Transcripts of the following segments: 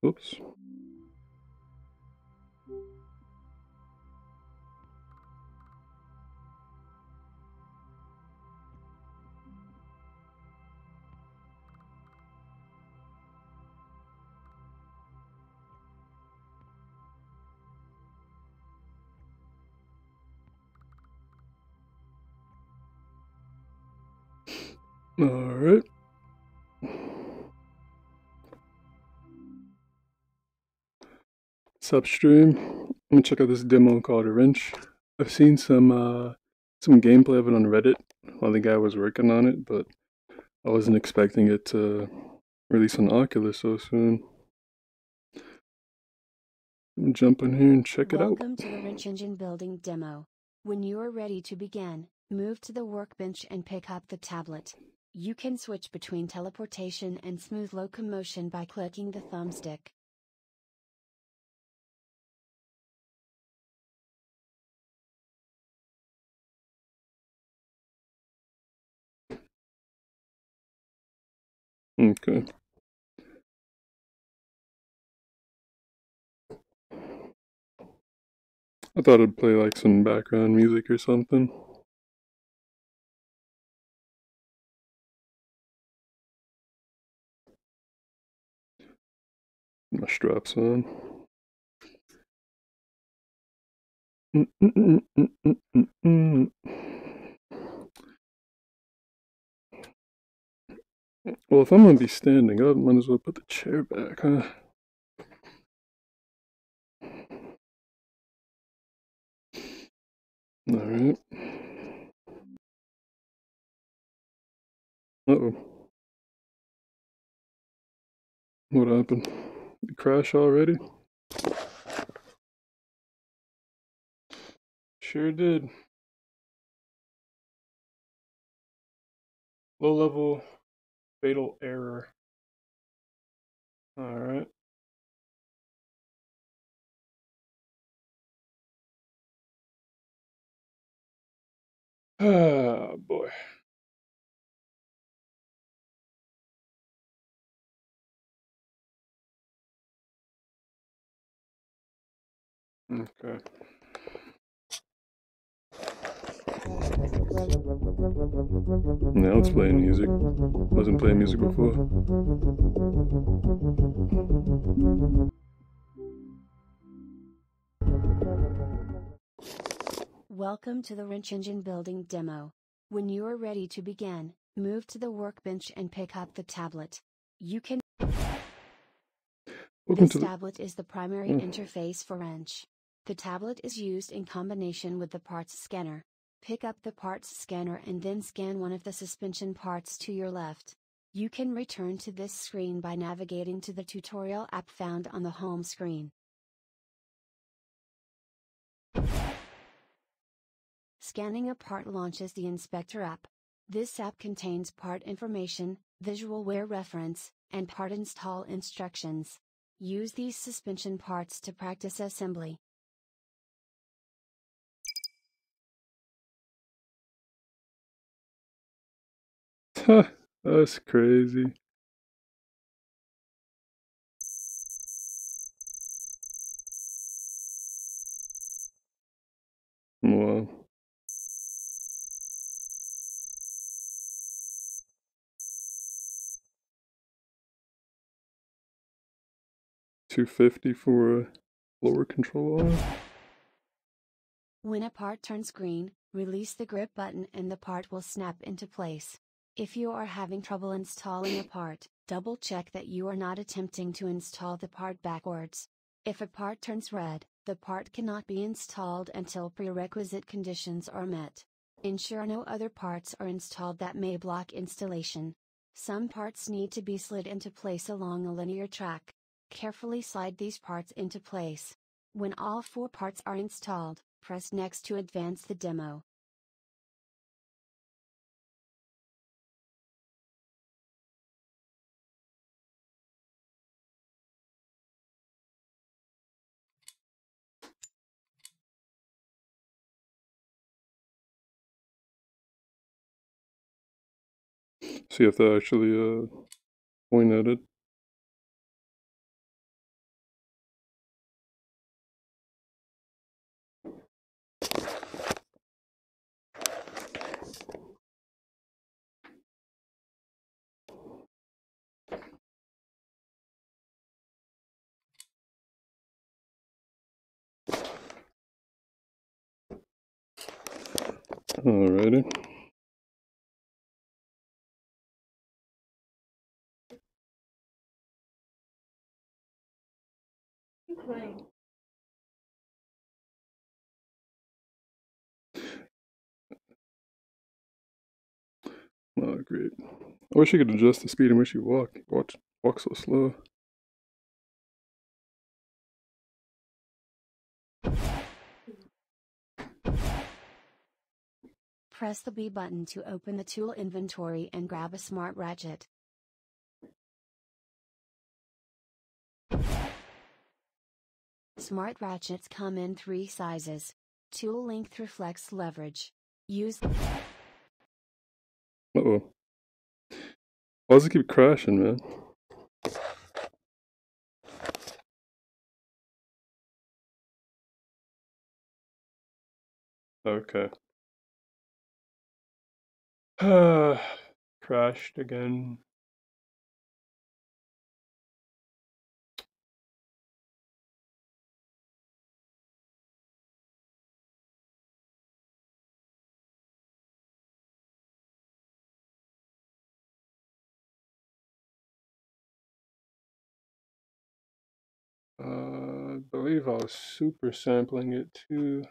Oops. Alright. Substream. Let me check out this demo called a wrench. I've seen some gameplay of it on Reddit while the guy was working on it, but I wasn't expecting it to release on Oculus so soon. Jump in here and check it out. Welcome to the wrench engine building demo. When you are ready to begin, move to the workbench and pick up the tablet. You can switch between teleportation and smooth locomotion by clicking the thumbstick. Okay. I thought it'd play like some background music or something. My straps on. Well, if I'm gonna be standing up, might as well put the chair back, huh? Alright. Uh-oh. What happened? Did it crash already? Sure did. Low level fatal error. Alright. Ah, boy. Okay. Now it's playing music. Wasn't playing music before. Welcome to the wrench engine building demo. When you are ready to begin, move to the workbench and pick up the tablet. You can. This tablet is the primary interface for wrench. The tablet is used in combination with the parts scanner. Pick up the parts scanner and then scan one of the suspension parts to your left. You can return to this screen by navigating to the tutorial app found on the home screen. Scanning a part launches the Inspector app. This app contains part information, visual wear reference, and part install instructions. Use these suspension parts to practice assembly. That's crazy. Wow. $250 for a lower control arm. When a part turns green, release the grip button and the part will snap into place. If you are having trouble installing a part, double check that you are not attempting to install the part backwards. If a part turns red, the part cannot be installed until prerequisite conditions are met. Ensure no other parts are installed that may block installation. Some parts need to be slid into place along a linear track. Carefully slide these parts into place. When all 4 parts are installed, press Next to advance the demo. See if they actually point at it. Alrighty. Oh, great. I wish I could adjust the speed in which you walk. Walk so slow. Press the B button to open the tool inventory and grab a smart ratchet. Smart ratchets come in 3 sizes. Tool length reflects leverage. Use. Uh-oh. Why does it keep crashing, man? Okay. Crashed again. I believe I was super sampling it too.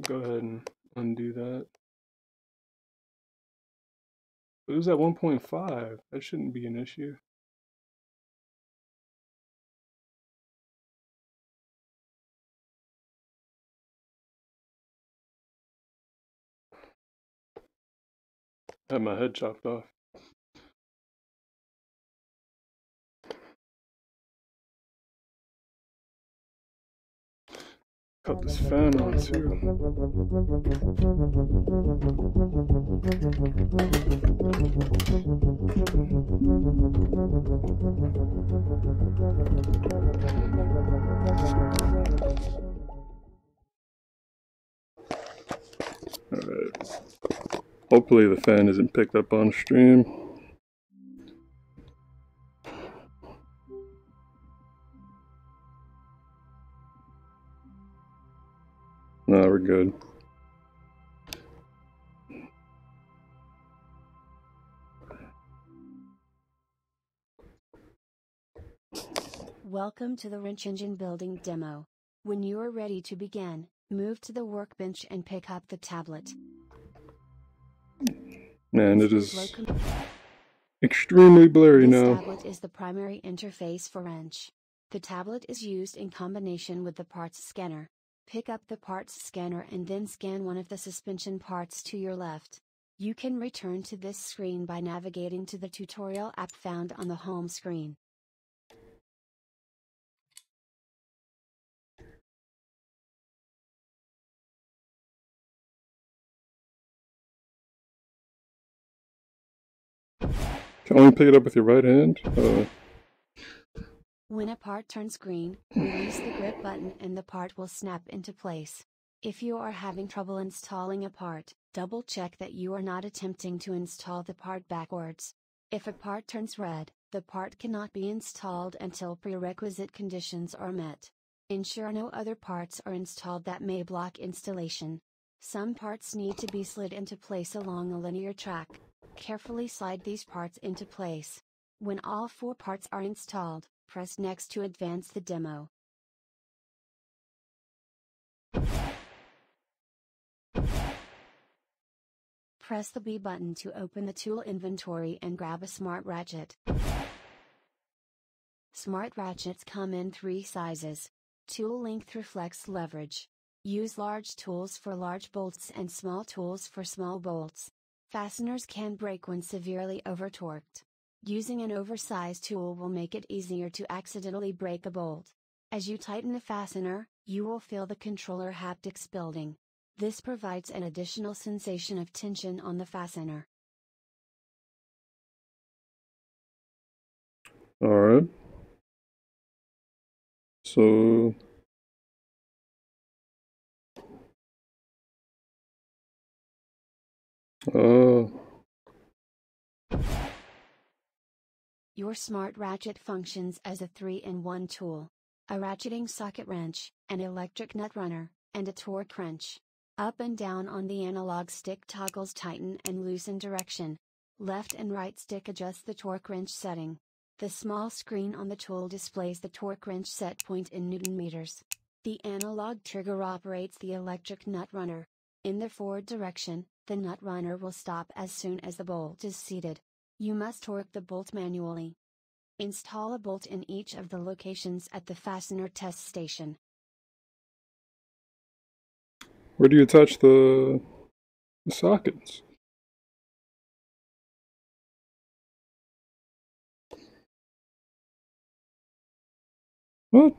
Go ahead and undo that. It was at 1.5. That shouldn't be an issue. I had my head chopped off. Cut this fan on too. Alright. Hopefully the fan isn't picked up on stream. No, we're good. Welcome to the wrench engine building demo. When you are ready to begin, move to the workbench and pick up the tablet. Man, it is extremely blurry now. This tablet is the primary interface for wrench. The tablet is used in combination with the parts scanner. Pick up the parts scanner and then scan one of the suspension parts to your left. You can return to this screen by navigating to the tutorial app found on the home screen. Can only pick it up with your right hand? When a part turns green, release the grip button and the part will snap into place. If you are having trouble installing a part, double check that you are not attempting to install the part backwards. If a part turns red, the part cannot be installed until prerequisite conditions are met. Ensure no other parts are installed that may block installation. Some parts need to be slid into place along a linear track. Carefully slide these parts into place. When all 4 parts are installed, press Next to advance the demo. Press the B button to open the tool inventory and grab a smart ratchet. Smart ratchets come in 3 sizes. Tool length reflects leverage. Use large tools for large bolts and small tools for small bolts. Fasteners can break when severely over-torqued. Using an oversized tool will make it easier to accidentally break a bolt. As you tighten the fastener, you will feel the controller haptics building. This provides an additional sensation of tension on the fastener. Alright. So... Your smart ratchet functions as a 3-in-1 tool. A ratcheting socket wrench, an electric nut runner, and a torque wrench. Up and down on the analog stick toggles tighten and loosen direction. Left and right stick adjust the torque wrench setting. The small screen on the tool displays the torque wrench set point in Newton meters. The analog trigger operates the electric nut runner. In the forward direction, the nut runner will stop as soon as the bolt is seated. You must torque the bolt manually. Install a bolt in each of the locations at the fastener test station. Where do you attach the sockets? What?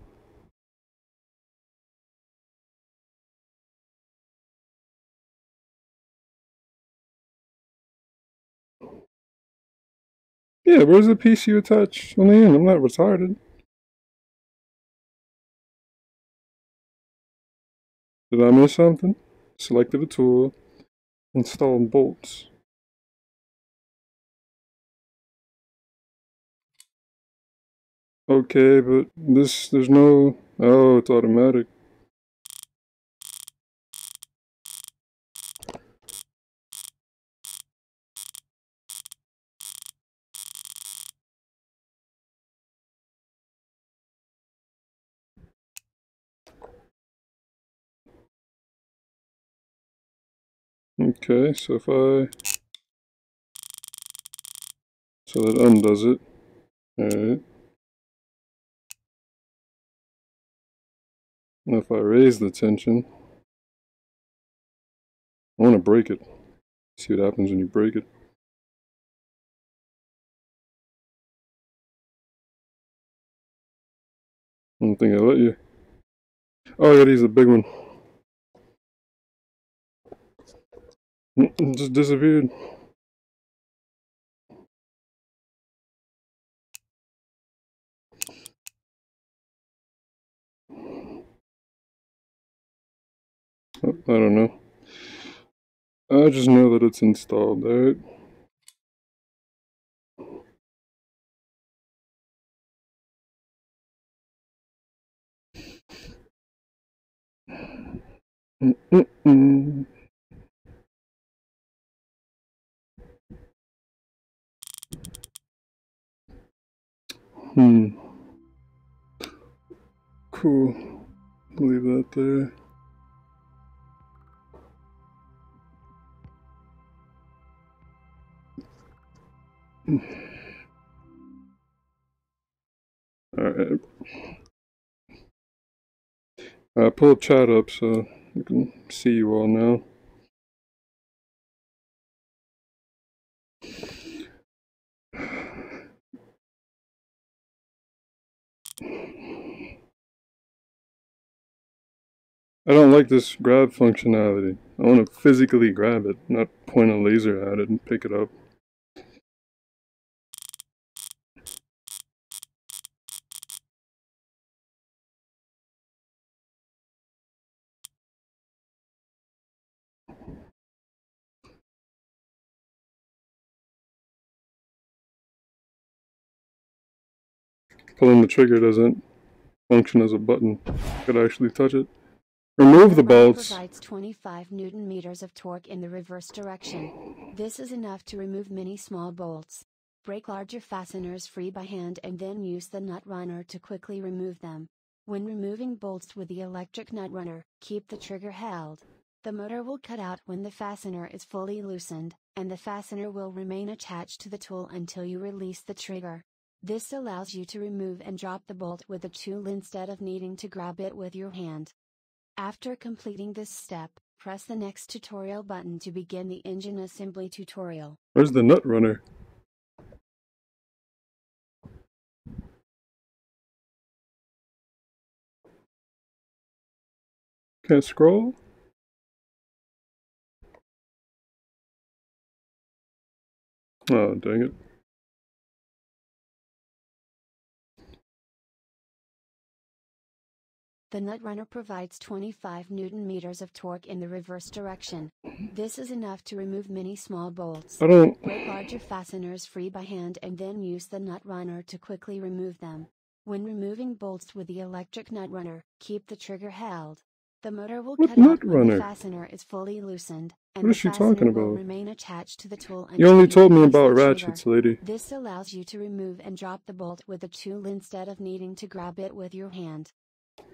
Yeah, where's the piece you attach on the end? I'm not retarded. Did I miss something? Selected a tool. Install bolts. Okay, but there's no... Oh, it's automatic. Okay, so so that undoes it. Alright. Now if I raise the tension, I want to break it. See what happens when you break it. I don't think I let you. Oh, I gotta use the big one. It just disappeared. Oh, I don't know. I just know that it's installed, alright? Cool. Leave that there. Alright. Pull up chat up so you can see you all now. I don't like this grab functionality. I want to physically grab it, not point a laser at it and pick it up. Pulling the trigger doesn't function as a button. Could actually touch it. Remove the bolts. Provides 25 Newton meters of torque in the reverse direction. This is enough to remove many small bolts. Break larger fasteners free by hand and then use the nut runner to quickly remove them. When removing bolts with the electric nut runner, keep the trigger held. The motor will cut out when the fastener is fully loosened, and the fastener will remain attached to the tool until you release the trigger. This allows you to remove and drop the bolt with the tool instead of needing to grab it with your hand. After completing this step, press the next tutorial button to begin the engine assembly tutorial. Where's the nut runner? Can't scroll? Oh, dang it. The nut runner provides 25 Newton meters of torque in the reverse direction. This is enough to remove many small bolts. Break larger fasteners free by hand and then use the nut runner to quickly remove them. When removing bolts with the electric nut runner, keep the trigger held. The motor will What cut nut off when the runner? fastener is fully loosened, and What the is she talking fastener will about? remain attached to the tool You until only you told me release about the ratchets, trigger. lady. This allows you to remove and drop the bolt with the tool instead of needing to grab it with your hand.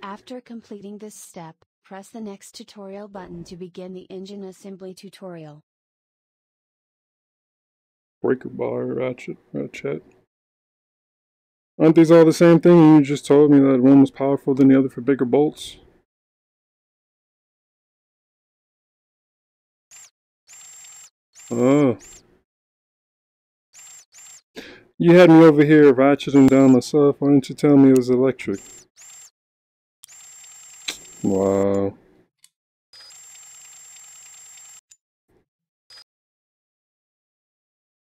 After completing this step, press the next tutorial button to begin the engine assembly tutorial. Breaker bar, ratchet. Aren't these all the same thing? And you just told me that one was powerful than the other for bigger bolts. Oh. You had me over here ratcheting down myself. Why didn't you tell me it was electric? Wow.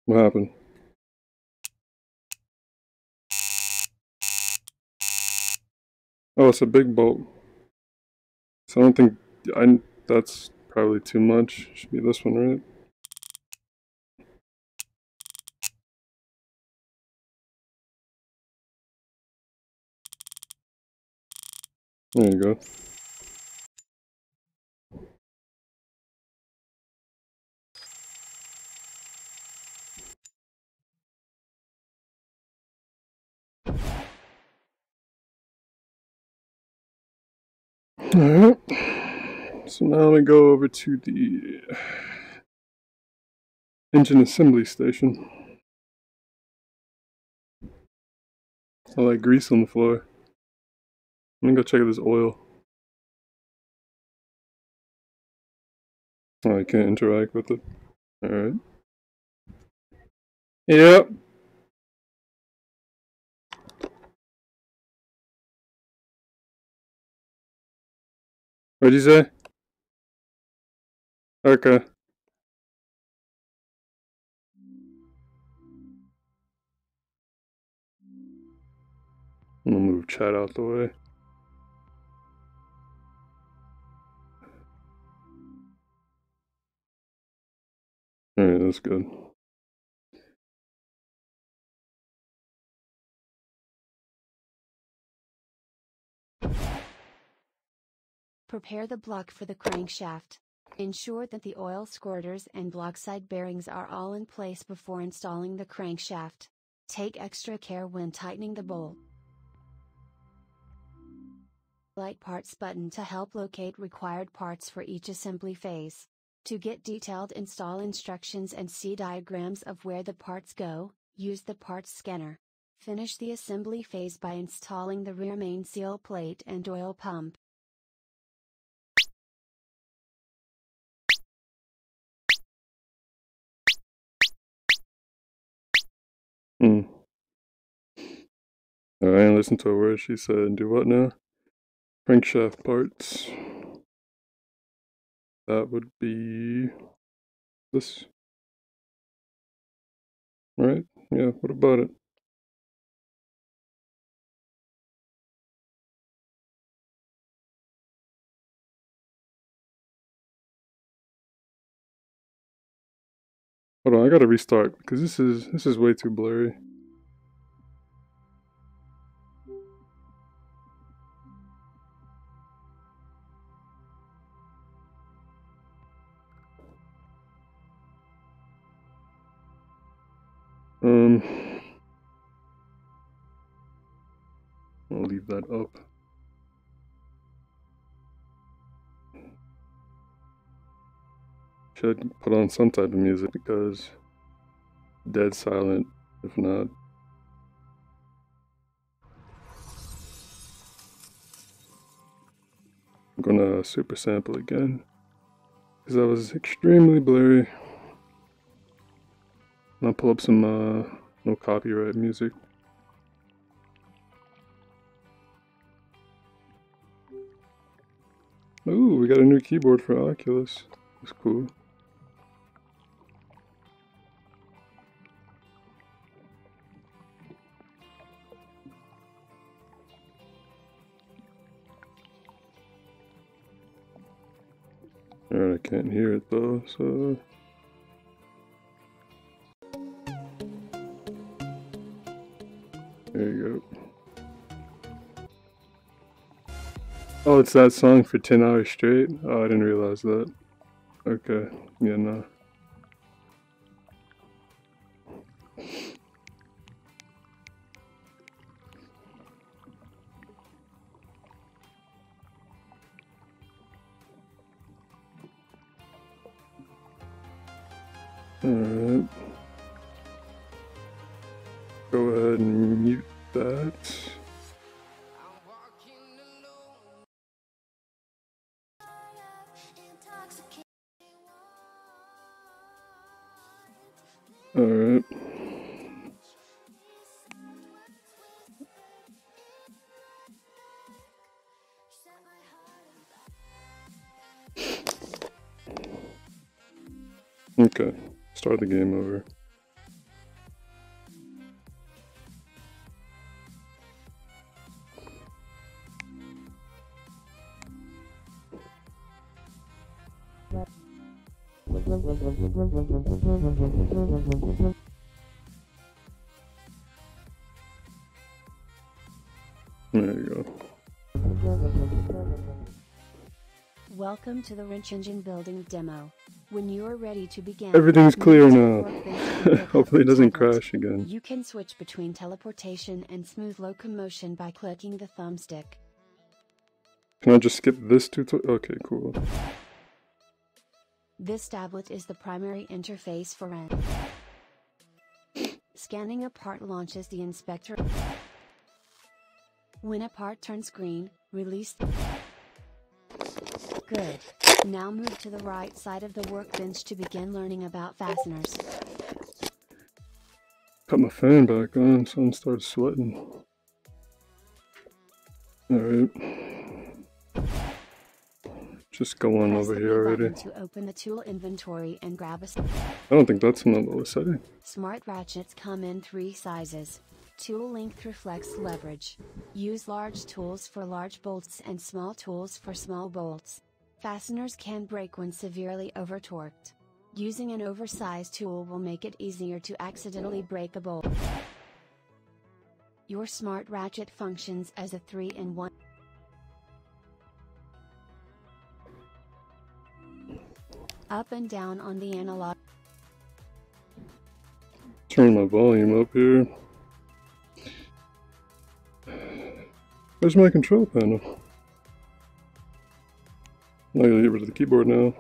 What happened? Oh, it's a big bolt. So I don't think that's probably too much. Should be this one, right? There you go. Alright. So now we go over to the engine assembly station. I like grease on the floor. Let me go check this oil. Oh, I can't interact with it. Alright. Yep. What'd you say? Okay. I'm gonna move chat out the way. Alright, that's good. Prepare the block for the crankshaft. Ensure that the oil squirters and block side bearings are all in place before installing the crankshaft. Take extra care when tightening the bolt. Light parts button to help locate required parts for each assembly phase. To get detailed install instructions and see diagrams of where the parts go, use the parts scanner. Finish the assembly phase by installing the rear main seal plate and oil pump. Alright, listen to a word she said. Do what now? Crankshaft parts. That would be this. Right? Yeah, what about it? Hold on, I gotta restart because this is way too blurry. I'll leave that up. Should put on some type of music because dead silent if not. I'm gonna super sample again because that was extremely blurry. And I'll pull up some no copyright music. Ooh, we got a new keyboard for Oculus. That's cool. Alright, I can't hear it though, so... There you go. Oh, it's that song for 10 hours straight? Oh, I didn't realize that. Okay, yeah, no. Alright. Go ahead and mute that. Alright. Okay, start the game over. There you go. Welcome to the Wrench Engine building demo. When you are ready to begin, Everything's clear now. Hopefully Hopefully it doesn't crash again. You can switch between teleportation and smooth locomotion by clicking the thumbstick. Can I just skip this tutorial? Okay, cool. This tablet is the primary interface for Wrench. Scanning a part launches the inspector. When a part turns green, release. Good. Now move to the right side of the workbench to begin learning about fasteners. Got my fan back on, so I started sweating. Alright. Just go on over here already. To open the tool inventory and grab a. I don't think that's an low setting. Smart ratchets come in 3 sizes. Tool length reflects leverage. Use large tools for large bolts and small tools for small bolts. Fasteners can break when severely over-torqued. Using an oversized tool will make it easier to accidentally break a bolt. Your smart ratchet functions as a 3-in-1. Up and down on the analog. Turn my volume up here. Where's my control panel? I gotta get rid of the keyboard now.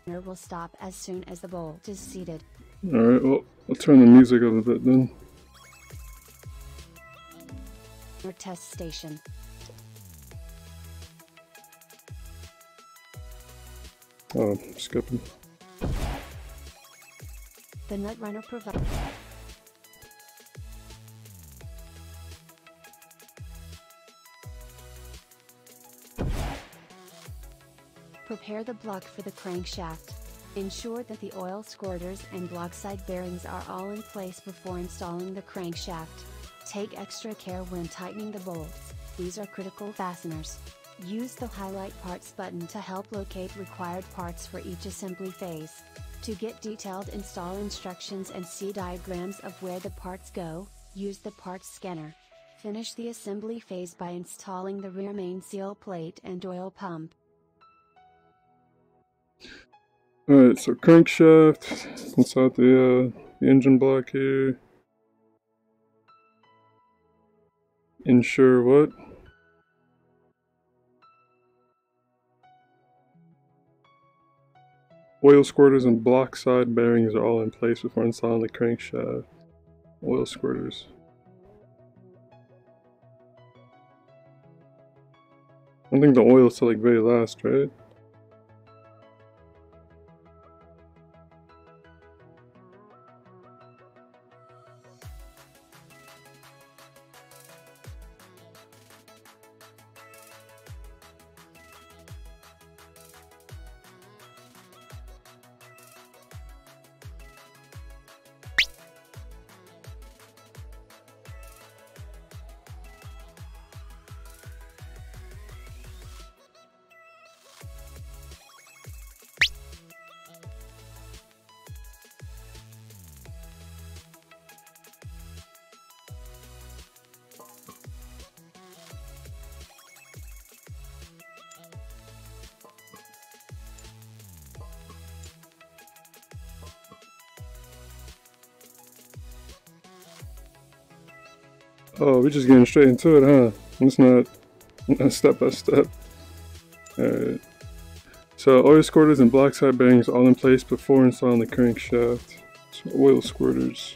Will stop as soon as the bolt is seated. Alright, well, I'll turn the music up a bit then. Your test station. Oh, I'm skipping. The nut runner provides. Prepare the block for the crankshaft. Ensure that the oil squirters and block side bearings are all in place before installing the crankshaft. Take extra care when tightening the bolts, these are critical fasteners. Use the highlight parts button to help locate required parts for each assembly phase. To get detailed install instructions and see diagrams of where the parts go, use the parts scanner. Finish the assembly phase by installing the rear main seal plate and oil pump. Alright, so crankshaft inside the engine block here. Ensure what? Oil squirters and block side bearings are all in place before installing the crankshaft. Oil squirters. I think the oil is till like very last, right? Oh, we're just getting straight into it, huh? It's not step by step. Alright. So oil squirters and block side bearings all in place before installing the crankshaft. So oil squirters.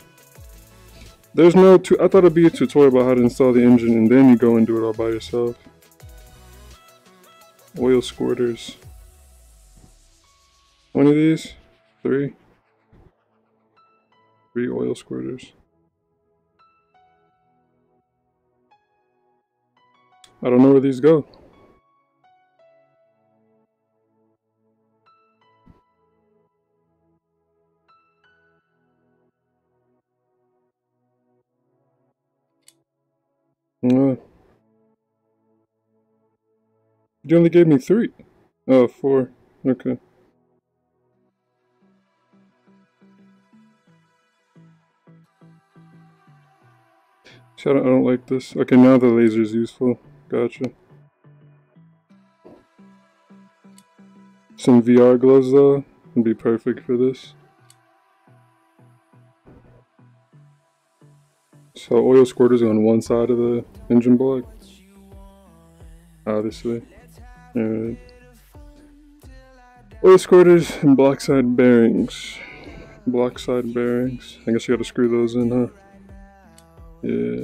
There's no I thought it'd be a tutorial about how to install the engine and then you go and do it all by yourself. Oil squirters. One of these? Three oil squirters. I don't know where these go. You only gave me 3. Oh, 4. Okay. See, I don't like this. Okay, now the laser's useful. Gotcha. Some VR gloves though would be perfect for this. So oil squirters on one side of the engine block. Obviously. Alright. Oil squirters and block side bearings. Block side bearings. I guess you gotta screw those in, huh? Yeah.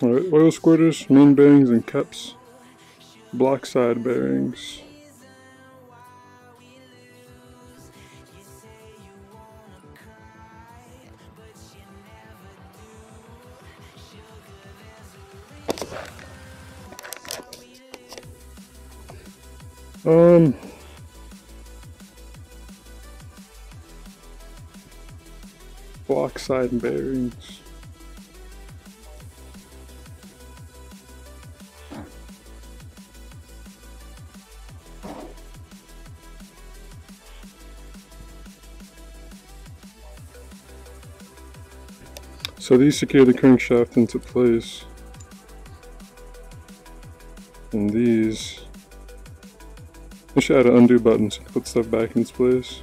Alright, oil squirters, main bearings and caps. Block side bearings. Block side bearings. So these secure the crankshaft into place. And these... I should add an undo button so you can put stuff back in its place.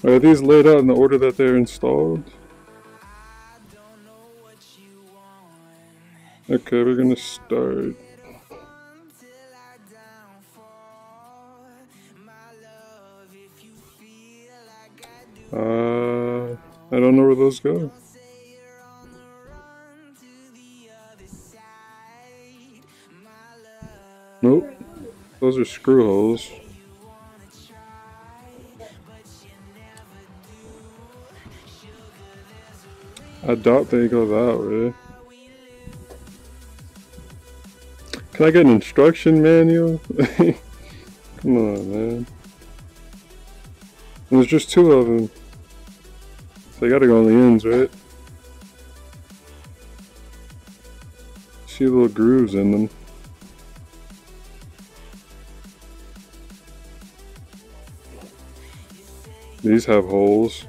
Are these laid out in the order that they're installed? Okay, we're gonna start. I don't know where those go. Nope, those are screw holes. I doubt they go that way. Can I get an instruction manual? Come on, man. There's just 2 of them. So they gotta go on the ends, right? See little grooves in them. These have holes.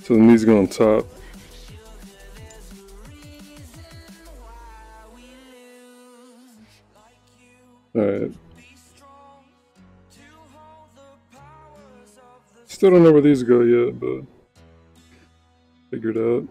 So then these go on top. Alright. Still don't know where these go yet, but figure it out.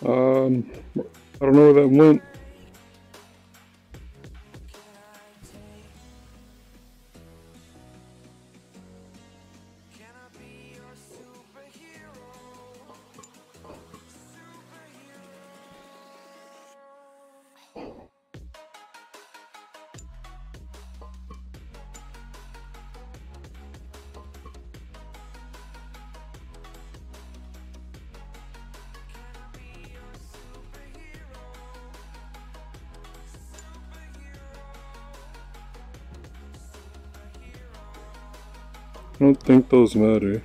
I don't know where that went. I don't think those matter.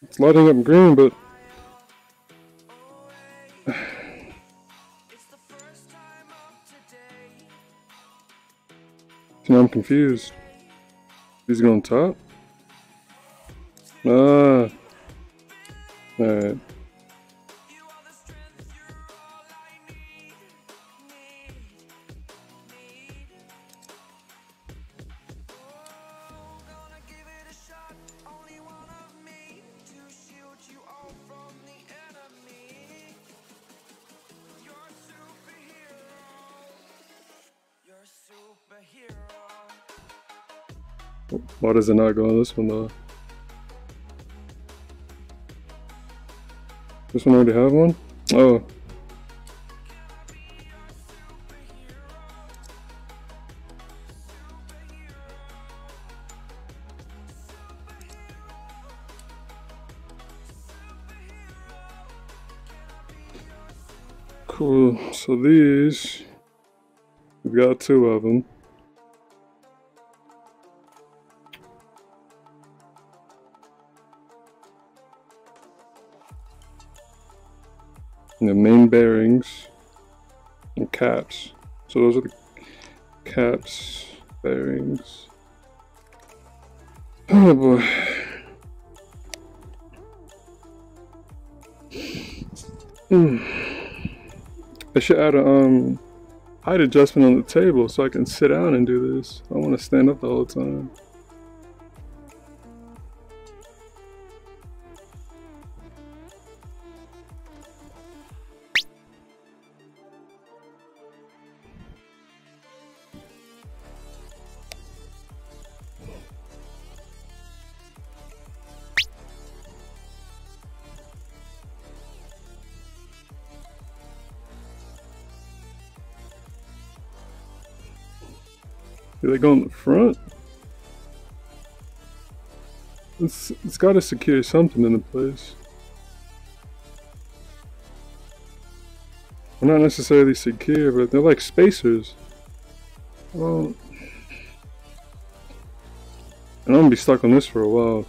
It's lighting up green, but now I'm confused. He's going top? Ah. Alright. Why does it not go on this one though? This one already have one? Oh. Cool, so these, we've got two of them. And the main bearings and caps. So those are the caps, bearings. Oh boy. I should add a height adjustment on the table so I can sit down and do this. I don't want to stand up the whole time. Do they go in the front? It's got to secure something into place. They're not necessarily secure, but they're like spacers. Well, and I'm gonna be stuck on this for a while.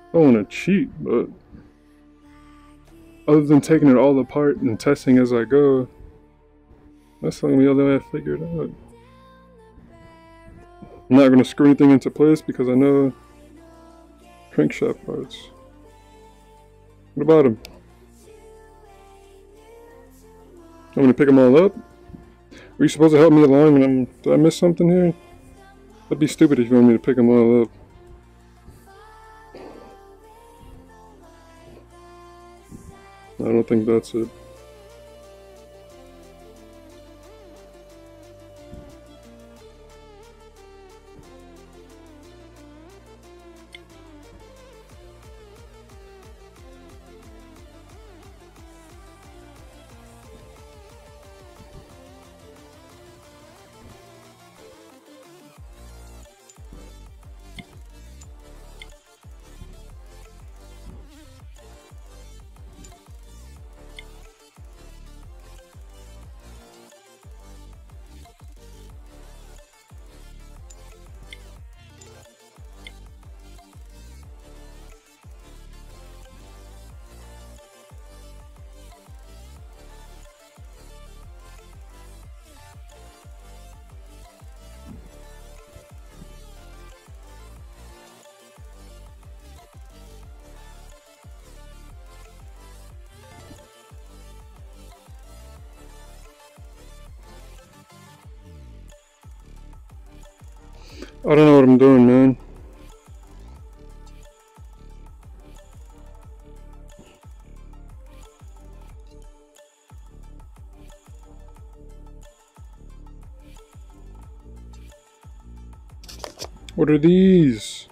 I don't want to cheat, but other than taking it all apart and testing as I go, that's the only other way I figured out. I'm not going to screw anything into place because I know crankshaft parts. What about them? I'm going to pick them all up? Were you supposed to help me along and did I miss something here? That'd be stupid if you want me to pick them all up. I don't think that's it. I don't know what I'm doing, man. What are these?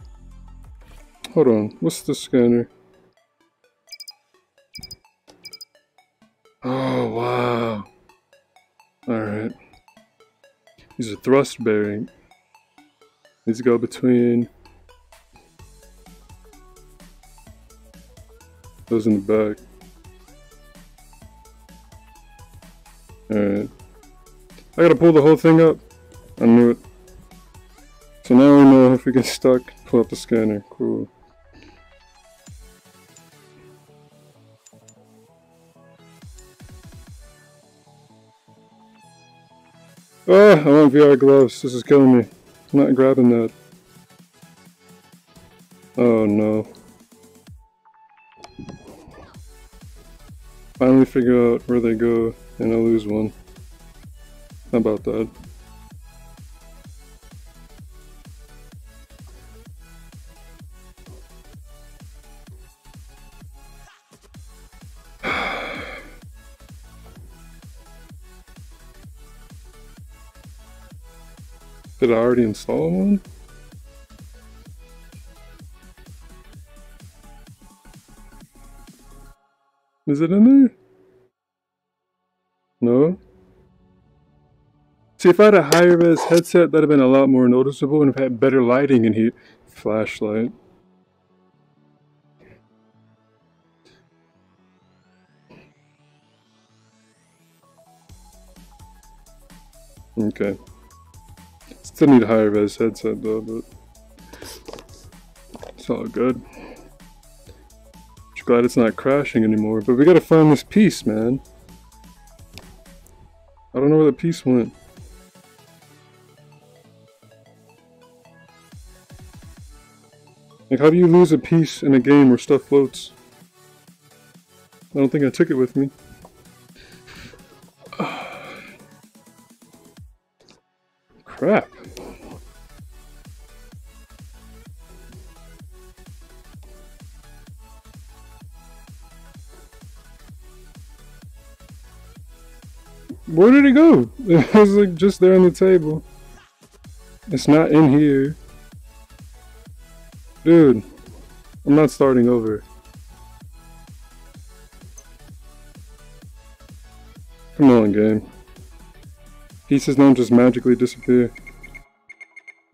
Hold on, what's the scanner? Oh, wow. Alright. These are thrust bearing. These go between those in the back. Alright. I gotta pull the whole thing up. I knew it. So now we know if we get stuck, pull up the scanner. Cool. Ah, I want VR gloves. This is killing me. I'm not grabbing that. Oh no. Finally figure out where they go and I lose one. How about that? Did I already install one? Is it in there? No? See, if I had a higher res headset, that'd have been a lot more noticeable and if I had better lighting in here. Flashlight. Okay. Still need a higher res headset though, but it's all good. Just glad it's not crashing anymore, but we gotta find this piece, man. I don't know where the piece went. Like, how do you lose a piece in a game where stuff floats? I don't think I took it with me. Crap. Where did it go? It was like just there on the table. It's not in here. Dude, I'm not starting over. Come on, game. Pieces don't just magically disappear.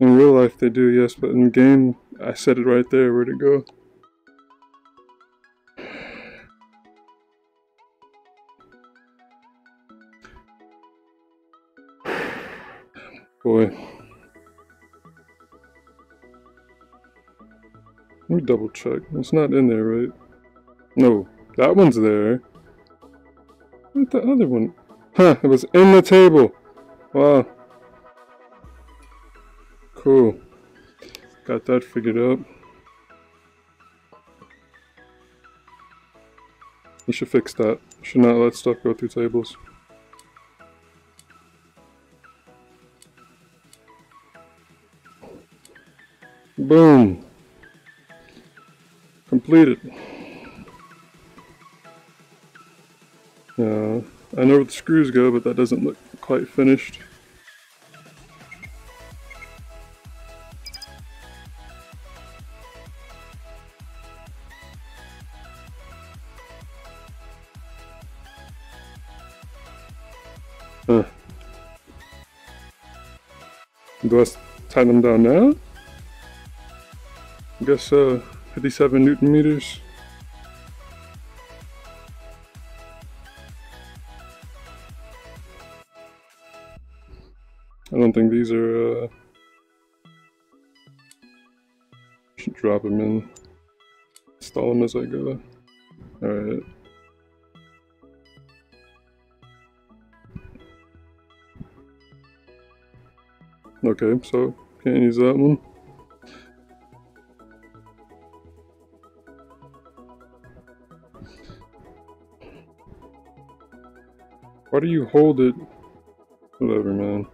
In real life they do, yes, but in game, I said it right there. Where'd it go? Boy. Let me double check. It's not in there, right? No, that one's there. Where'd the other one? Huh, it was in the table. Wow. Cool. Got that figured out. You should fix that. You should not let stuff go through tables. Boom. Completed. I know where the screws go, but that doesn't look quite finished. Do I tighten them down now? I guess 57 Newton meters. I don't think these are, should drop them in, install them as I go. Alright. Okay, so can't use that one. Why do you hold it? Whatever, man.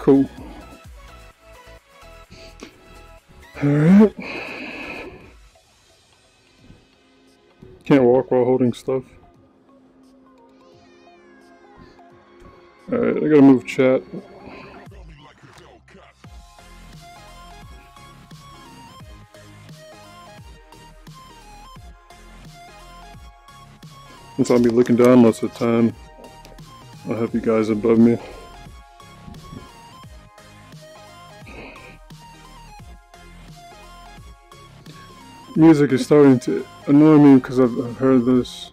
Cool. Alright. Can't walk while holding stuff. Alright, I gotta move chat. Since I'll be looking down most of the time, I'll have you guys above me. Music is starting to annoy me because I've heard this.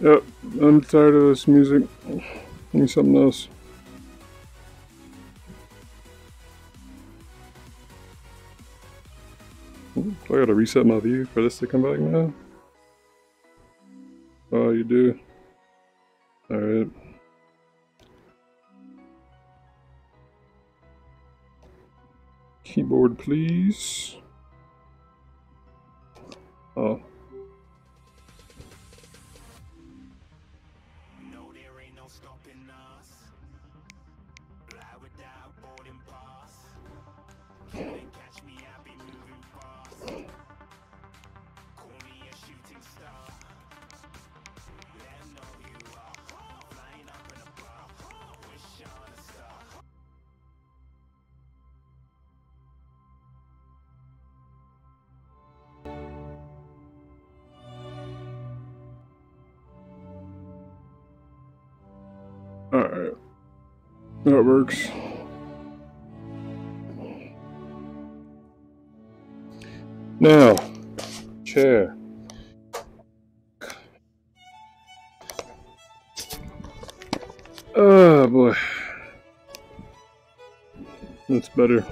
Yep, I'm tired of this music. I need something else. Do I gotta reset my view for this to come back now? Oh, you do? Alright. Keyboard, please. Oh. No, there ain't no stopping us. Fly without boarding pass. Can't catch me, I be moving fast. Call me a shooting star. Let 'em know you are flying up in a bar. Wish on a star. Alright. That works. Now, chair. Oh boy. That's better.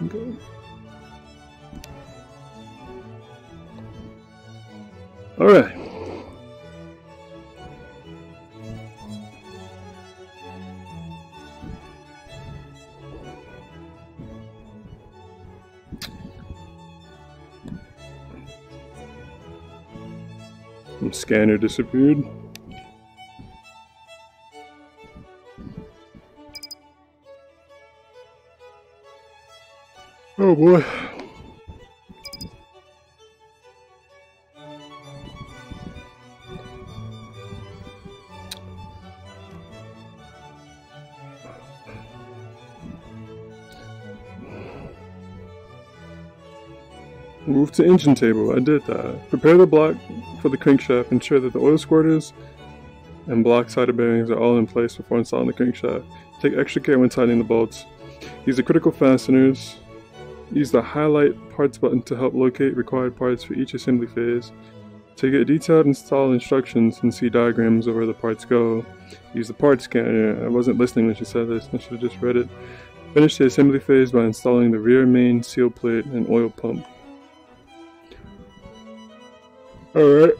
Okay. All right. My scanner disappeared. Oh boy. Move to engine table. I did that. Prepare the block for the crankshaft. Ensure that the oil squirters and block side bearings are all in place before installing the crankshaft. Take extra care when tightening the bolts. Use the critical fasteners. Use the highlight parts button to help locate required parts for each assembly phase. To get detailed install instructions and see diagrams of where the parts go, use the parts scanner. I wasn't listening when she said this. I should have just read it. Finish the assembly phase by installing the rear main seal plate and oil pump. Alright,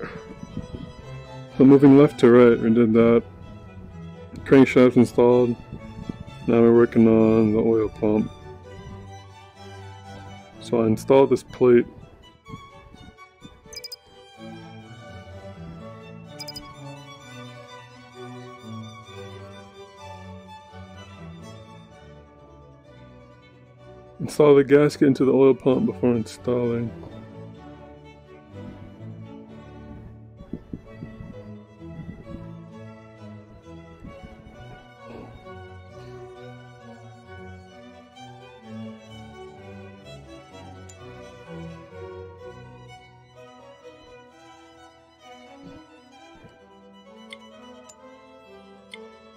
so moving left to right, we did that. Crankshaft installed. Now we're working on the oil pump. So I installed this plate. Install the gasket into the oil pump before installing.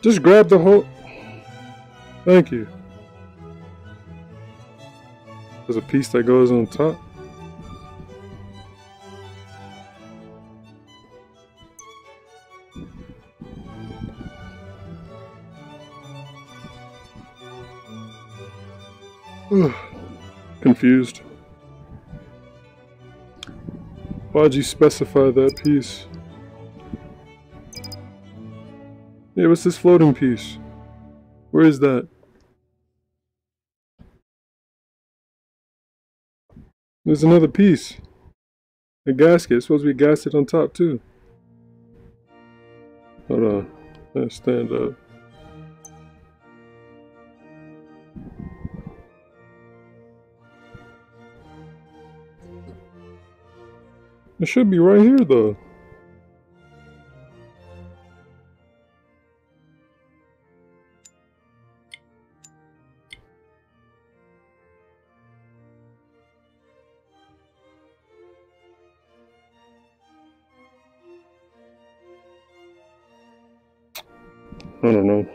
Just grab the whole... Thank you. There's a piece that goes on top. Confused. Why'd you specify that piece? Yeah, what's this floating piece? Where is that? There's another piece. A gasket. It's supposed to be a gasket on top too. Hold on. Let's stand up. It should be right here though. I don't know.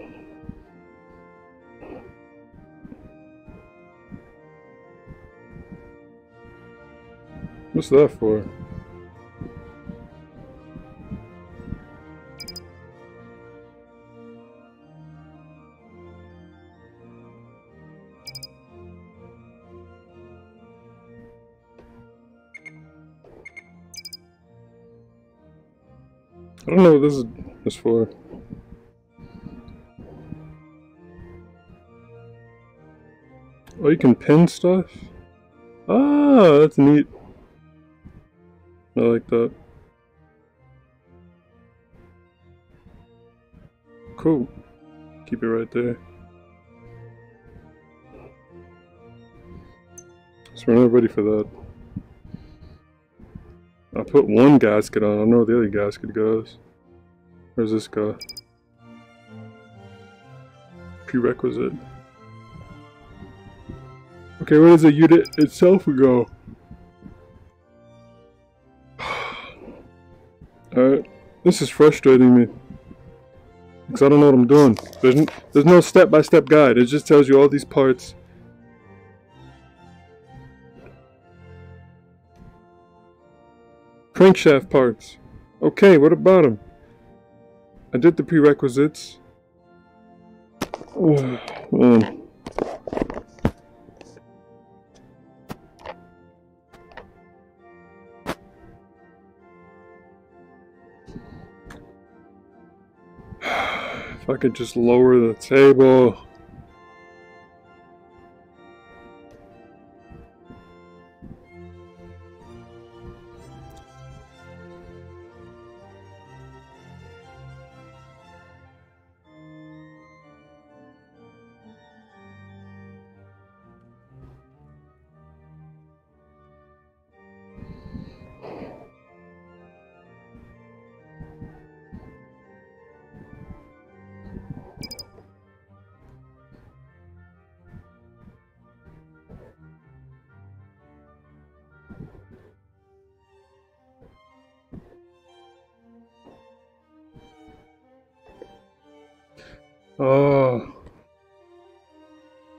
What's that for? I don't know what this is for. Oh, you can pin stuff? Ah, that's neat. I like that. Cool. Keep it right there. So we're not ready for that. I put one gasket on. I don't know where the other gasket goes. Where's this go? Prerequisite. Okay, where does the unit itself go? Alright, this is frustrating me. Because I don't know what I'm doing. There's no step-by-step guide. It just tells you all these parts. Crankshaft parts. Okay, what about them? I did the prerequisites. Oh, man. If I could just lower the table. Oh,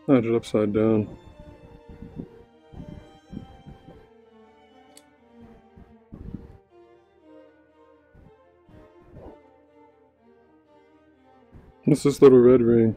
I had it upside down. What's this little red ring?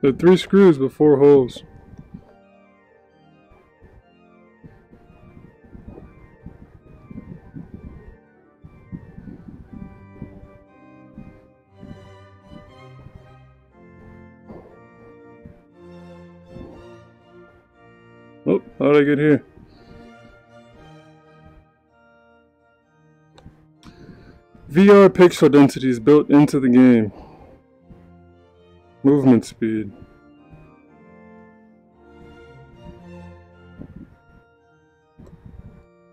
There are 3 screws with 4 holes. Oh, how did I get here? VR pixel density is built into the game. Movement speed.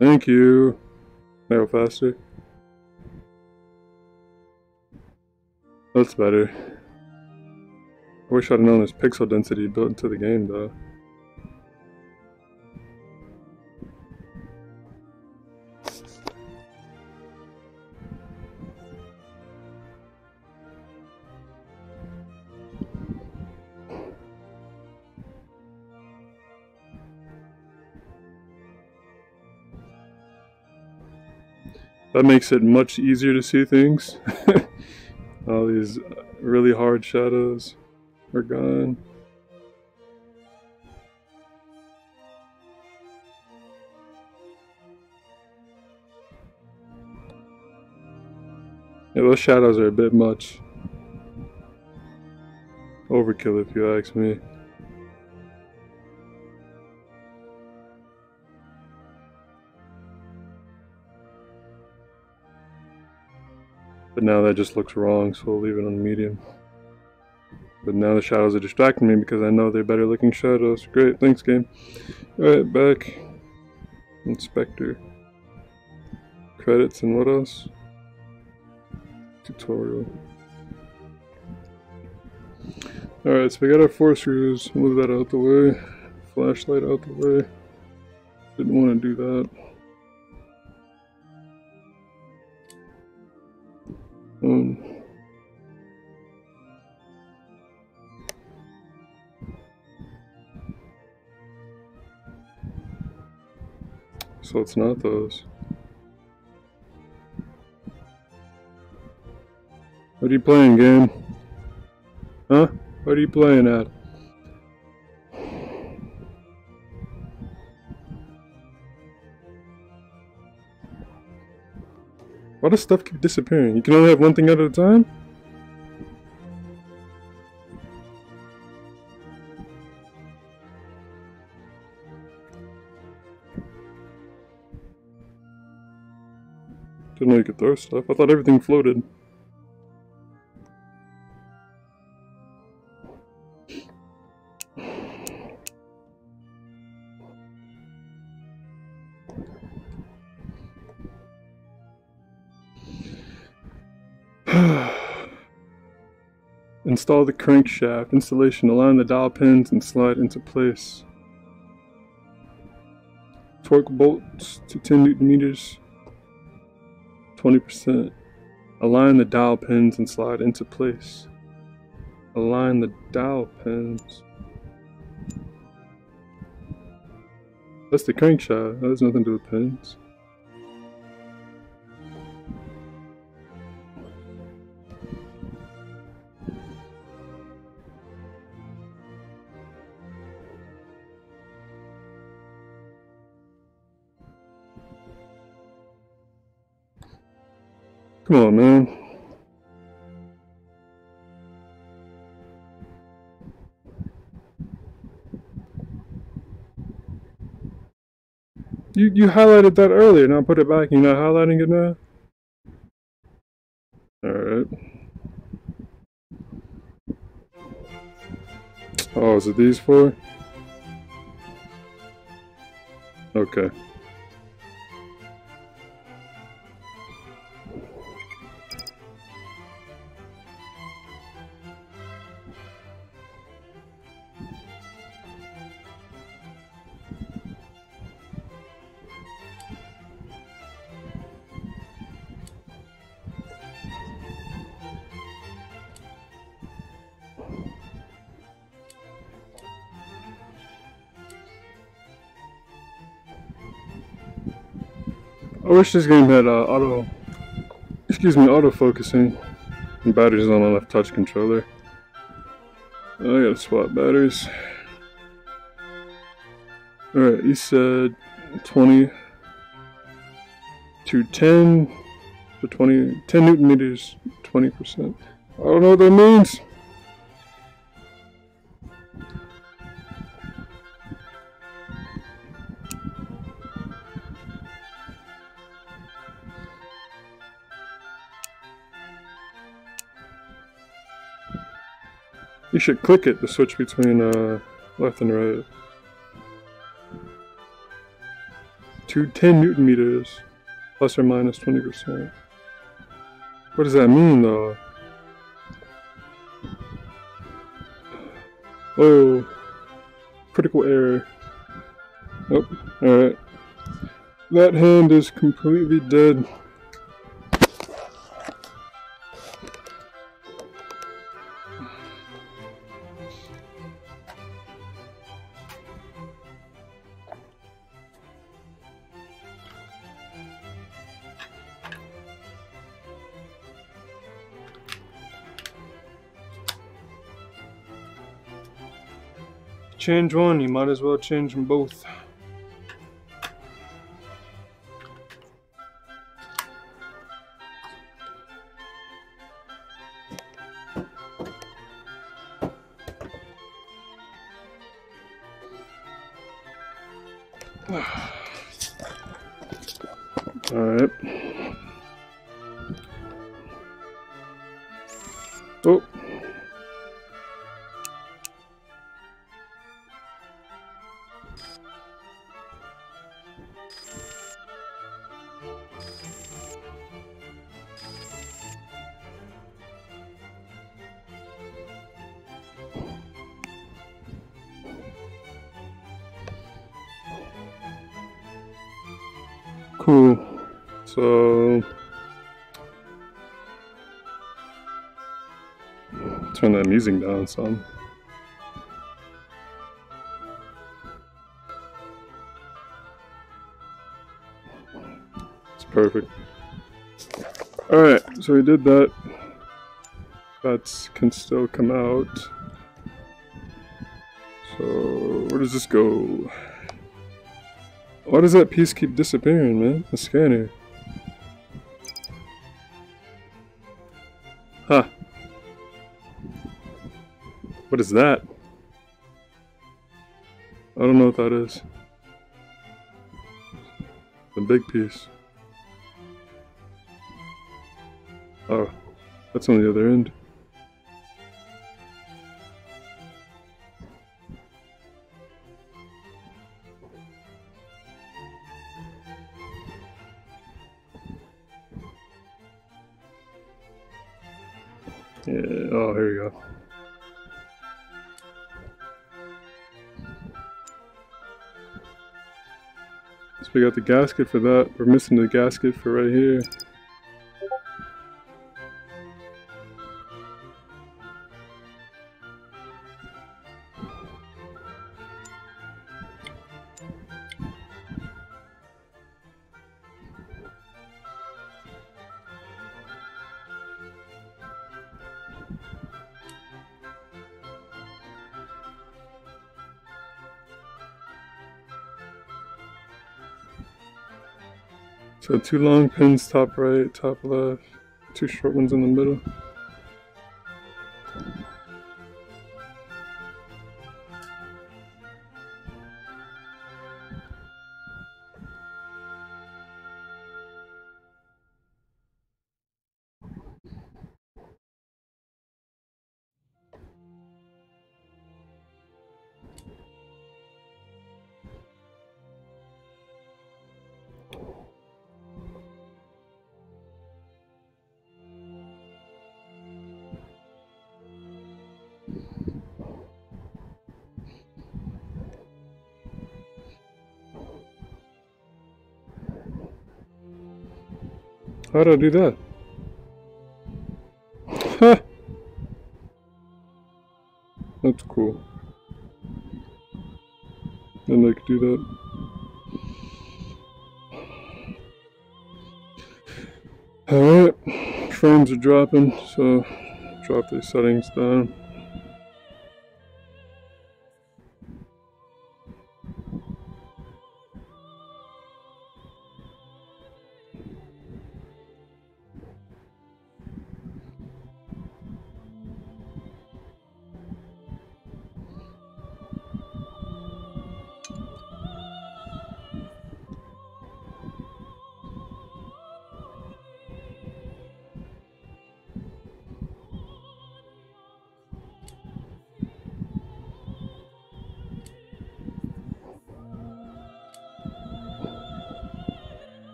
Thank you. Can I go faster? That's better. I wish I'd known there's pixel density built into the game though. That makes it much easier to see things. All these really hard shadows are gone. Yeah, those shadows are a bit much. Overkill if you ask me. But now that just looks wrong, so I'll leave it on medium. But now the shadows are distracting me because I know they're better looking shadows. Great, thanks game. Alright, back. Inspector. Credits and what else? Tutorial. Alright, so we got our 4 screws. Move that out the way. Flashlight out the way. Didn't want to do that. So it's not those. What are you playing, game? Huh? What are you playing at? Why does stuff keep disappearing? You can only have one thing at a time? Didn't know you could throw stuff. I thought everything floated. Install the crankshaft. Installation. Align the dowel pins and slide into place. Torque bolts to 10 Newton meters. 20%. Align the dowel pins and slide into place. Align the dowel pins. That's the crankshaft. That has nothing to do with pins. Come on, man. You highlighted that earlier, now put it back. You're not highlighting it now? Alright. Oh, is it these 4? Okay. I wish this game had auto focusing. And batteries on the left touch controller. I gotta swap batteries. Alright, you said 20 to 10 to 20, 10 Newton meters, 20%. I don't know what that means. You should click it to switch between left and right. To 10 Newton meters, plus or minus 20%. What does that mean, though? Oh, critical error. Oh, alright. That hand is completely dead. change one, you might as well change them both. Alright. Oh. Cool. So turn that music down some. It's perfect. Alright, so we did that. That can still come out. So where does this go? Why does that piece keep disappearing, man? The scanner. Huh. What is that? I don't know what that is. The big piece. Oh, that's on the other end. Yeah, oh, here we go. So we got the gasket for that. We're missing the gasket for right here. So 2 long pins, top right, top left, 2 short ones in the middle. How do I do that? Huh. That's cool. Then I could do that. Alright, frames are dropping, so drop these settings down.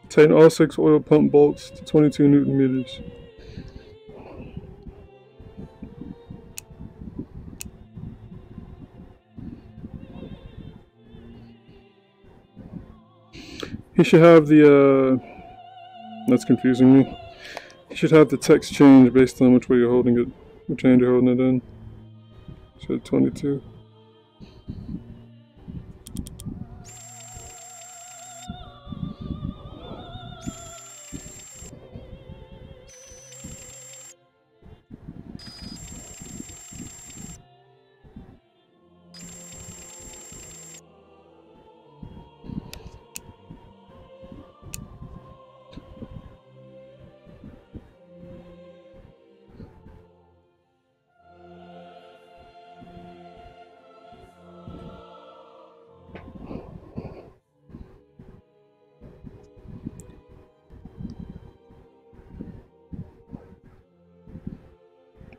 Tighten all 6 oil pump bolts to 22 Newton meters. He should have the, that's confusing me. He should have the text change based on which way you're holding it, which hand you're holding it in. So 22.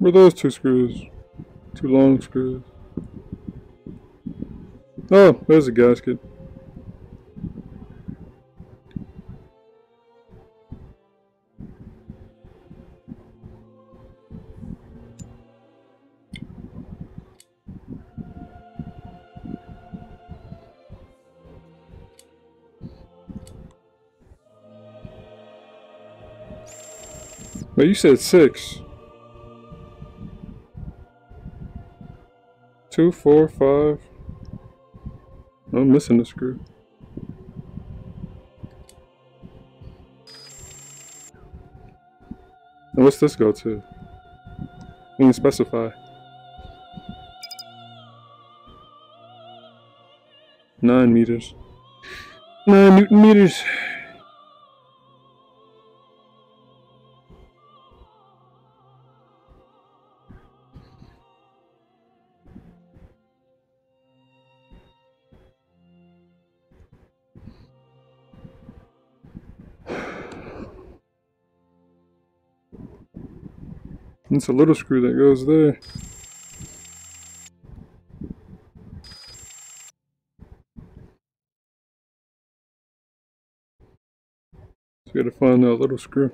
Where are those two screws? Two long screws. Oh, there's a gasket. But you said 6. 2, 4, 5. I'm missing a screw. And what's this go to? You didn't specify. 9 meters. 9 Newton meters. It's a little screw that goes there. So we gotta find that little screw.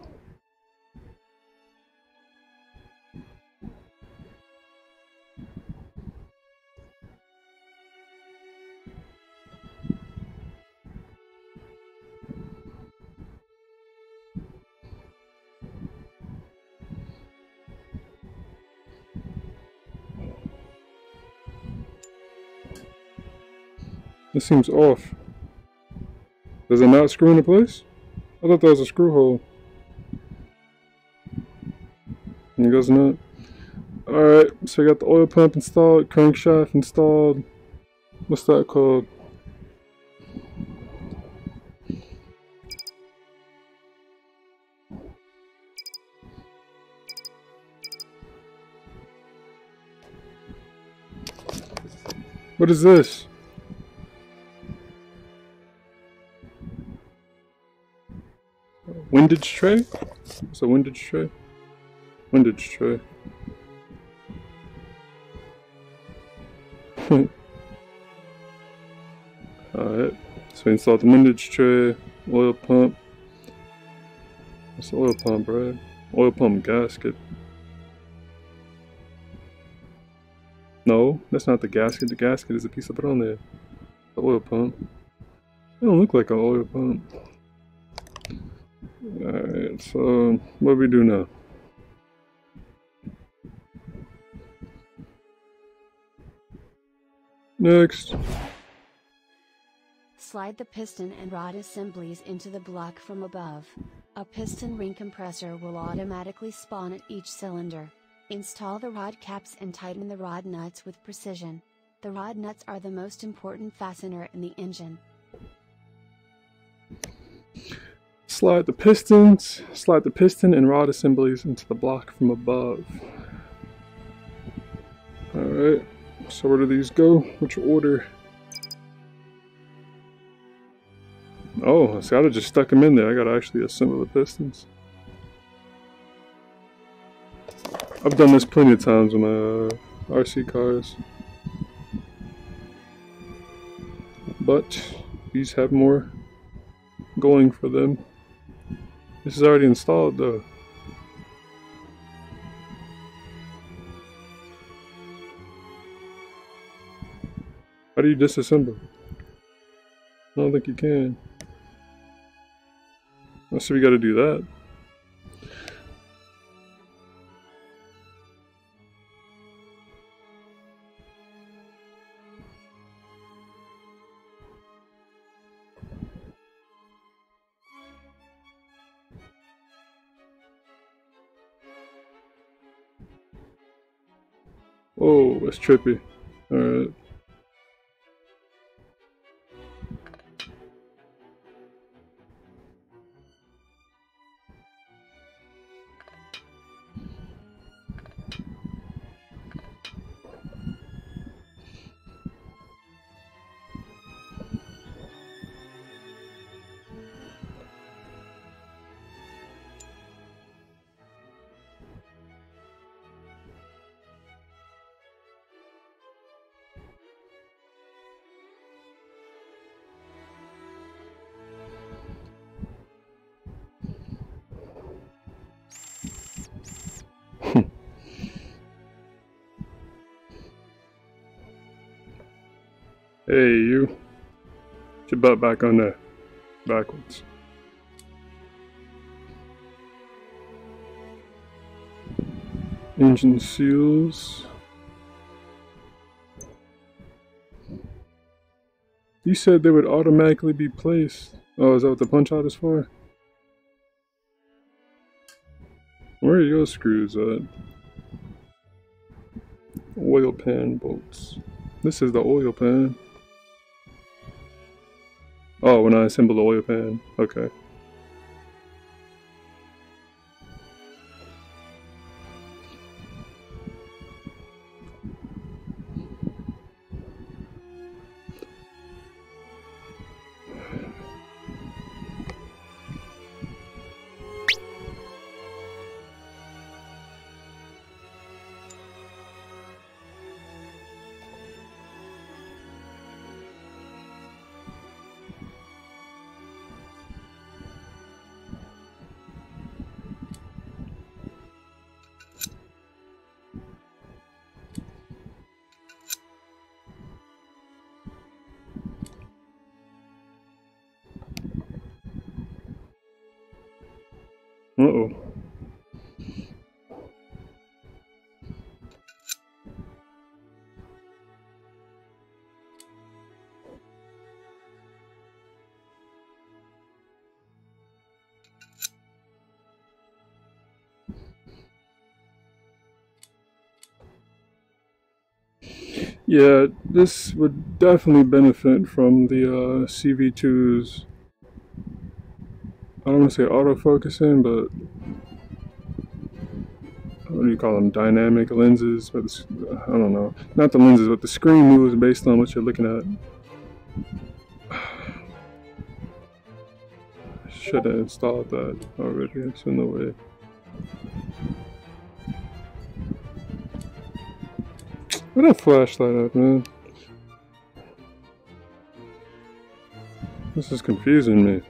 This seems off. Does it not screw into place? I thought that was a screw hole. And it goes not. Alright, so we got the oil pump installed, crankshaft installed. What's that called? What is this? Windage tray? What's a windage tray? Windage tray. Alright, so we installed the windage tray, oil pump. What's the oil pump, right? Oil pump gasket. No, that's not the gasket. The gasket is a piece I put on there. The oil pump. It don't look like an oil pump. Alright, so what do we do now? Next. Slide the piston and rod assemblies into the block from above. A piston ring compressor will automatically spawn at each cylinder. Install the rod caps and tighten the rod nuts with precision. The rod nuts are the most important fastener in the engine. Slide the piston and rod assemblies into the block from above. Alright, so where do these go? Which order? Oh, see, I just stuck them in there. I gotta actually assemble the pistons. I've done this plenty of times with my RC cars. But these have more going for them. This is already installed though. How do you disassemble? I don't think you can. So we gotta do that. Oh, that's trippy. Alright. Hey, you. Get your butt back on there. Backwards. Engine seals. You said they would automatically be placed. Oh, is that what the punch out is for? Where are your screws at? Oil pan bolts. This is the oil pan. Oh, when I assemble the oil pan. Okay. Uh-oh. Yeah, this would definitely benefit from the CV2's, I don't want to say autofocusing, but what do you call them? Dynamic lenses? But I don't know. Not the lenses, but the screen moves based on what you're looking at. Should have installed that already, so no way. Where that flashlight at, man? This is confusing me.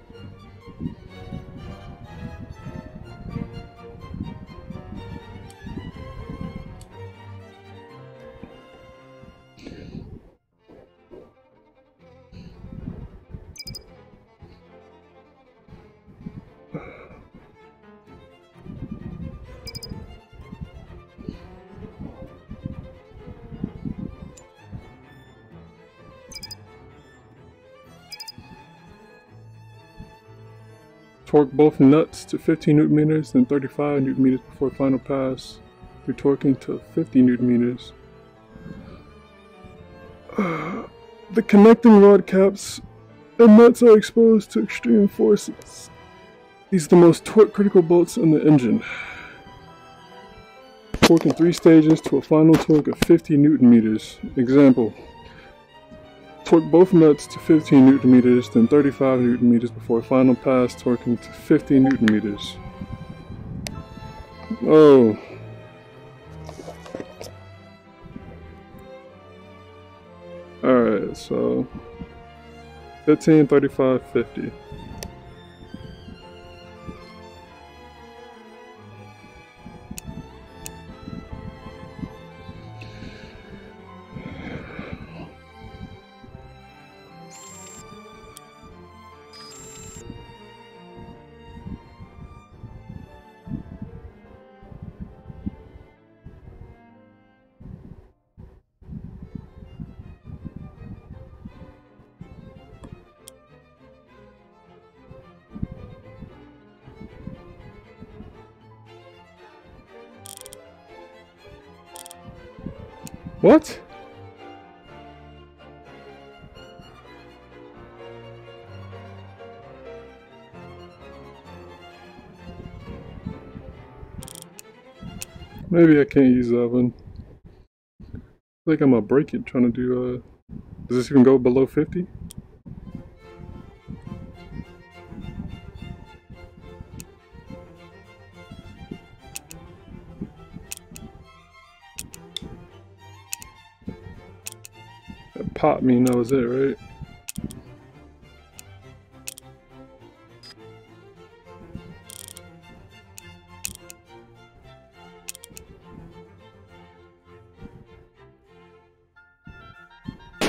Torque both nuts to 15 Newton meters, then 35 Newton meters before final pass, retorquing to 50 Newton meters. The connecting rod caps and nuts are exposed to extreme forces. These are the most torque critical bolts in the engine. Torque in 3 stages to a final torque of 50 Newton meters. Example. Torque both nuts to 15 Newton meters, then 35 Newton meters before final pass, torquing to 50 Newton meters. Oh. Alright, so 15, 35, 50. What? Maybe I can't use that one. I think I'm gonna break it trying to do, does this even go below 50? That popped me and that was it, right?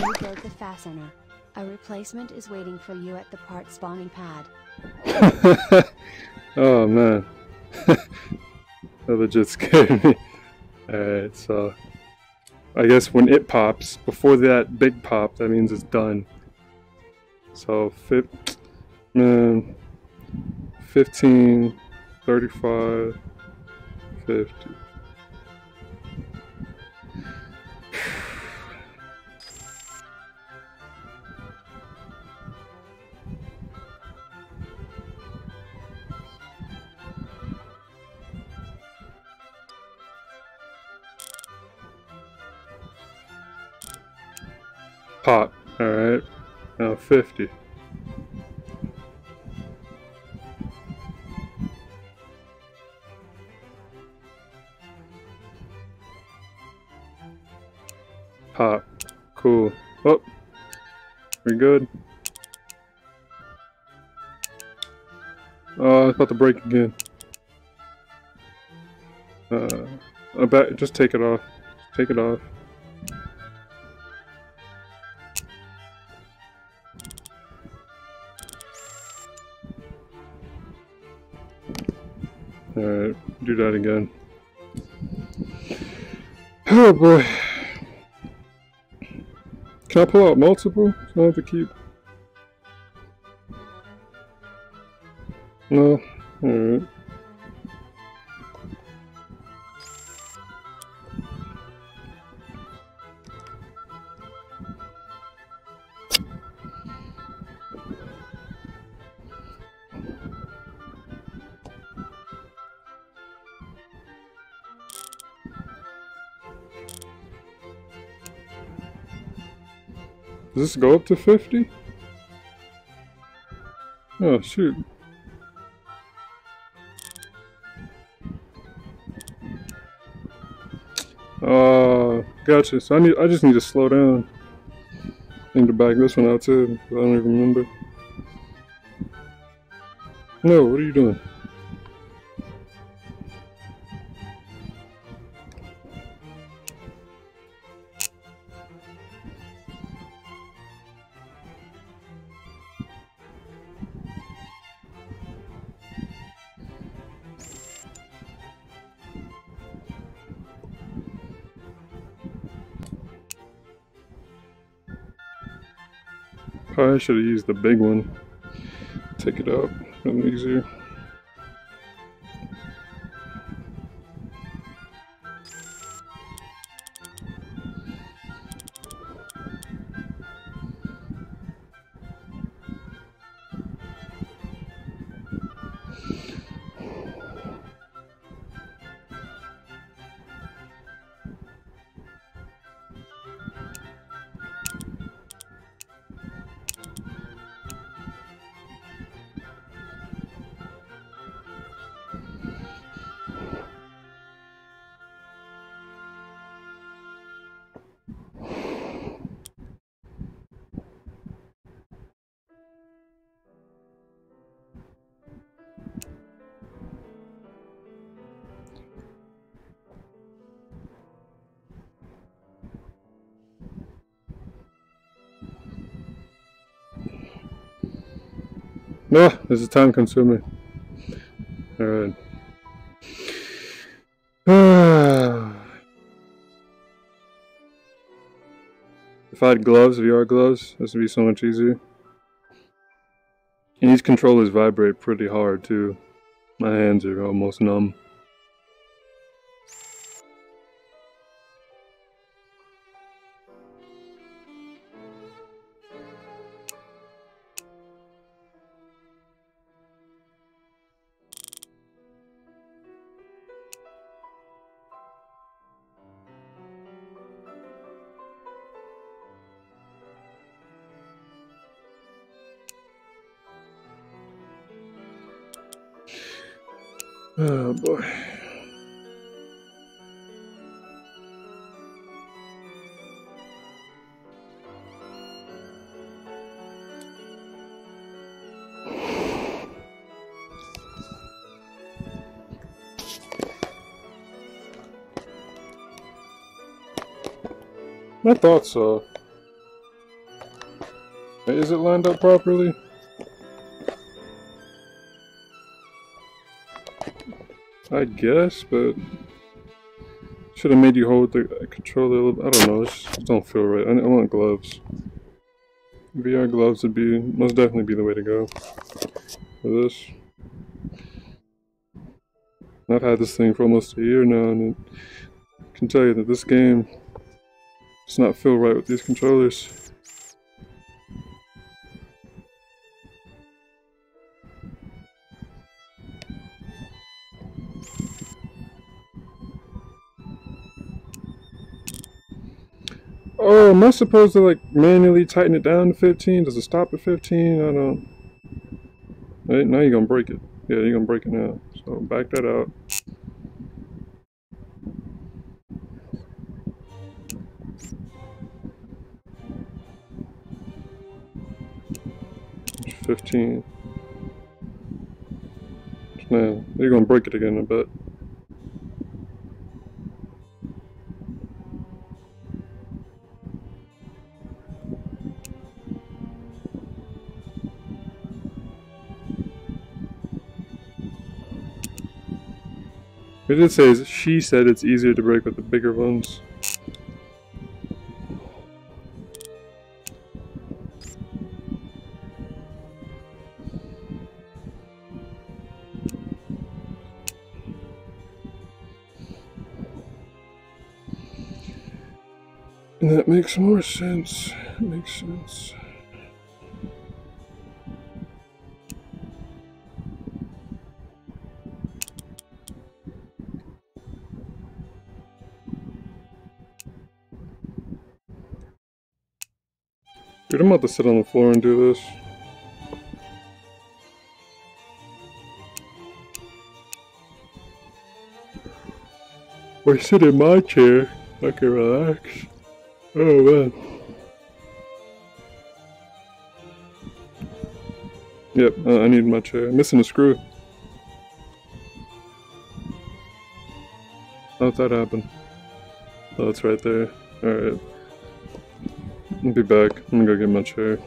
You broke the fastener. A replacement is waiting for you at the part spawning pad. Oh man. That legit scared me. Alright, so I guess when it pops, before that big pop, that means it's done. So 15, 35, 50. Pop. Alright. Now 50. Pop. Cool. Oh. We good? Oh, it's about to break again. I bet. Just take it off. Take it off. Alright, do that again. Oh boy. Can I pull out multiple? So I don't have to keep. No? Alright. Does this go up to 50? Oh shoot. Gotcha. So I just need to slow down. I need to back this one out too. I don't even remember. No, what are you doing? Probably should have used the big one. Take it out, a little easier. No, this is time consuming. Alright. If I had gloves, VR gloves, this would be so much easier. And these controllers vibrate pretty hard too. My hands are almost numb. Oh boy. I thought so. Is it lined up properly? I guess, but should have made you hold the controller a little. I don't know. It just don't feel right. I want gloves. VR gloves would be most definitely be the way to go for this. I've had this thing for almost a year now, and I can tell you that this game does not feel right with these controllers. Oh, am I supposed to like manually tighten it down to 15? Does it stop at 15? I don't. Right, now you're gonna break it. Yeah, you're gonna break it now. So back that out. 15. Man, you're gonna break it again, I bet. It did say, she said it's easier to break with the bigger ones. And that makes more sense. It makes sense. Dude, I'm about to sit on the floor and do this. Or sit in my chair. I can relax. Oh man. Yep, I need my chair. I'm missing a screw. How'd that happen? Oh, it's right there. Alright. I'll be back. I'm gonna go get my chair.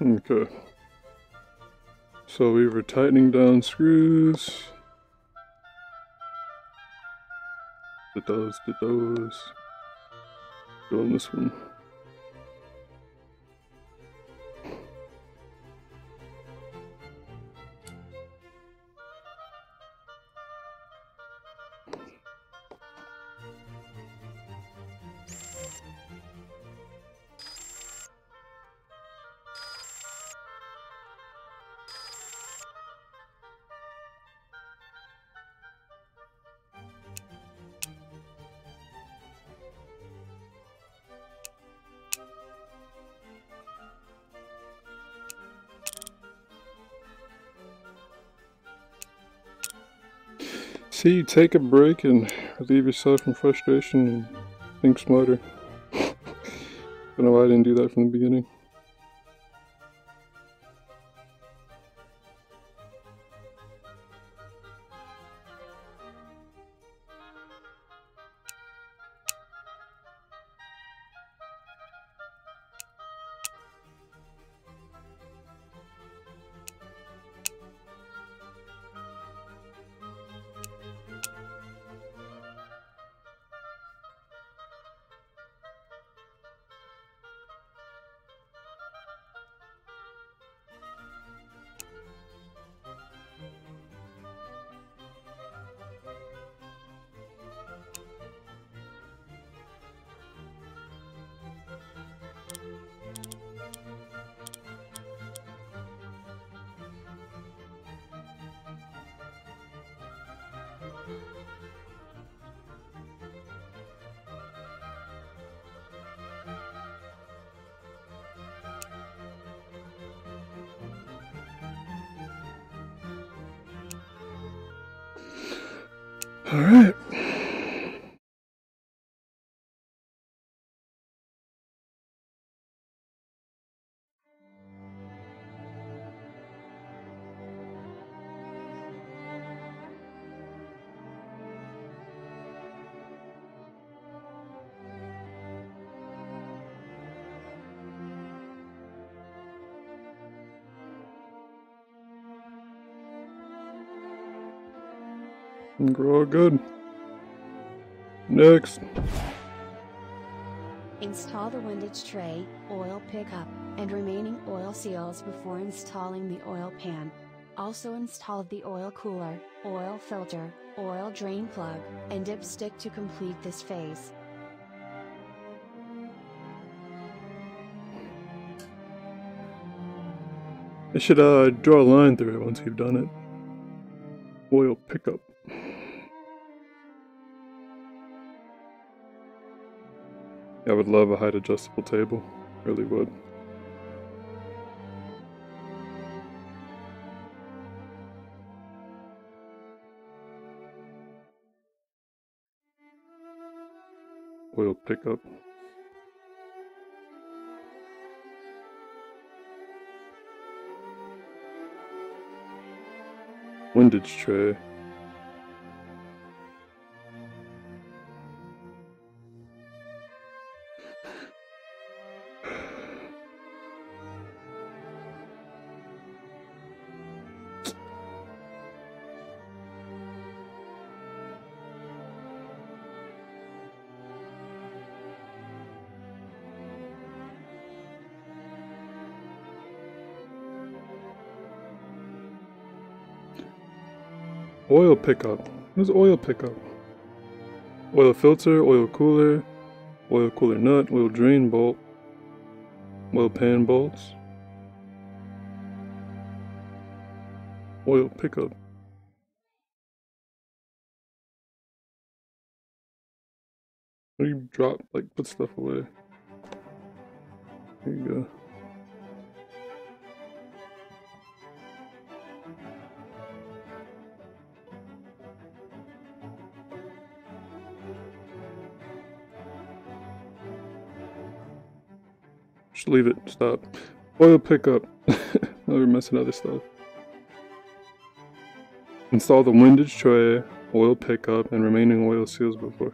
Okay. So we were tightening down screws. Did those. Doing this one. See, take a break and relieve yourself from frustration and think smarter. I don't know why I didn't do that from the beginning. All right. And grow good. Next. Install the windage tray, oil pickup, and remaining oil seals before installing the oil pan. Also install the oil cooler, oil filter, oil drain plug, and dipstick to complete this phase. I should draw a line through it once you've done it. Oil pickup. I would love a height adjustable table. Really would. Oil pickup. Windage tray. Oil pickup. What is oil pickup? Oil filter, oil cooler nut, oil drain bolt, oil pan bolts. Oil pickup. What do you drop, like put stuff away? There you go. Just leave it, stop. Oil pickup. Now we're messing other stuff. Install the windage tray, oil pickup, and remaining oil seals before.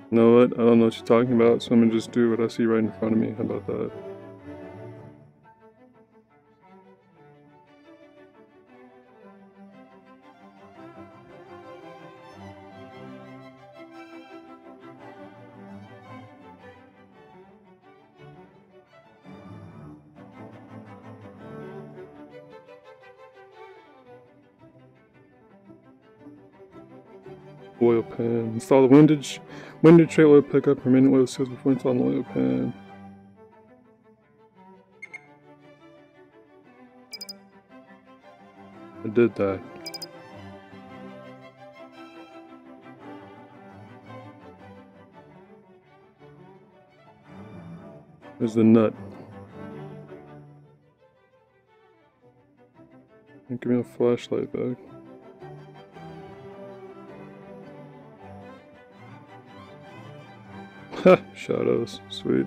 You know what? I don't know what you're talking about, so I'm gonna just do what I see right in front of me. How about that? Oil pan. Install the windage tray oil pickup for minute oil seals before installing the oil pan. I did that. There's the nut. Give me a flashlight back. Ha! Shadows. Sweet.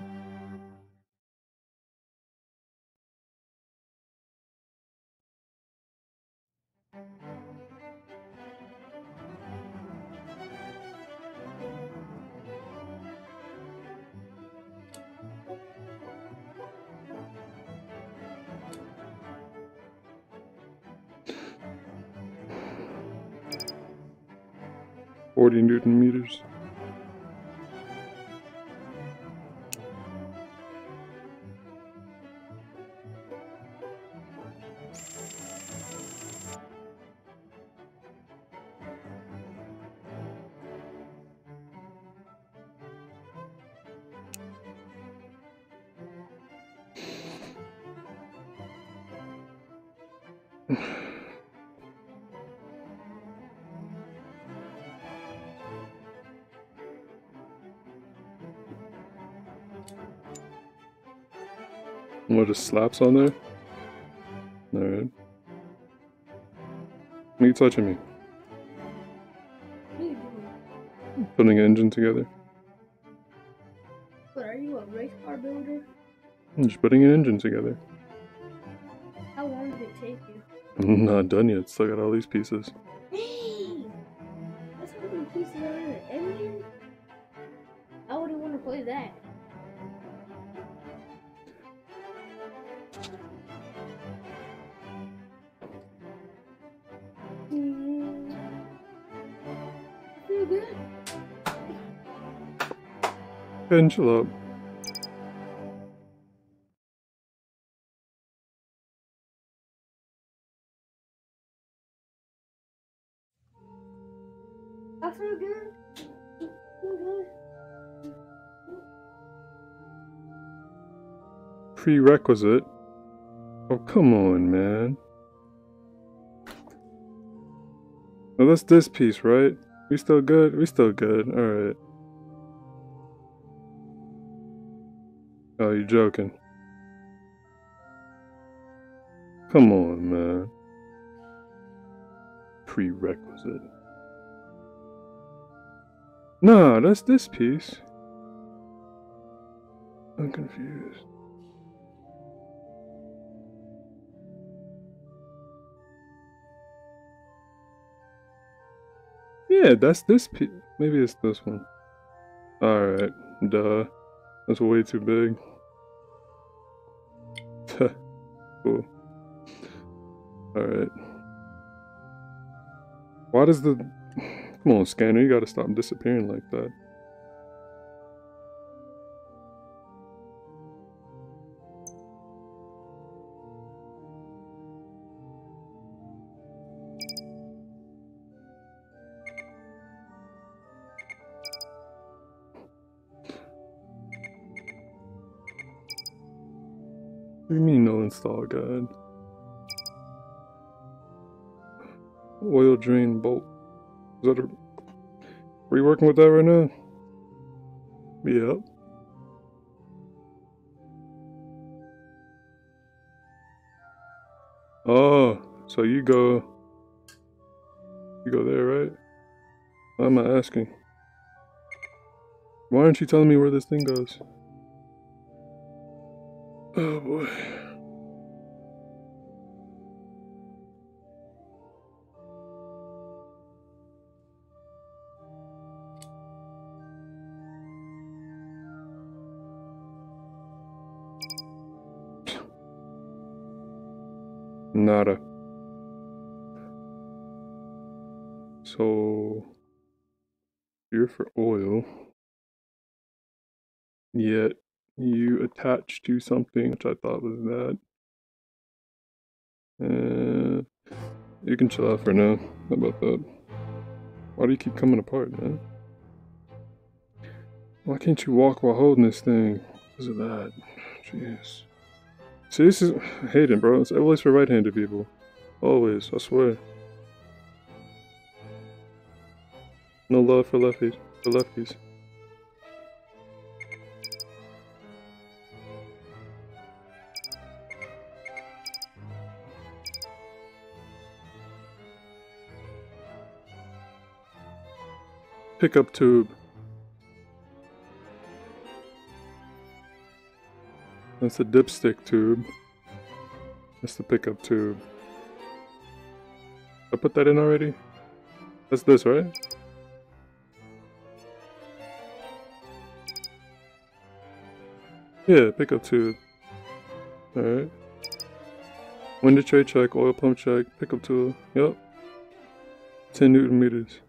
Newton-meters. What, just slaps on there? Alright. What are you touching me? What are you doing? Putting an engine together. What, are you a race car builder? I'm just putting an engine together. How long did it take you? I'm not done yet, still got all these pieces. Hey! That's how many pieces are in an engine? I wouldn't want to play that. I feel good. Go ahead and chill out. I feel good. I feel good. Prerequisite? Oh, come on, man. Well, that's this piece, right? We still good? We still good. Alright. Oh, you're joking. Come on, man. Prerequisite. Nah, that's this piece. I'm confused. Yeah, that's this piece. Maybe it's this one. Alright, duh. That's way too big. Cool. Alright. Why does the... Come on, scanner, you gotta stop disappearing like that. What do you mean no install guide? Oil drain bolt. Is that a... Are you working with that right now? Yep. Oh, so you go there, right? Why am I asking? Why aren't you telling me where this thing goes? Oh boy. Nada. So here for oil. Yet you attach to something which I thought was that. You can chill out for now. How about that? Why do you keep coming apart, man? Why can't you walk while holding this thing? Because of that. Jeez. See, this is... I hate it, bro. It's always for right-handed people. Always, I swear. No love for lefties. For lefties. Pickup tube. That's the dipstick tube. That's the pickup tube. I put that in already? That's this, right? Yeah, pickup tube. Alright. Window tray check, oil pump check, pickup tool. Yup. 10 Newton meters.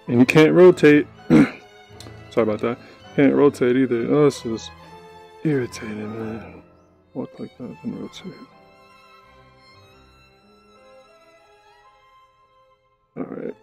And you can't rotate. Sorry about that. Can't rotate either. Oh, this is irritating, man. Walk like that and rotate. Alright.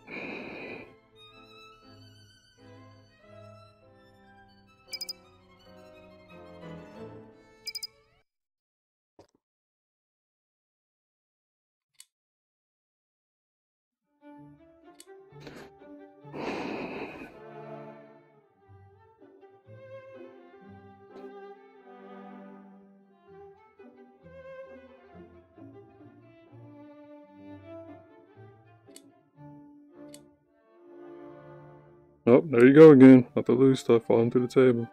Oh, there you go again. Not the loose stuff falling through the table.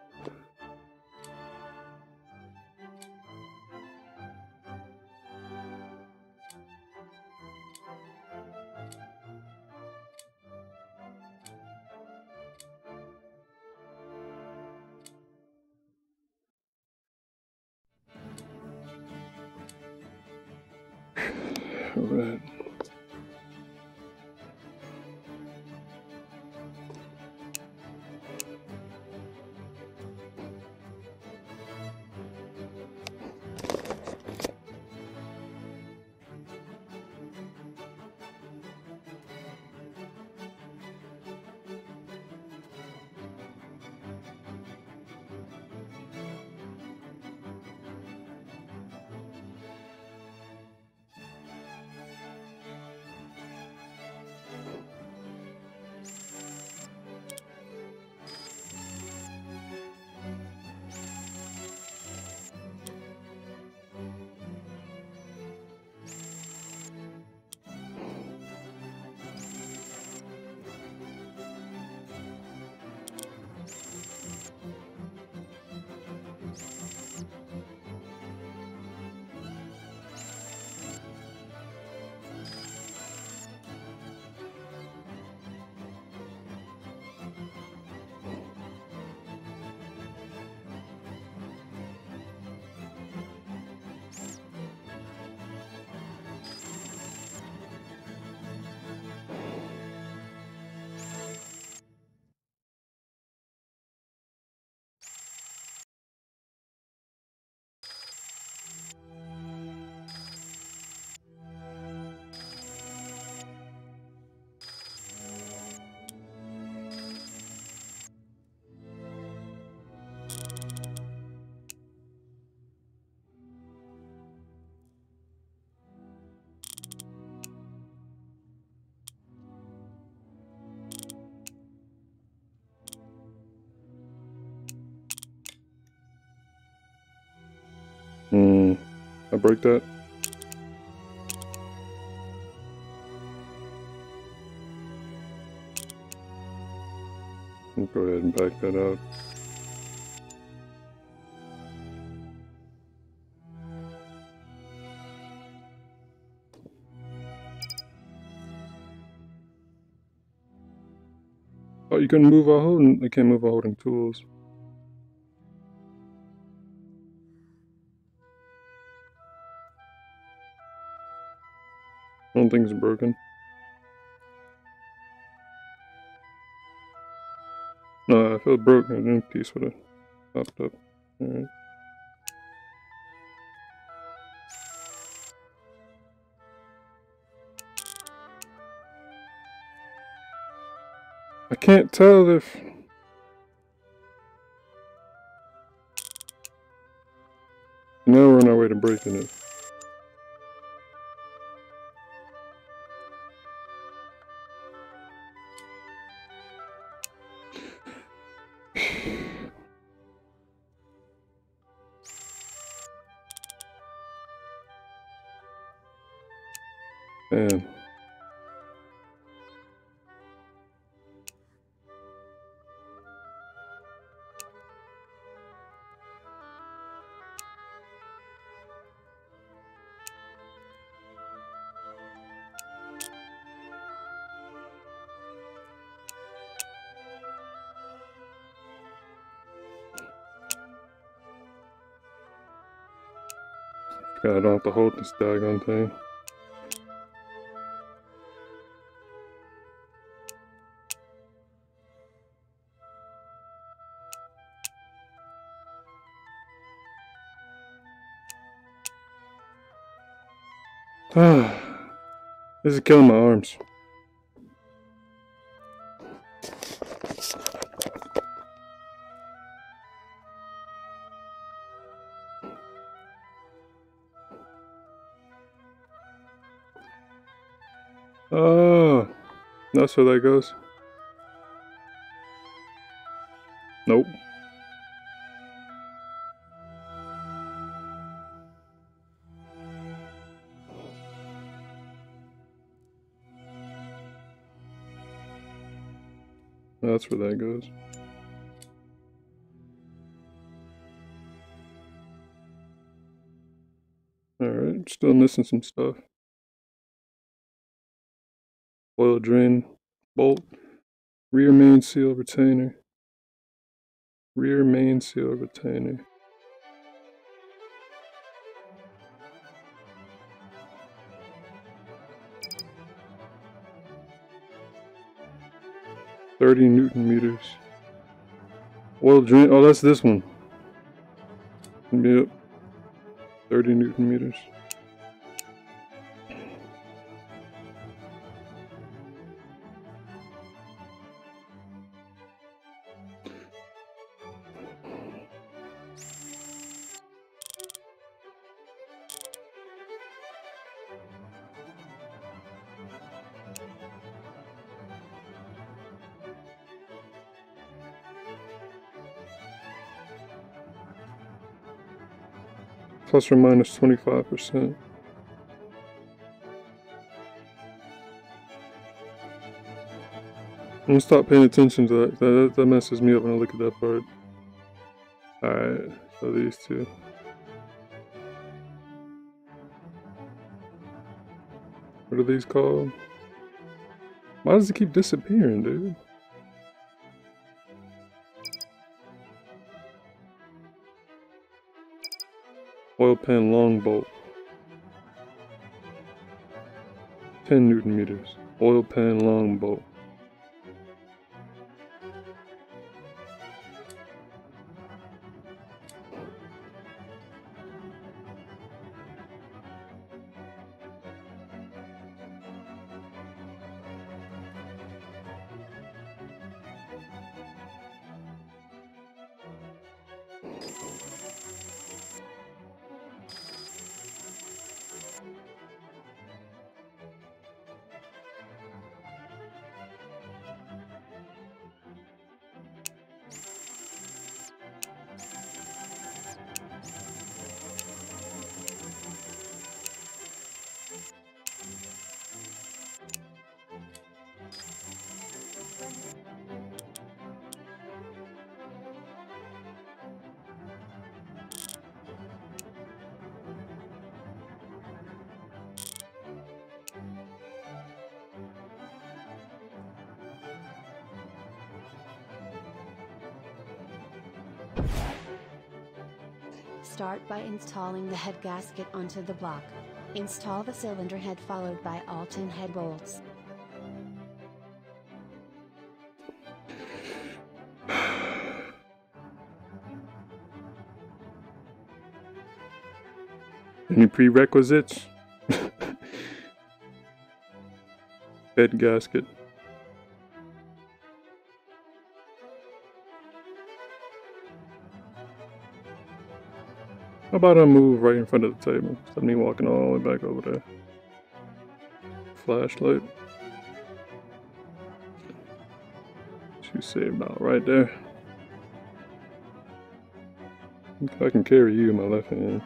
Alright. I break that. I'll go ahead and back that out. Oh, you can move while holding? I can't move while holding tools. I don't think it's broken. No, if it was broken, then piece would have popped up. Alright. I can't tell if... Now we're on our way to breaking it. Man. God, I don't have to hold this daggone thing. This is killing my arms. Oh, that's where that goes. Nope. That's where that goes. Alright, still missing some stuff. Oil drain, bolt, rear main seal retainer. Rear main seal retainer. $30 Newton meters. Oil drain, oh that's this one. Yep. 30 Newton meters. Plus or minus 25%. I'm gonna stop paying attention to that. That messes me up when I look at that part. Alright, so these two. What are these called? Why does it keep disappearing, dude? Oil pan long bolt. 10 Newton meters. Oil pan long bolt. Start by installing the head gasket onto the block. Install the cylinder head followed by all 10 head bolts. Any prerequisites? Head gasket. How about I move right in front of the table? Instead of me walking all the way back over there. Flashlight. Should say about right there. I can carry you in my left hand.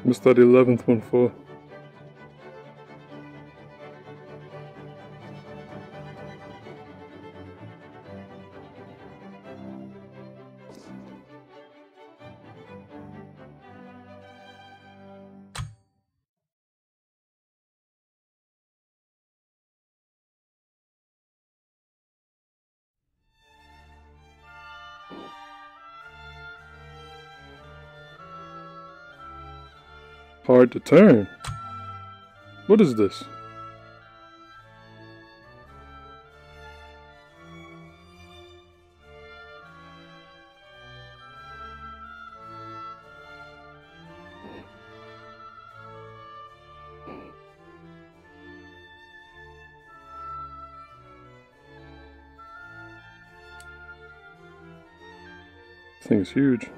What's that 11th one for? Hard to turn. What is this? This thing's huge.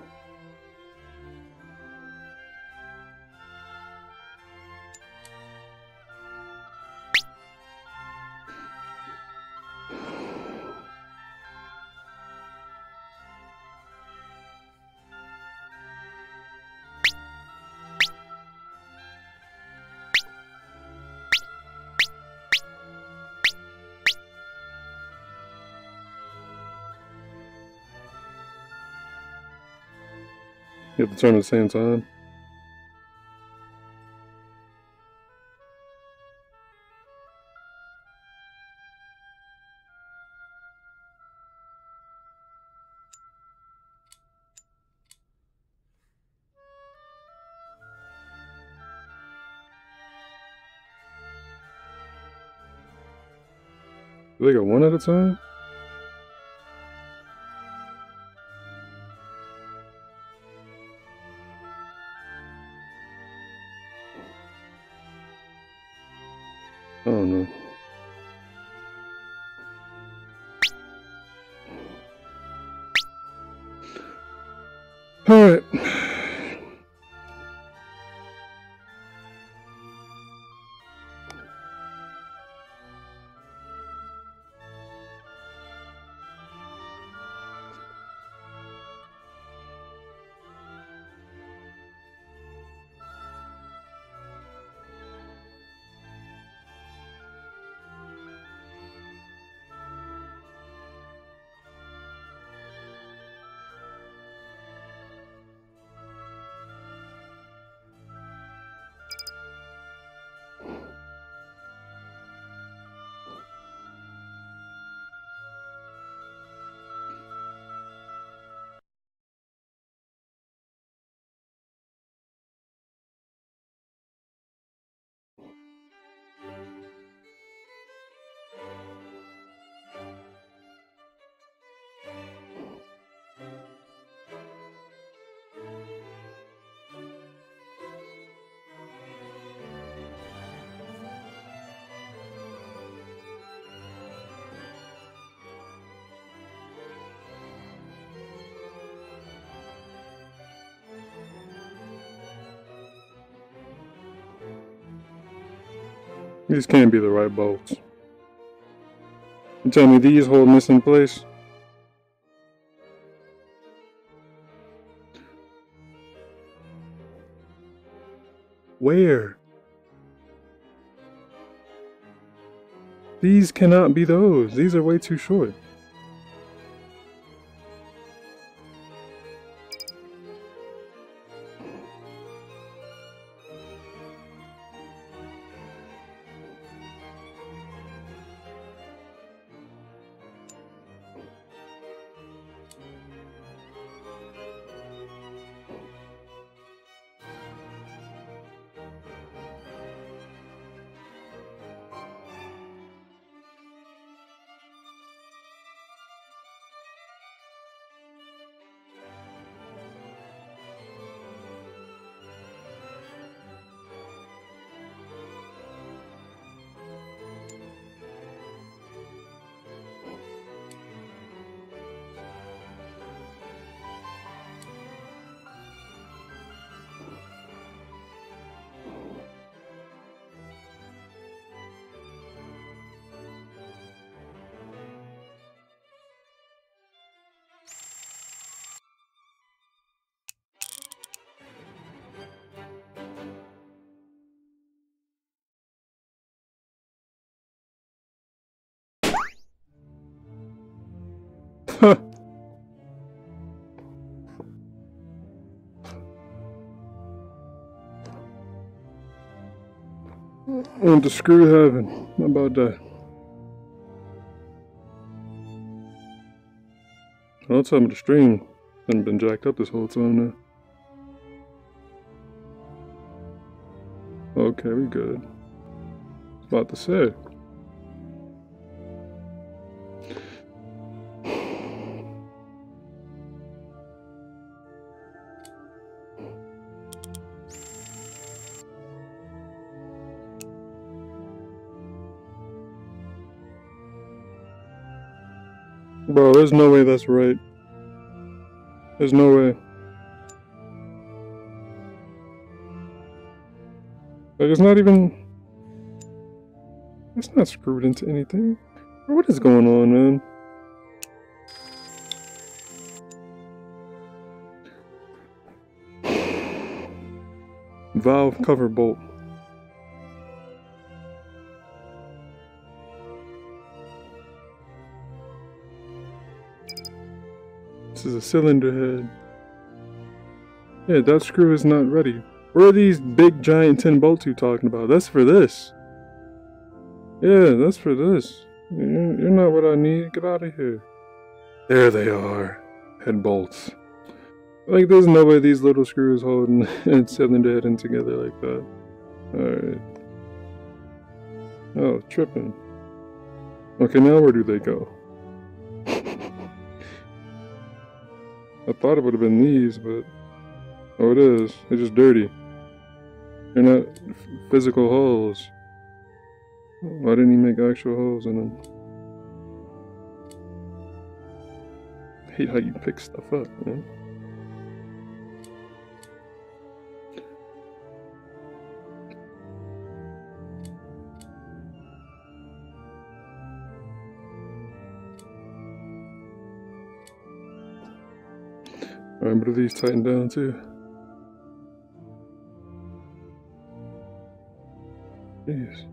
You have to turn at the same time. Do they go one at a time? Oh no. All right. These can't be the right bolts. You tell me these hold this in place? Where? These cannot be those. These are way too short. Went to screw heaven. How about that? Don't tell me the stream hasn't been jacked up this whole time now. Okay, we good. I was about to say. Bro, there's no way that's right. There's no way. Like, it's not even... It's not screwed into anything. Bro, what is going on, man? Valve cover bolt. This is a cylinder head. Yeah, that screw is not ready. Where are these big giant 10 bolts you talking about? That's for this. Yeah, that's for this. You're not what I need. Get out of here. There they are. Head bolts. Like, there's no way these little screws holding a cylinder head in together like that. Alright. Oh, tripping. Okay, now where do they go? I thought it would have been these, but... Oh, it is. They're just dirty. They're not physical holes. Why didn't he make actual holes in them? I hate how you pick stuff up, man. Alright, but are these tightened down too? Jeez.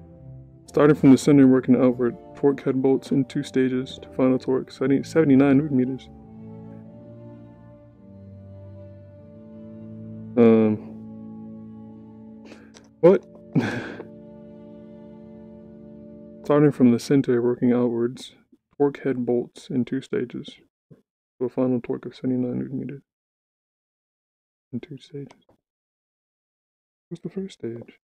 Starting from the center, working outward, torque head bolts in 2 stages to final torque, 79 newton meters. What? Starting from the center, working outwards, torque head bolts in 2 stages to a final torque of 79 newton meters. In 2 stages. What's the first stage?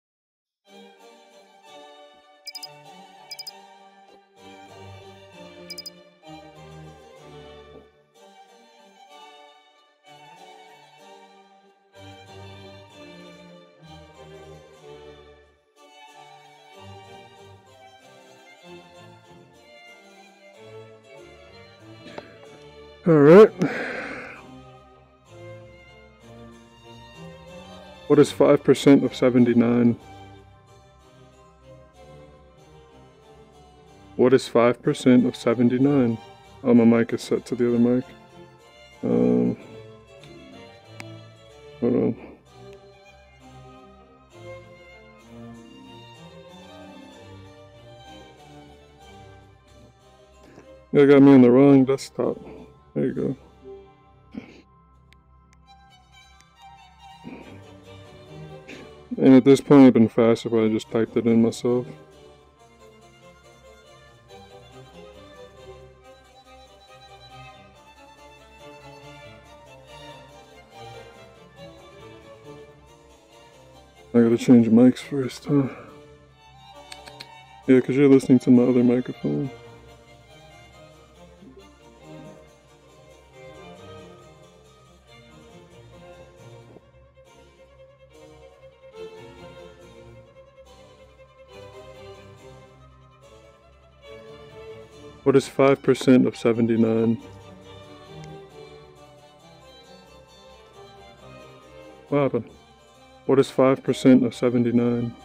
All right. What is 5% of 79? What is 5% of 79? Oh, my mic is set to the other mic. Hold on. Yeah, got me on the wrong desktop. There you go. And at this point, it'd been faster if I just typed it in myself. I gotta change mics first, huh? Yeah, because you're listening to my other microphone. What is 5% of 79? What happened? What is 5% of 79?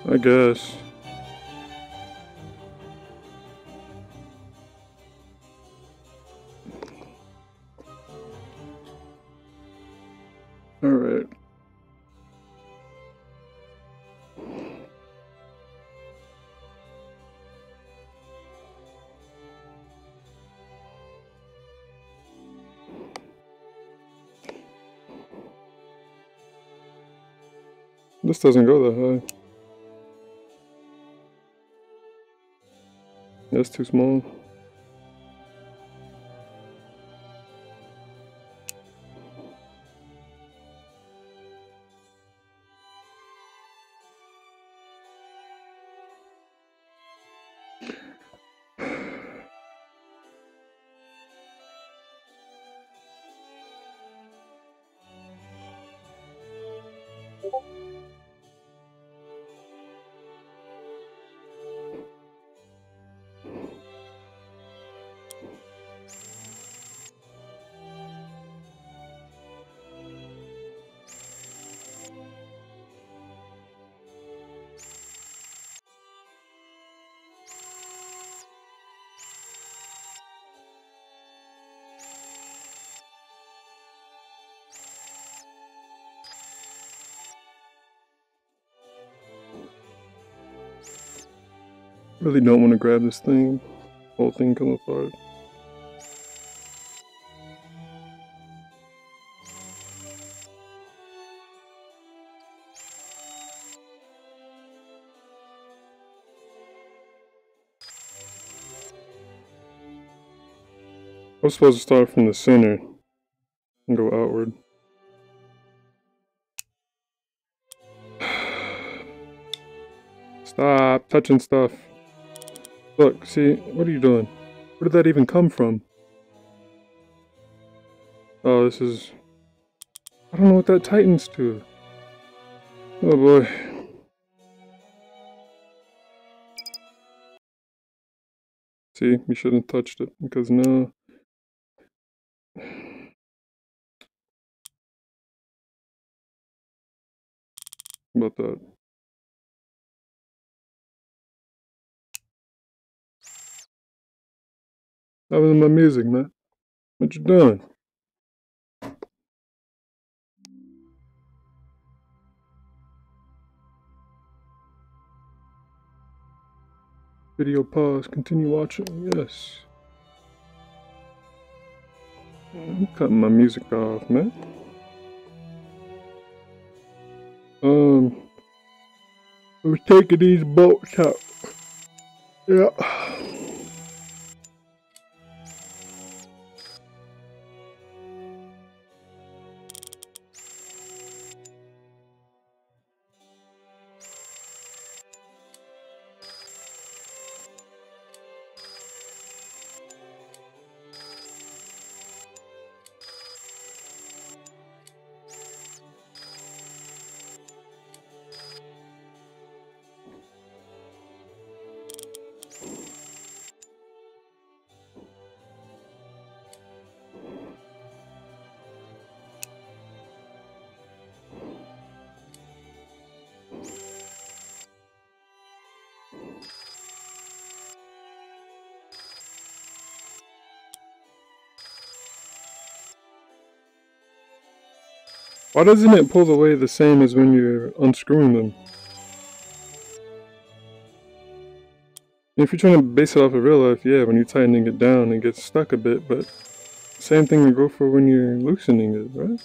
I guess. All right. This doesn't go that high. That's too small. Really don't want to grab this thing. Whole thing come apart. I was supposed to start from the center and go outward. Stop touching stuff. Look, see, what are you doing? Where did that even come from? Oh, this is... I don't know what that tightens to. Oh boy. See, we shouldn't have touched it, because now... About that. That was my music, man. What you doing? Video pause, continue watching, yes. I'm cutting my music off, man. We're taking these bolts out. Yeah. Why doesn't it pull away the same as when you're unscrewing them? If you're trying to base it off of real life, yeah, when you're tightening it down, it gets stuck a bit, but same thing would go for when you're loosening it, right?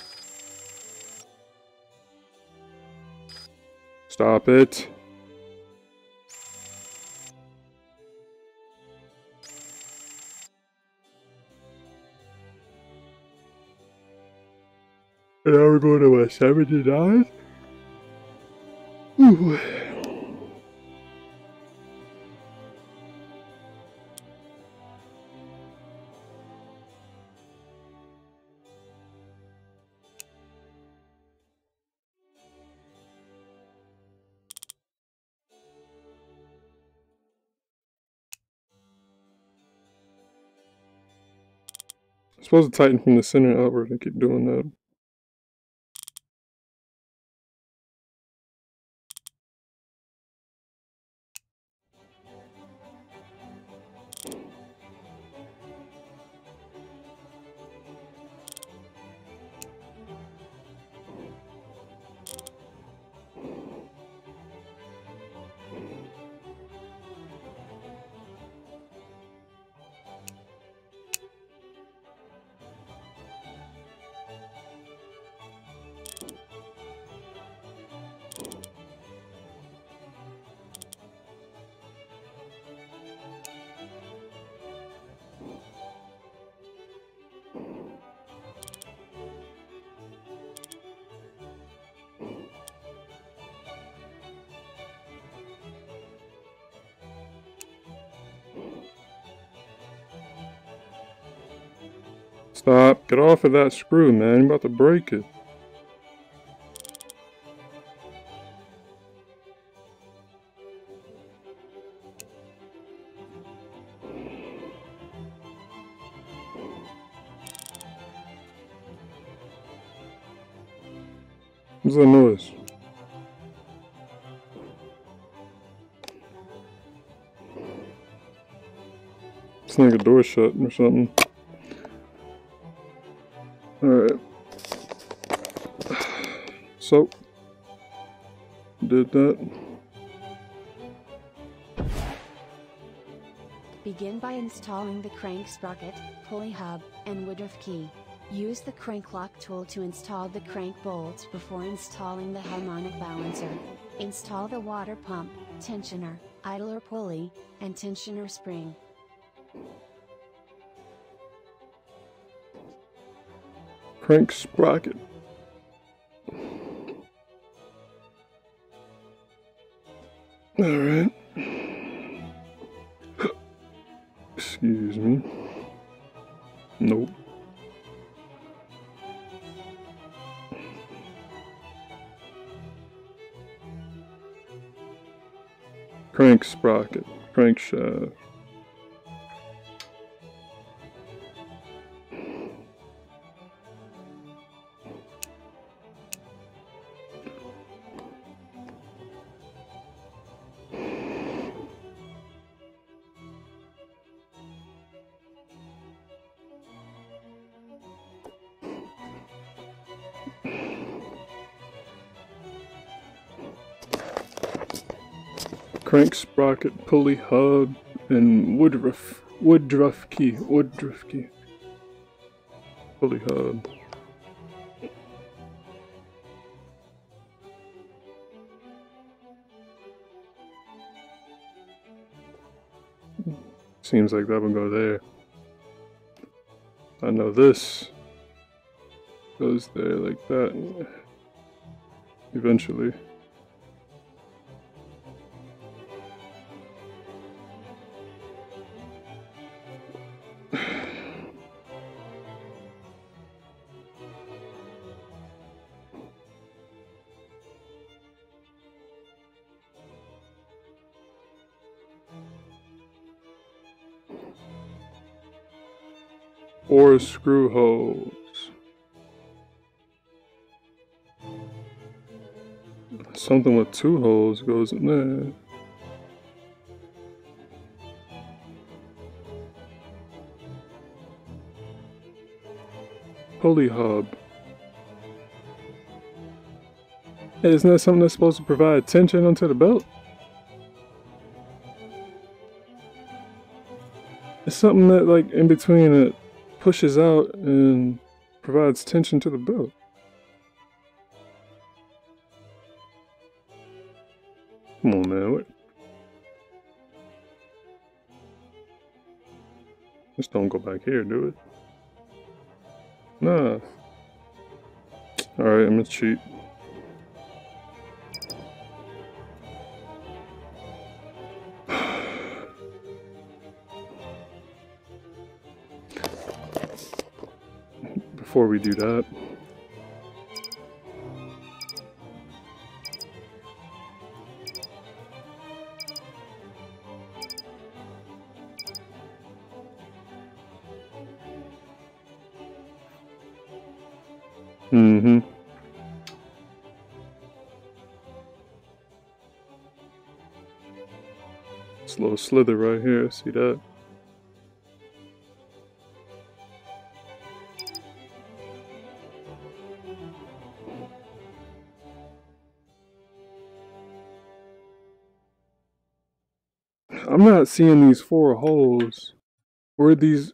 Stop it. And now we're going to a 79? Ooh. I'm supposed to tighten from the center outward. I keep doing that. Stop. Get off of that screw, man. You're about to break it. What's that noise? It's like a door shut or something. Alright. So, did that. Begin by installing the crank sprocket, pulley hub, and woodruff key. Use the crank lock tool to install the crank bolts before installing the harmonic balancer. Install the water pump, tensioner, idler pulley, and tensioner spring. Crank sprocket. Alright. Excuse me. Nope. Crank sprocket. Crankshaft. Crank sprocket, pulley hub, and woodruff key. Pulley hub. Seems like that would go there. I know this goes there like that. Eventually. Or screw holes. Something with 2 holes goes in there. Pulley hub. Hey, isn't that something that's supposed to provide tension onto the belt? It's something that, like, in between it pushes out and provides tension to the belt. Come on, man. What? Just don't go back here, do it. Nah. Alright, I'm gonna cheat. Before we do that, It's a little slither right here, see that? I'm not seeing these 4 holes. Where are these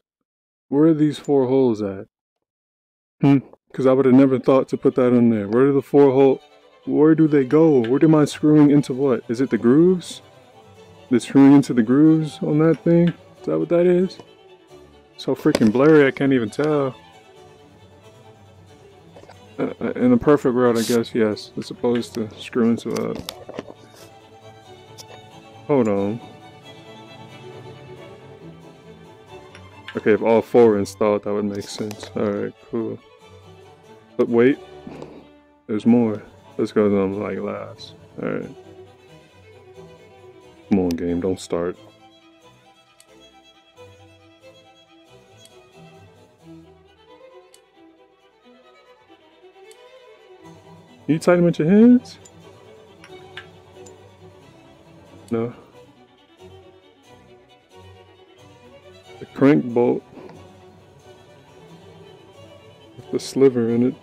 4 holes at? Because I would have never thought to put that in there. Where do the 4 holes? Where do they go? Where am I screwing into what? Is it the grooves? It's screwing into the grooves on that thing? Is that what that is? So freaking blurry, I can't even tell. In a perfect world, I guess, yes. It's supposed to screw into a... Hold on. Okay, if all 4 are installed, that would make sense. Alright, cool. But wait. There's more. This goes on like last. Alright. Come on, game, don't start. You tighten with your hands? No. The crank bolt with the sliver in it.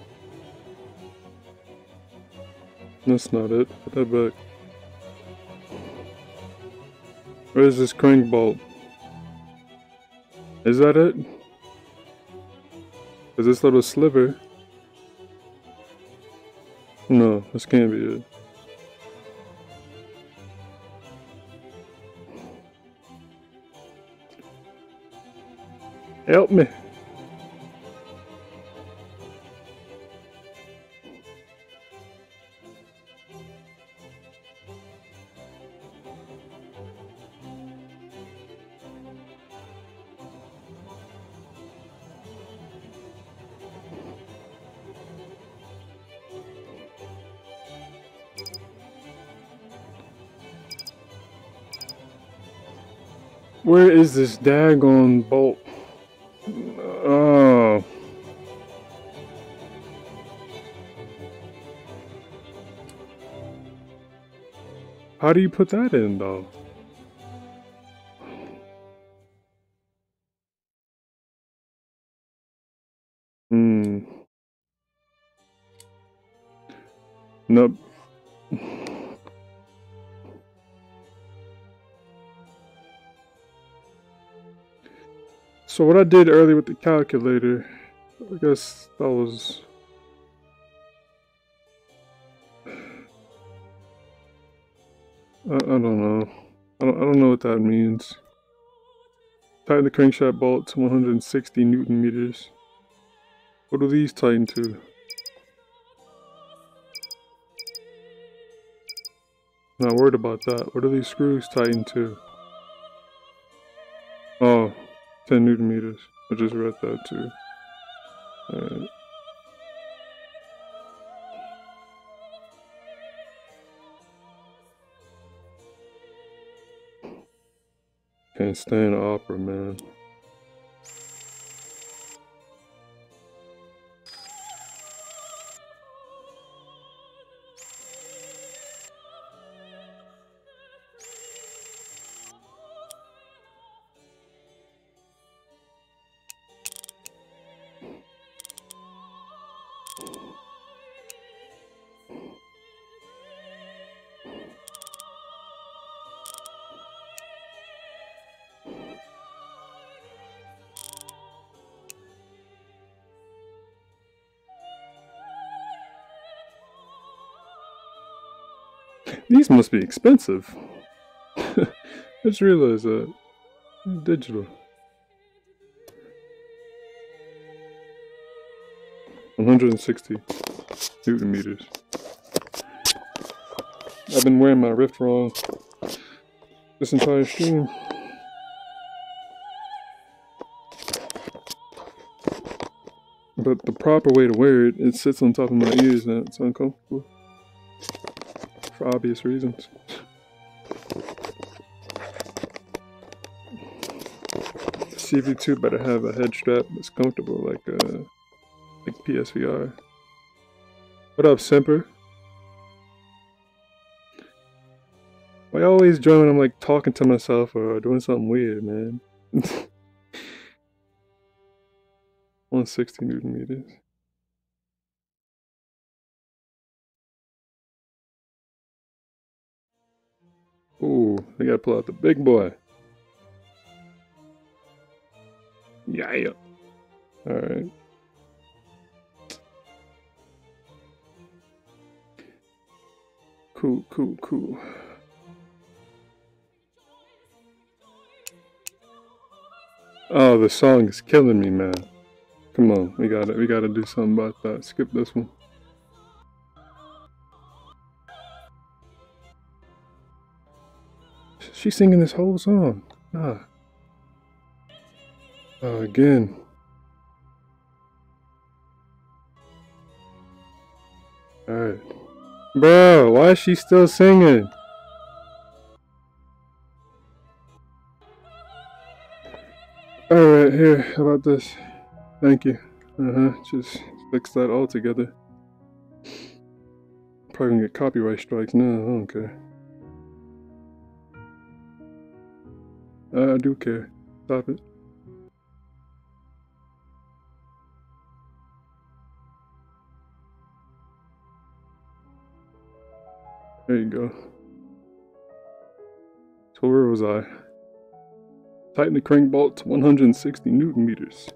That's not it. Put that back. Where's this crank bolt? Is that it? Is this little sliver? No, this can't be it. Help me. Where is this daggone bolt? Oh. How do you put that in, though? Nope. So what I did earlier with the calculator, I guess that was... I don't know. I don't know what that means. Tighten the crankshaft bolt to 160 Newton meters. What do these tighten to? Not worried about that. What are these screws tighten to? Oh, 10 Newton meters. I just read that too. Alright. Can't stand opera, man. These must be expensive. I just realized that. Digital. 160 Newton meters. I've been wearing my Rift wrong this entire stream. But the proper way to wear it, it sits on top of my ears and it's uncomfortable. For obvious reasons. CV2 better have a head strap that's comfortable like PSVR. What up, Semper? I always join when I'm like talking to myself or doing something weird, man. 160 Newton meters. Ooh, they gotta pull out the big boy. Yeah. Alright. Cool, cool, cool. Oh, the song is killing me, man. Come on, we gotta do something about that. Skip this one. She's singing this whole song. Ah. Oh, again. Alright. Bro, why is she still singing? Alright, here, how about this? Thank you. Just fix that all together. Probably gonna get copyright strikes now, I don't care. I do care. Stop it. There you go. So where was I? Tighten the crank bolt to 160 Newton meters.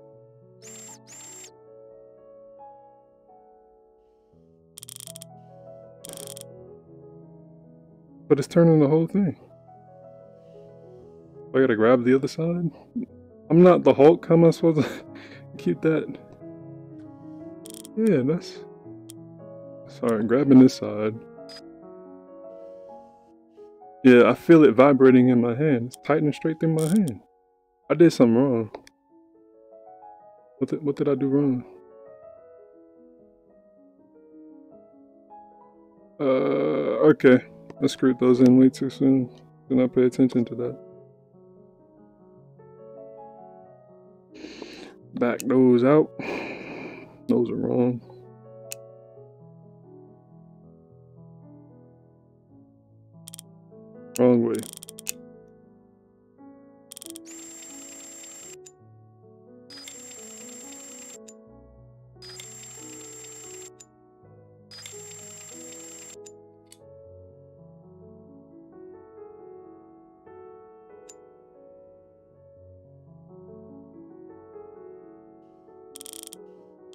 But it's turning the whole thing. I gotta grab the other side? I'm not the Hulk, how am I supposed to keep that? Yeah, that's... Sorry, grabbing this side. Yeah, I feel it vibrating in my hand. It's tightening straight through my hand. I did something wrong. What did I do wrong? Okay. I screwed those in way too soon. Did not pay attention to that. Back those out. Those are wrong. Wrong way.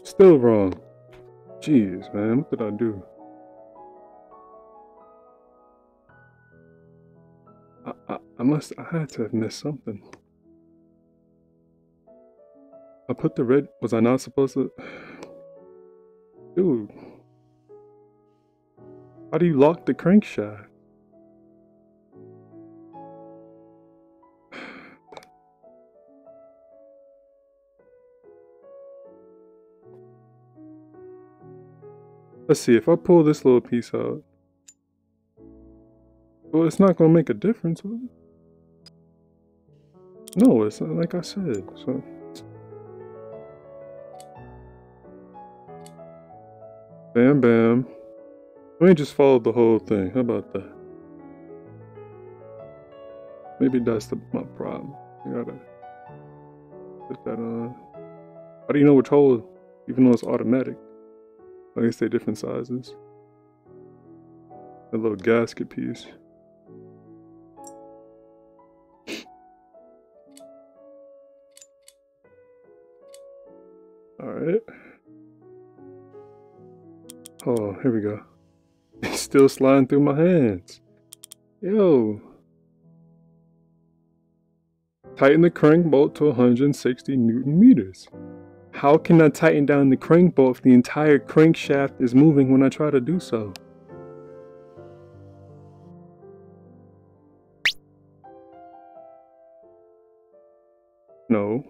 Still wrong. Jeez, man, what did I do? I had to have missed something. I put the red, was I not supposed to? Dude. How do you lock the crankshaft? Let's see, if I pull this little piece out. Well, it's not gonna make a difference, will it? No, it's not like I said, so. Bam, bam. Let me just follow the whole thing. How about that? Maybe that's my problem. I gotta put that on. How do you know which hole, even though it's automatic? I guess they're different sizes. That little gasket piece. Alright. Oh, here we go. It's still sliding through my hands. Yo. Tighten the crank bolt to 160 Newton meters. How can I tighten down the crank bolt if the entire crankshaft is moving when I try to do so? No.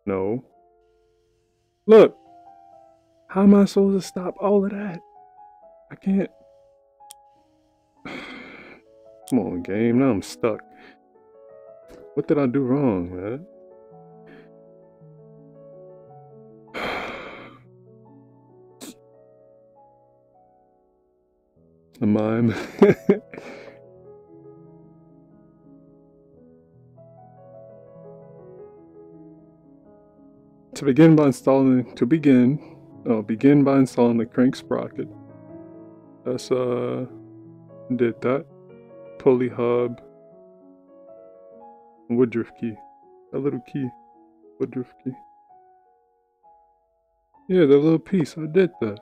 No. Look! How am I supposed to stop all of that? I can't. Come on, game. Now I'm stuck. What did I do wrong, man? A mime. Begin by installing the crank sprocket. That's did that. Pulley hub. Woodruff key. That little key. Woodruff key. Yeah, that little piece. I did that.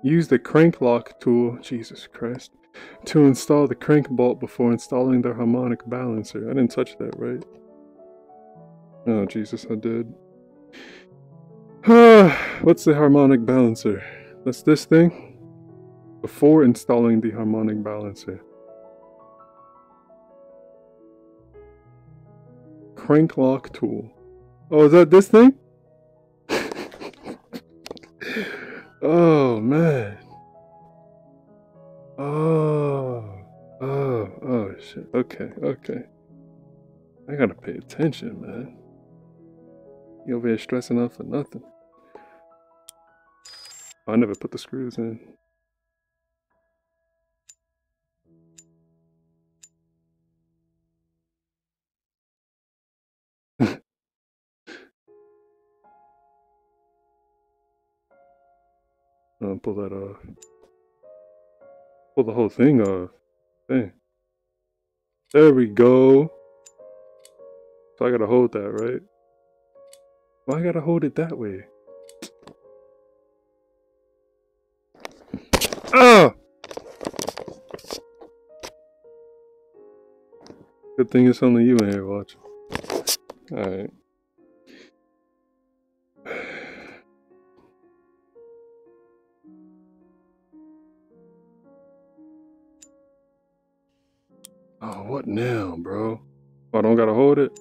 Use the crank lock tool, Jesus Christ, to install the crank bolt before installing the harmonic balancer. I didn't touch that, right? Oh, Jesus, I did. What's the harmonic balancer? That's this thing? Before installing the harmonic balancer. Crank lock tool. Oh, is that this thing? Oh, man. Oh, shit. Okay. I gotta pay attention, man. You over here stressing out for nothing. I never put the screws in. I'll pull that off. Pull the whole thing off. Dang. There we go. So I gotta hold that, right? Why I gotta hold it that way? Ah! Good thing it's only you in here watching. Alright. Oh, what now, bro? Oh, I don't gotta hold it?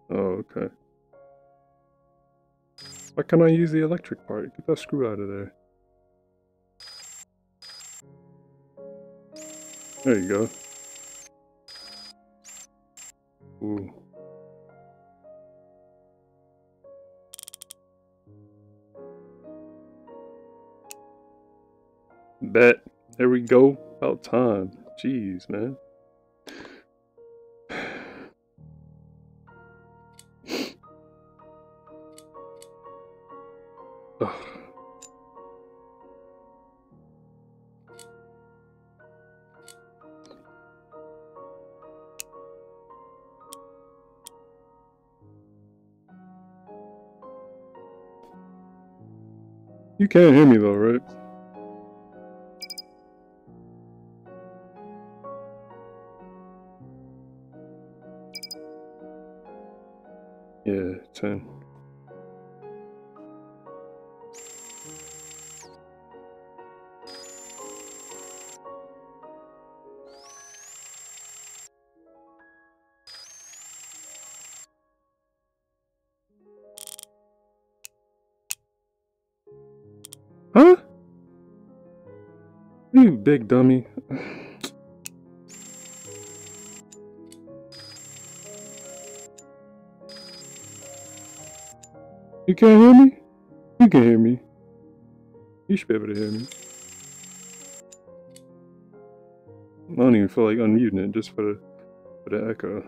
Oh, okay. Why can't I use the electric part? Get that screw out of there. There you go. Ooh. Bet. There we go. About time. Jeez, man. Ugh. You can't hear me though, right? Yeah, 10. Huh? You big dummy. You can't hear me? You can hear me. You should be able to hear me. I don't even feel like unmuting it just for the echo.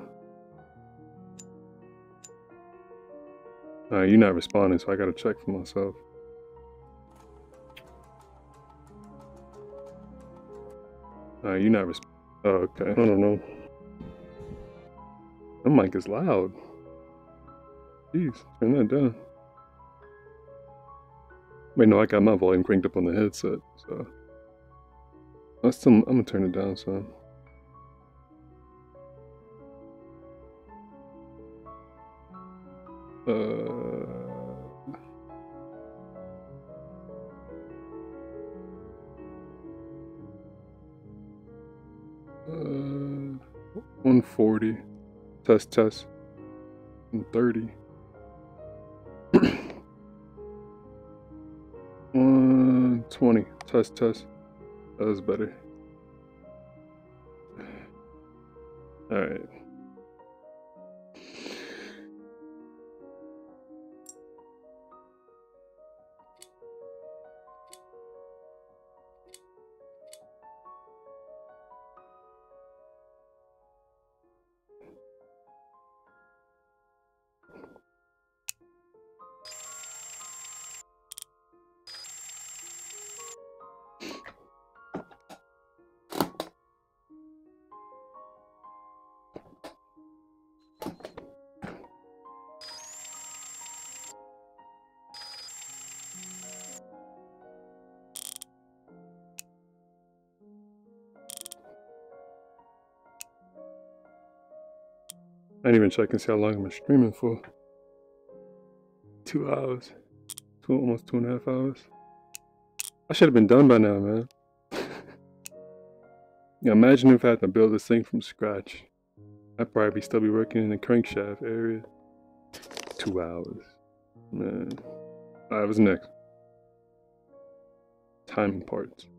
Alright, you're not responding, so I gotta check for myself. Alright, you're not responding. Oh, okay. I don't know. That mic is loud. Jeez, turn that down. Wait, no, I got my volume cranked up on the headset, so I'm gonna turn it down some. Uh, 140. Test. And 30. 120. Test. That was better. Alright. I didn't even check and see how long I've been streaming for. 2 hours. Almost 2.5 hours. I should have been done by now, man. Yeah, imagine if I had to build this thing from scratch. I'd probably still be working in the crankshaft area. 2 hours. Man. Alright, what's next? Timing parts.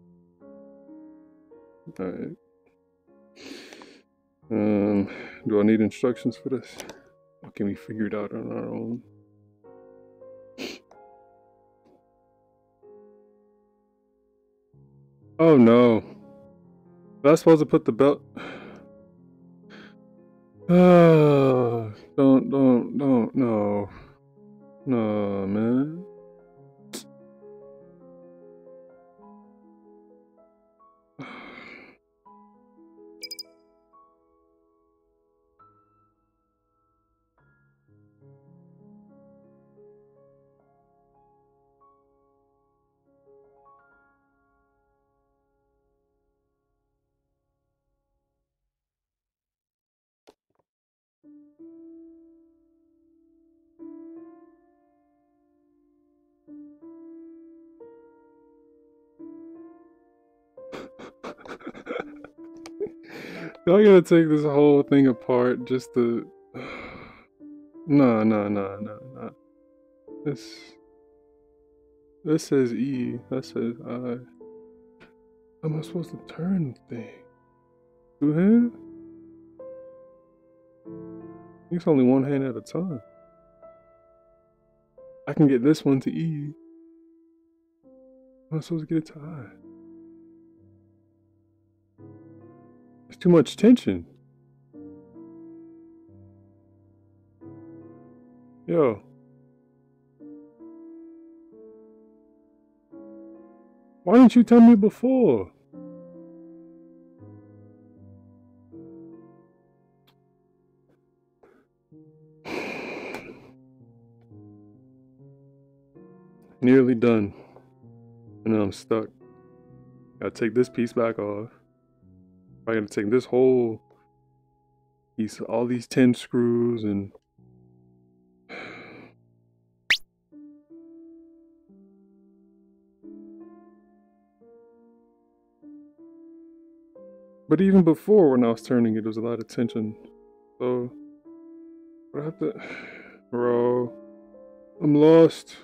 Alright. Do I need instructions for this? Or can we figure it out on our own? Oh no. Was I supposed to put the belt? Don't, no. No, man. I gotta take this whole thing apart just to... No. This says E. That says I. How am I supposed to turn the thing? Two hands? It's only one hand at a time. I can get this one to E. How am I supposed to get it to I? There's too much tension. Yo. Why didn't you tell me before? Nearly done. And now I'm stuck. Gotta take this piece back off. I gotta take this whole piece, all these 10 screws and... But even before, when I was turning it, there was a lot of tension. So, I have to... Bro, I'm lost.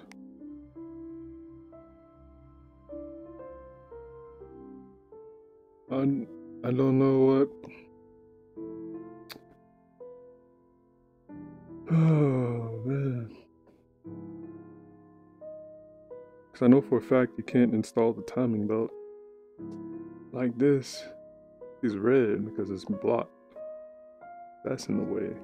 I don't know what... Oh, man. Because I know for a fact you can't install the timing belt like this. It's red because it's blocked. That's in the way.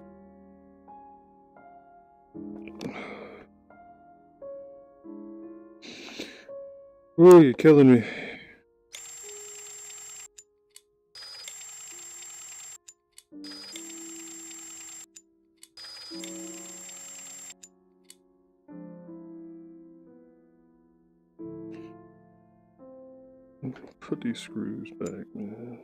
Ooh, you're killing me. Put these screws back, man.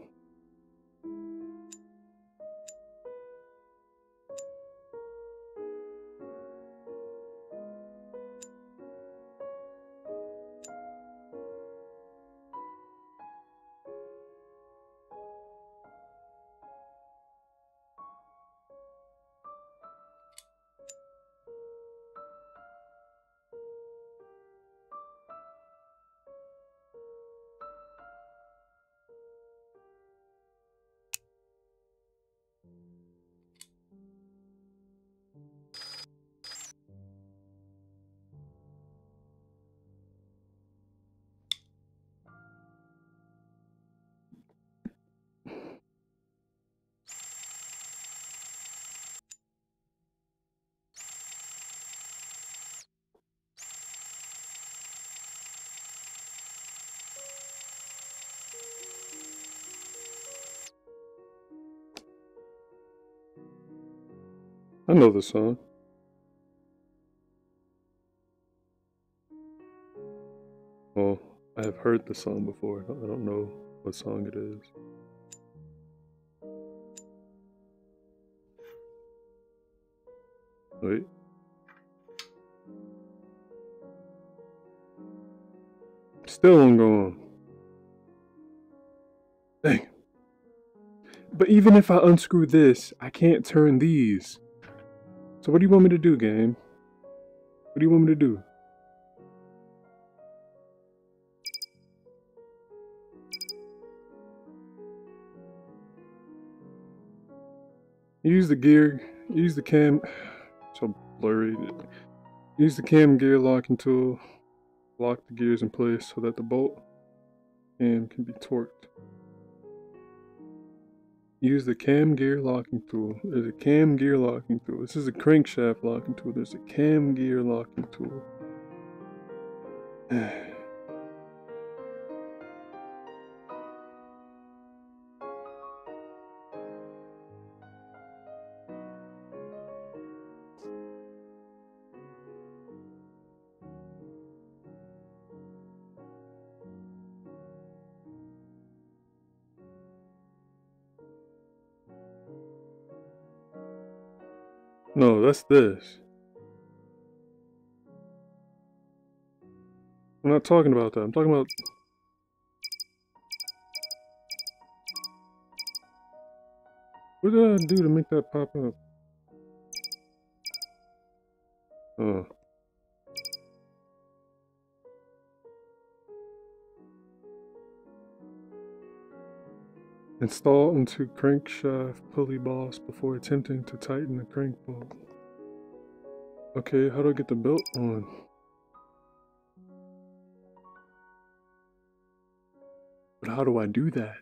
I know the song. Well, I have heard the song before. I don't know what song it is. Wait. Still won't go on. Dang. But even if I unscrew this, I can't turn these. So what do you want me to do, game? What do you want me to do? Use the gear, use the cam, so blurry. Use the cam gear locking tool, lock the gears in place so that the bolt cam can be torqued. Use the cam gear locking tool. There's a cam gear locking tool. This is a crankshaft locking tool. There's a cam gear locking tool. No, that's this. I'm not talking about that. I'm talking about... What did I do to make that pop up? Oh. Install into crankshaft pulley boss before attempting to tighten the crank bolt. Okay, how do I get the belt on? But how do I do that?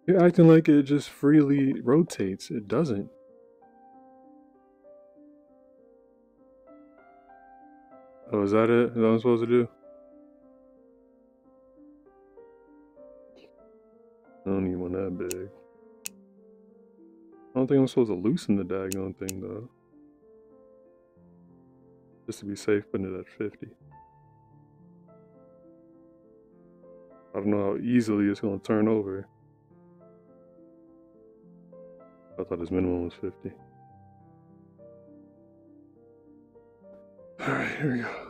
You're acting like it just freely rotates. It doesn't. Oh, is that it? Is that what I'm supposed to do? I don't need one that big. I don't think I'm supposed to loosen the daggone thing though. Just to be safe, putting it at 50. I don't know how easily it's gonna turn over. I thought his minimum was 50. Alright, here we go.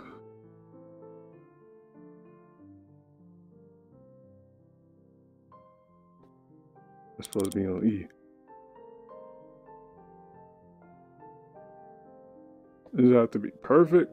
It's supposed to be on E. Does it have to be perfect?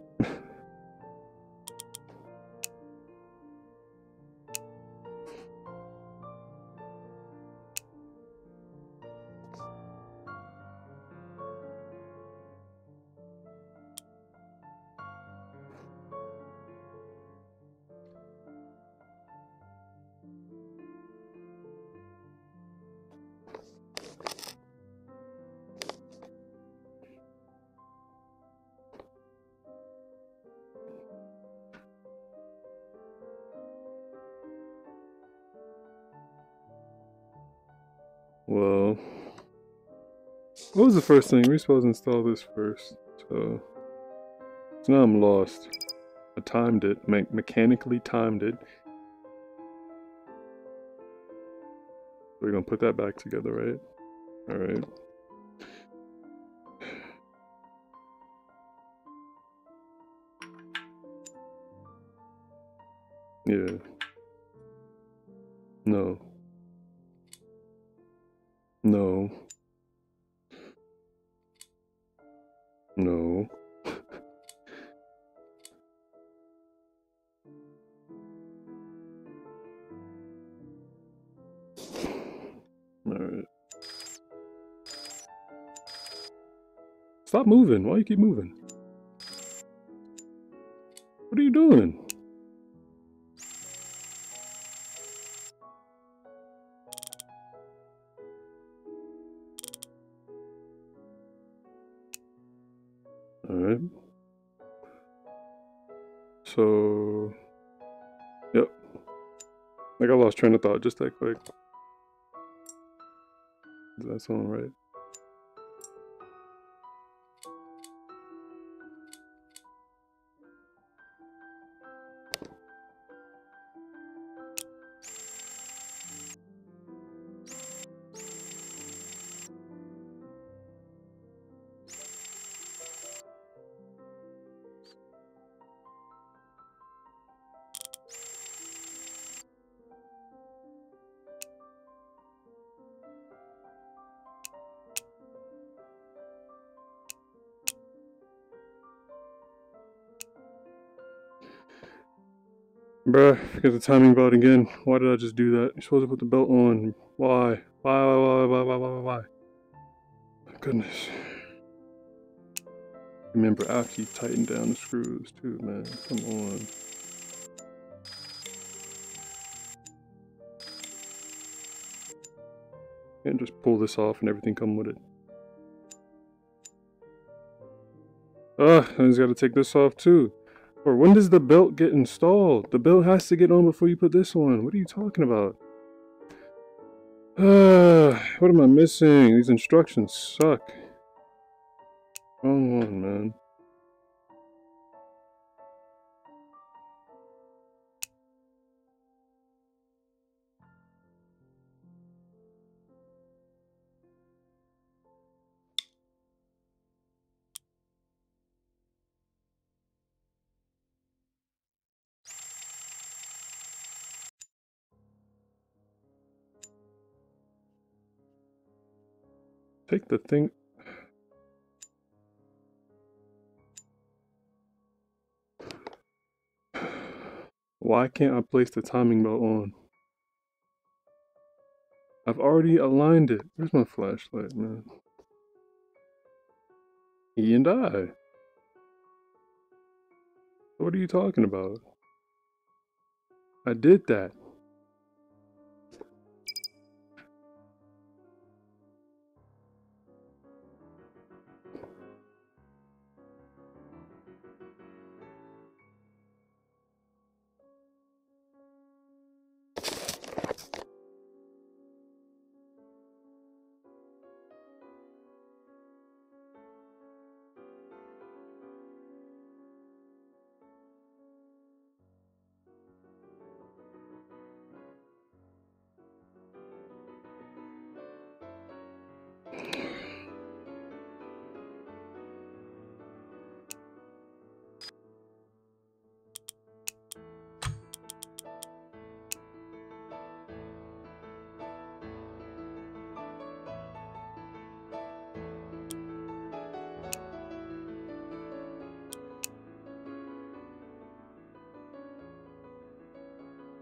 Well, what was the first thing? We're supposed to install this first. So now I'm lost. I timed it, mechanically timed it. We're gonna put that back together, right? Alright. Yeah. No. No. No. Alright. Stop moving. Why you keep moving? What are you doing? Alright. So... Yep. Like I lost train of thought just that quick. Does that sound right? Bruh, forget the timing belt again. Why did I just do that? You're supposed to put the belt on. Why? Why? Goodness. Remember, I'll keep tightening down the screws too, man. Come on. Can't just pull this off and everything come with it. I just gotta take this off too. Or when does the belt get installed? The belt has to get on before you put this on. What are you talking about? What am I missing? These instructions suck. Wrong one, man. Take the thing. Why can't I place the timing belt on? I've already aligned it. Where's my flashlight, man? E and I. What are you talking about? I did that.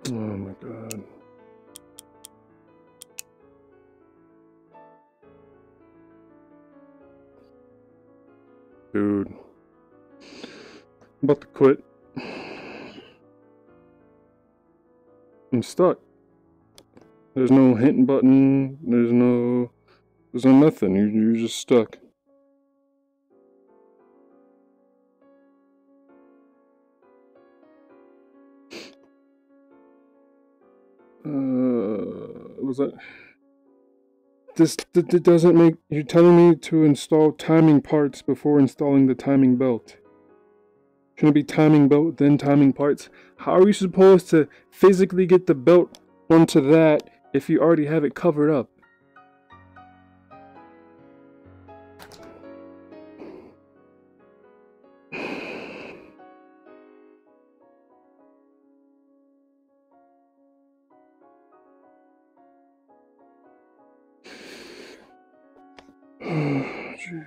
Oh my god. Dude. I'm about to quit. I'm stuck. There's no hint button. There's no nothing. You're just stuck. Was that? This doesn't make. You're telling me to install timing parts before installing the timing belt. Shouldn't it be timing belt then timing parts? How are you supposed to physically get the belt onto that if you already have it covered up? Jeez.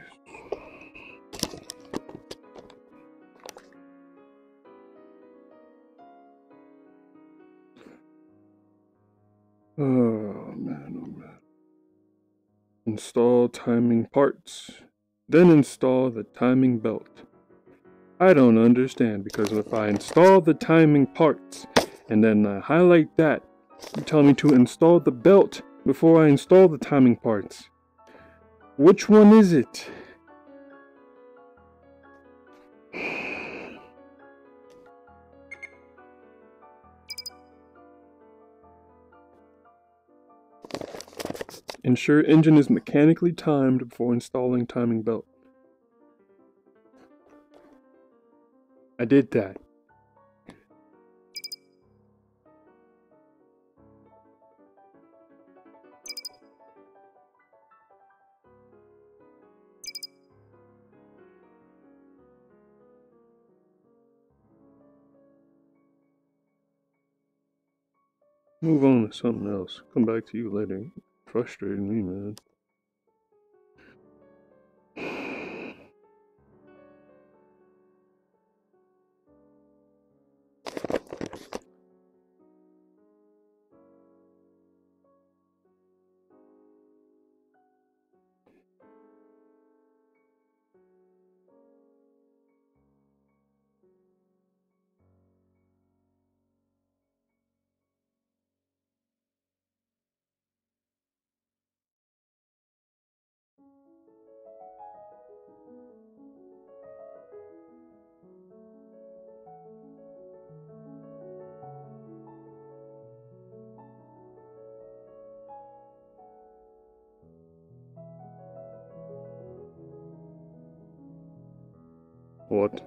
Oh man. Install timing parts. Then install the timing belt. I don't understand, because if I install the timing parts and then I highlight that, you tell me to install the belt before I install the timing parts. Which one is it? Ensure engine is mechanically timed before installing timing belt. I did that. Move on to something else. Come back to you later. Frustrating me, man. What?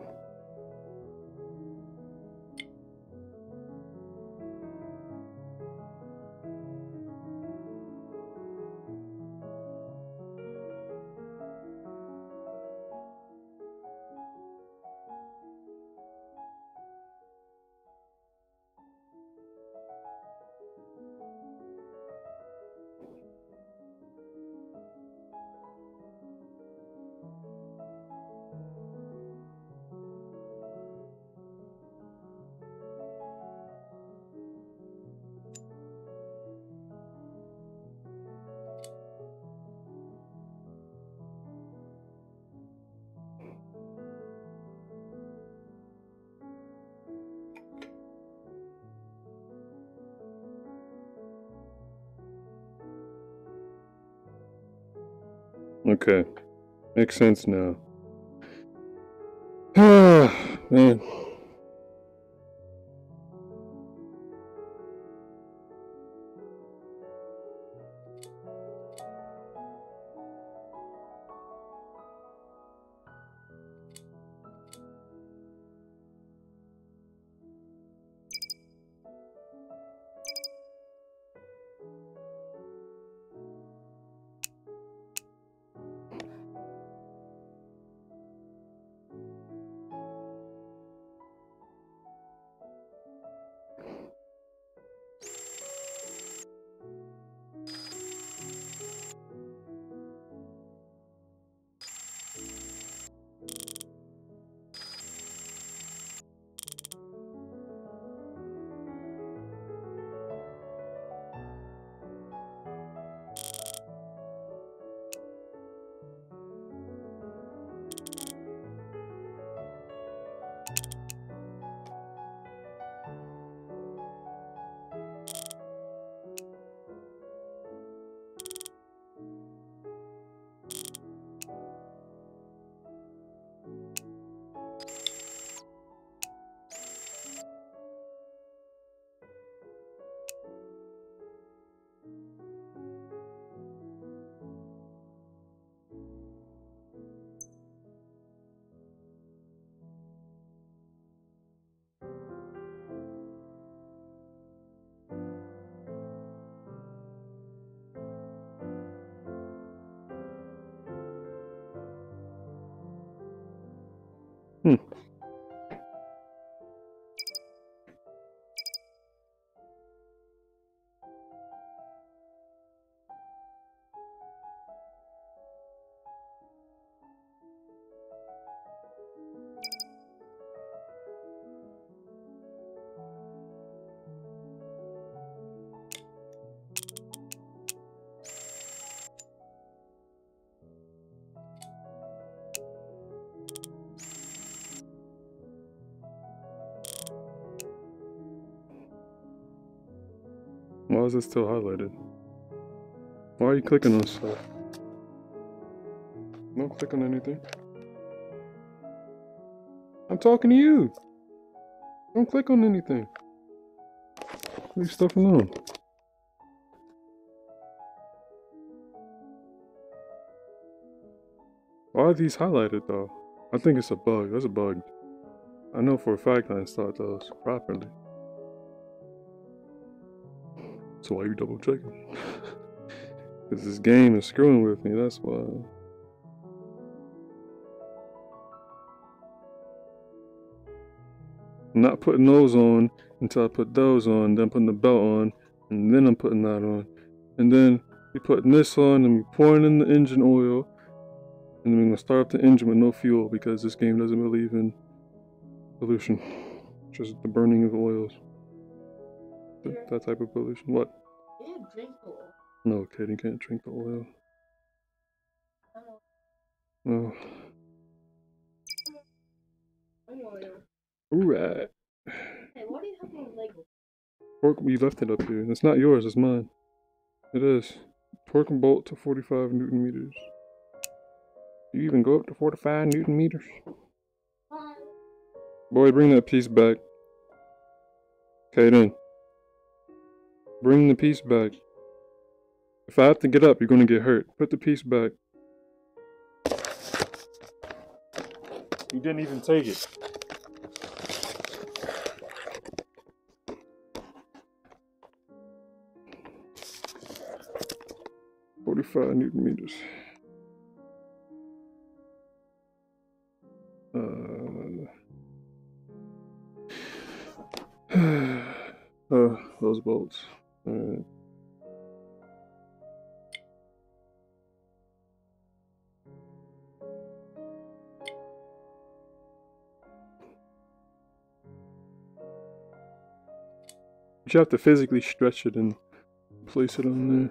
Okay. Makes sense now. Man. Why is it still highlighted? Why are you clicking on stuff? Don't click on anything. I'm talking to you. Don't click on anything. Leave stuff alone. Why are these highlighted though? I think it's a bug. That's a bug. I know for a fact I installed those properly. So why are you double checking? Because this game is screwing with me, that's why. I'm not putting those on until I put those on, then putting the belt on, and then I'm putting that on. And then we putting this on and we pouring in the engine oil. And then we're gonna start up the engine with no fuel because this game doesn't believe in pollution. Just the burning of oils. That type of pollution. What? You didn't drink the oil. No, kid, you can't drink the oil. No. Alright. Hey, why do you have no Lego? Torque, we left it up here. It's not yours, it's mine. It is. Torque and bolt to 45 Newton meters. You even go up to 45 Newton meters? Boy, bring that piece back. Okay then. Bring the piece back. If I have to get up, you're gonna get hurt. Put the piece back. You didn't even take it. .45 Newton meters. Those bolts. Alright. You have to physically stretch it and place it on there.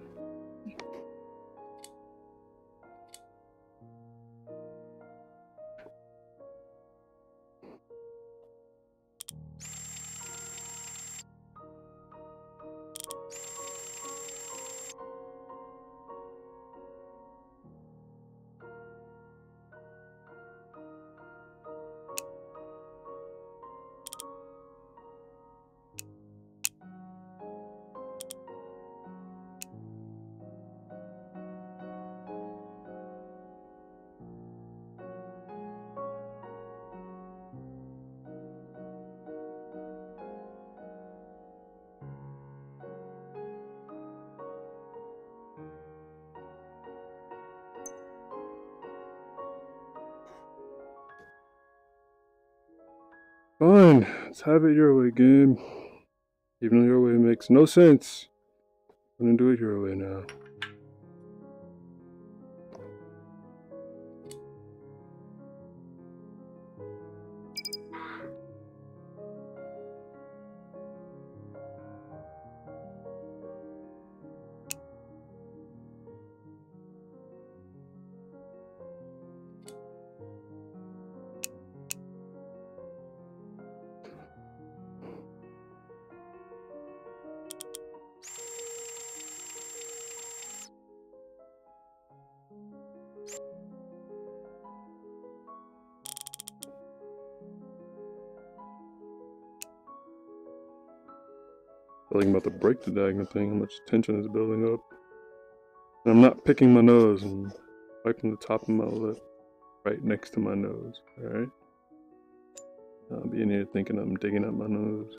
Fine, let's have it your way, game. Even though your way makes no sense. I'm gonna do it your way now. I feel like I'm about to break the diagonal thing, how much tension is building up. And I'm not picking my nose, I'm wiping the top of my lip right next to my nose, alright? I'll be in here thinking I'm digging up my nose.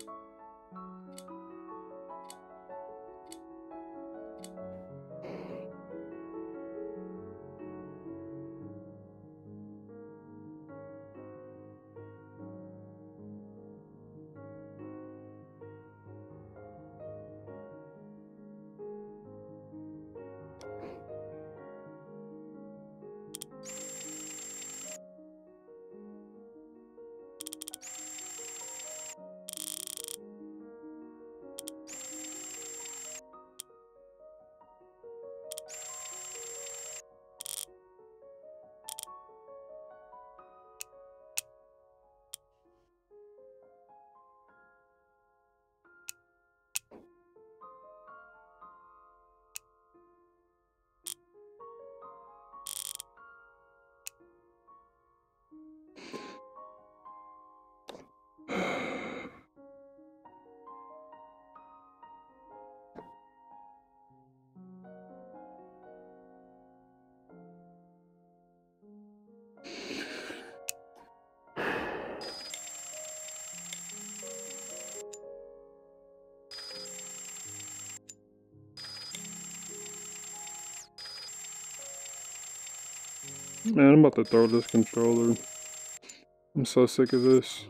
Man, I'm about to throw this controller. I'm so sick of this.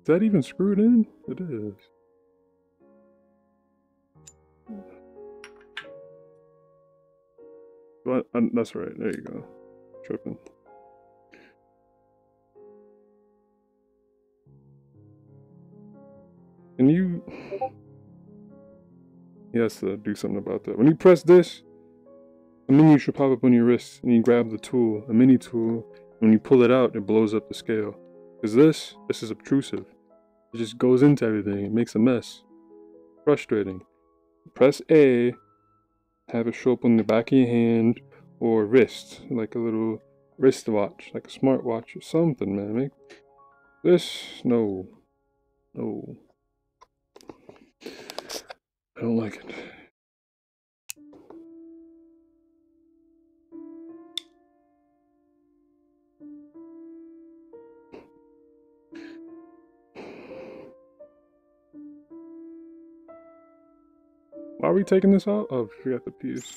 Is that even screwed in? It is. What? That's right. There you go. Tripping. Can you... He has to do something about that. When you press this, a menu should pop up on your wrist, and you grab the tool, a mini tool. When you pull it out, it blows up the scale. Because this is obtrusive. It just goes into everything. It makes a mess. Frustrating. Press A, have it show up on the back of your hand, or wrist, like a little wristwatch, like a smartwatch or something, man. Make this, no. No. I don't like it. Why are we taking this out? Oh, I forgot the piece.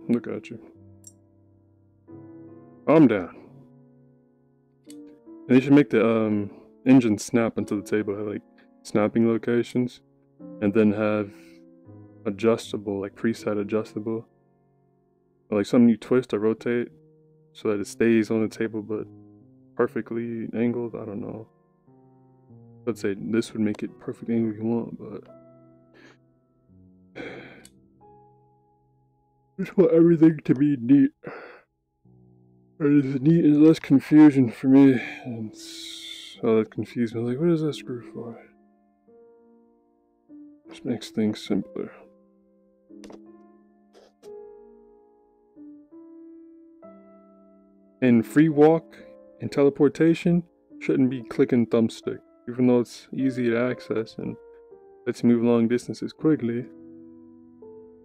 Look at you. Calm down. And you should make the engine snap into the table, have like snapping locations, and then have adjustable, like preset adjustable, or like something you twist or rotate so that it stays on the table but perfectly angled. I don't know. Let's say this would make it perfect angle you want, but I just want everything to be neat. And as neat and less confusion for me. And so that confused me. Like, what is that screw for? Just makes things simpler. And free walk and teleportation shouldn't be clicking thumbstick, even though it's easy to access and lets you move long distances quickly.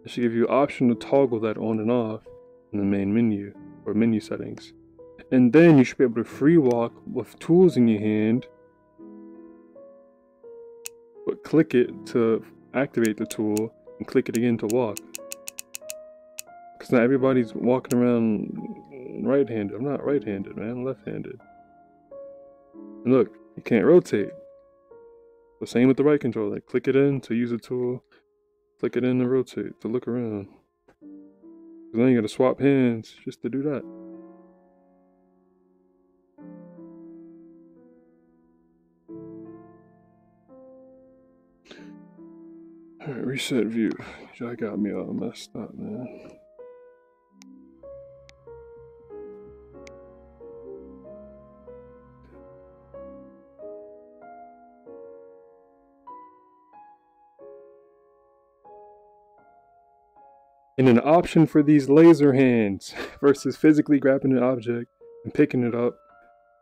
It should give you an option to toggle that on and off in the main menu or menu settings. And then you should be able to free walk with tools in your hand, but click it to activate the tool and click it again to walk. Because not everybody's walking around right-handed. I'm not right-handed, man. I'm left-handed. And look, you can't rotate. The same with the right controller. Like, click it in to use a tool. Click it in to rotate, to look around. Because then you gotta swap hands just to do that. Alright, reset view. Y'all got me all messed up, man. And an option for these laser hands versus physically grabbing an object and picking it up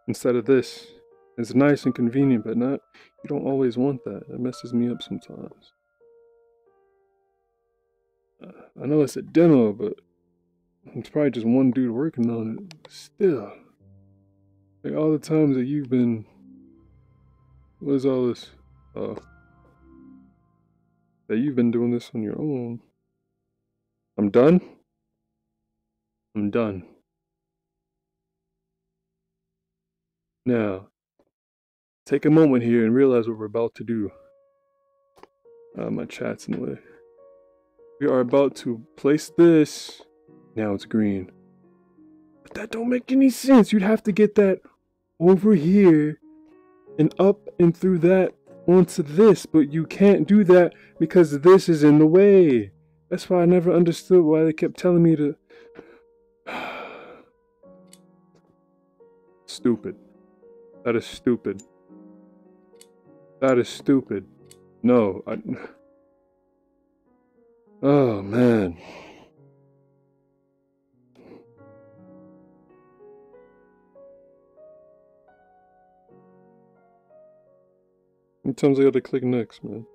instead of this. It's nice and convenient, but not, you don't always want that. It messes me up sometimes. I know it's a demo, but it's probably just one dude working on it. Still, like all the times that you've been, what is all this? That you've been doing this on your own. I'm done. I'm done. Now, take a moment here and realize what we're about to do. My chat's in the way. We are about to place this. Now it's green. But that don't make any sense. You'd have to get that over here and up and through that onto this. But you can't do that because this is in the way. That's why I never understood why they kept telling me to... Stupid. That is stupid. That is stupid. No, Oh man. How many times I gotta click next, man?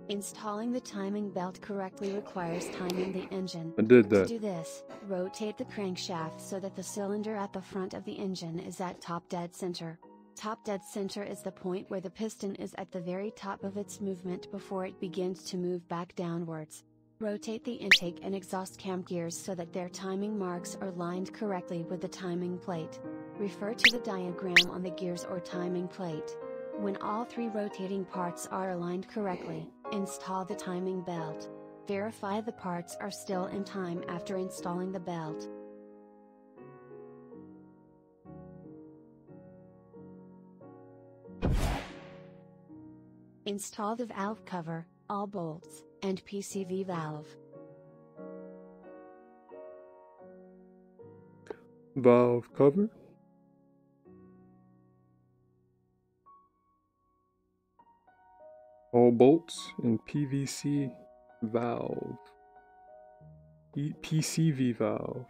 Installing the timing belt correctly requires timing the engine. I did To that. do this, rotate the crankshaft so that the cylinder at the front of the engine is at top dead center. Top dead center is the point where the piston is at the very top of its movement before it begins to move back downwards. Rotate the intake and exhaust cam gears so that their timing marks are lined correctly with the timing plate. Refer to the diagram on the gears or timing plate. When all three rotating parts are aligned correctly, install the timing belt. Verify the parts are still in time after installing the belt. Install the valve cover, all bolts, and PCV valve. Valve cover. All bolts and PVC valve. PCV valve.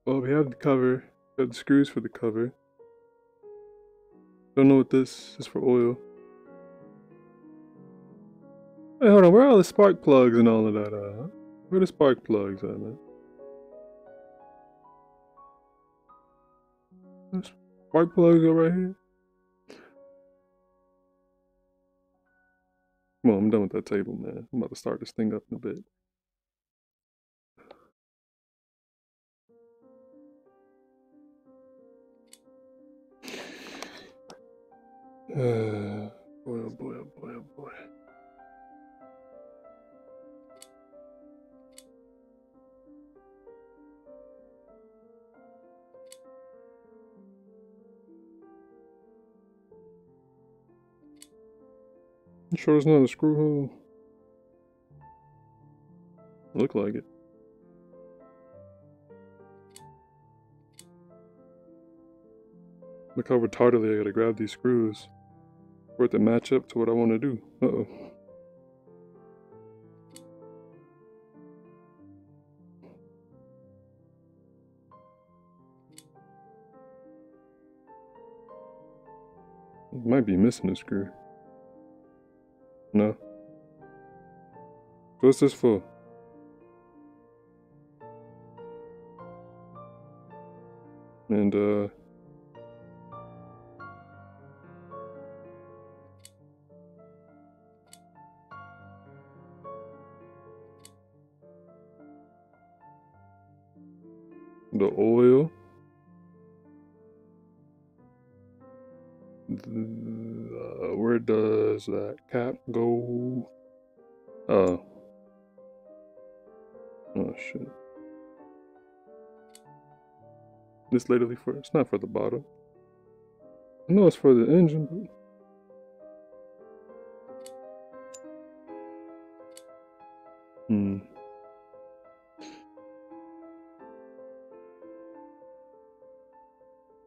Well, we have the cover. Got the screws for the cover. Don't know what this is for oil. Hey, hold on. Where are all the spark plugs and all of that? Where are the spark plugs at, man? Spark plugs are right here. Come on, I'm done with that table, man. I'm about to start this thing up in a bit. Boy, oh boy, oh boy, oh boy. You sure it's not a screw hole? Look like it. Look how retardedly I gotta grab these screws for it to match up to what I want to do. Uh-oh. Might be missing a screw. No. What's this for? And the oil. Where does that cap go? Oh shit. This literally for, it's not for the bottom. I know it's for the engine, but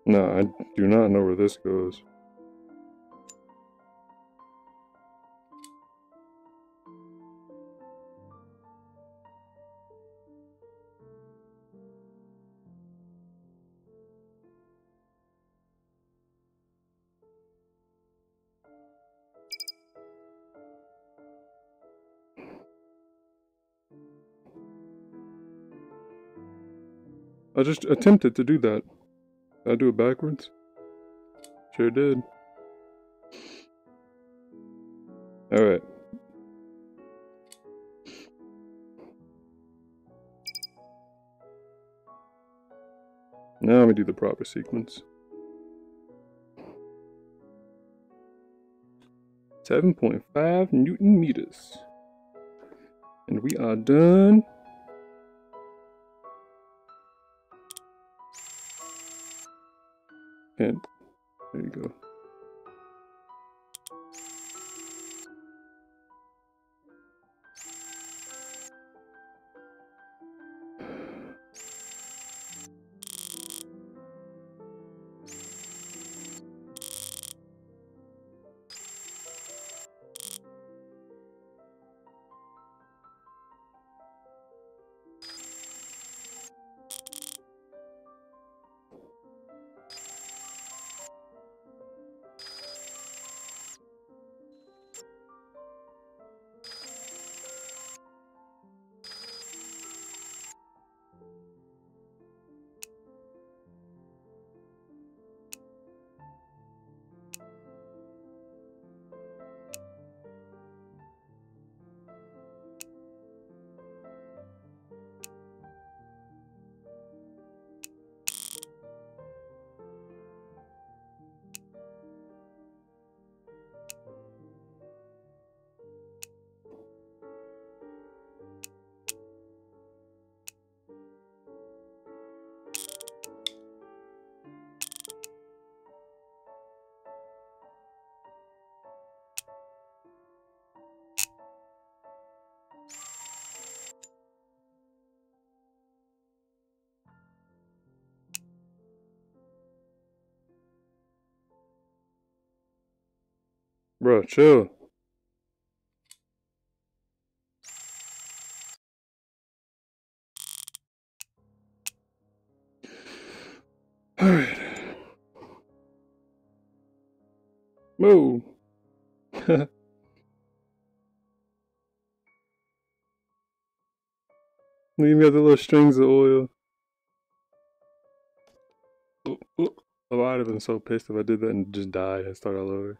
no, I do not know where this goes. I just attempted to do that. Did I do it backwards? Sure did. Alright. Now we do the proper sequence. 7.5 Newton meters. And we are done. And there you go. Bro, chill. Alright. Move. Leave me out the little strings of oil. Oh, I'd have been so pissed if I did that and just died and start all over.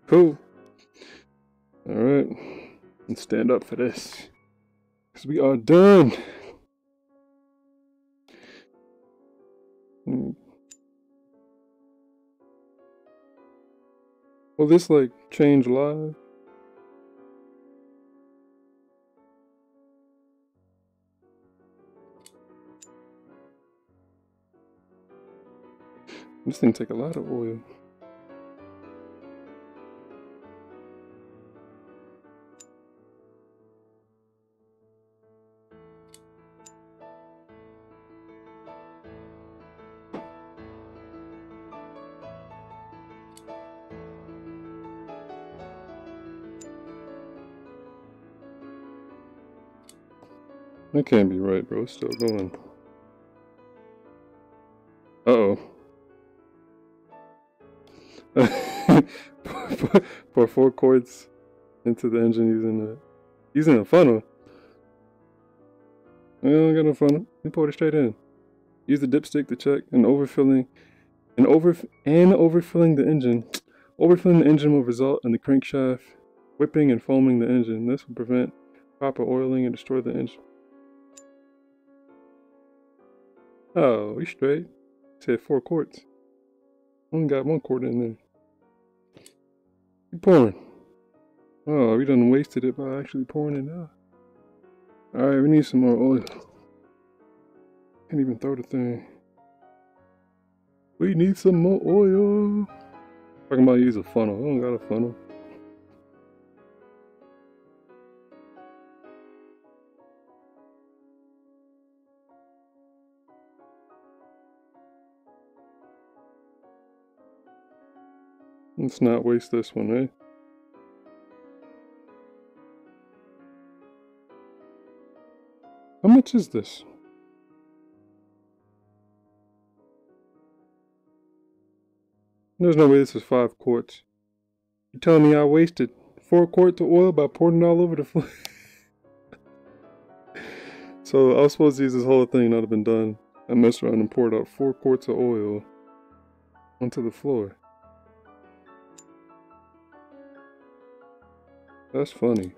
Cool. Alright. Let's stand up for this. Because we are done. Will this like change live? This thing take a lot of oil. That can't be right, bro. It's still going. Uh-oh. Pour 4 quarts into the engine using a funnel. I don't got no funnel. You pour it straight in. Use the dipstick to check and overfilling the engine. Overfilling the engine will result in the crankshaft whipping and foaming the engine. This will prevent proper oiling and destroy the engine. Oh, we straight. It said 4 quarts. Only got 1 quart in there. Keep pouring. Oh, we done wasted it by actually pouring it out. Alright, we need some more oil. Can't even throw the thing. We need some more oil. Talking about use a funnel. I don't got a funnel. Let's not waste this one, eh? How much is this? There's no way this is 5 quarts. You're telling me I wasted 4 quarts of oil by pouring it all over the floor? So I was supposed to use this whole thing, not have been done. I messed around and poured out 4 quarts of oil onto the floor. That's funny.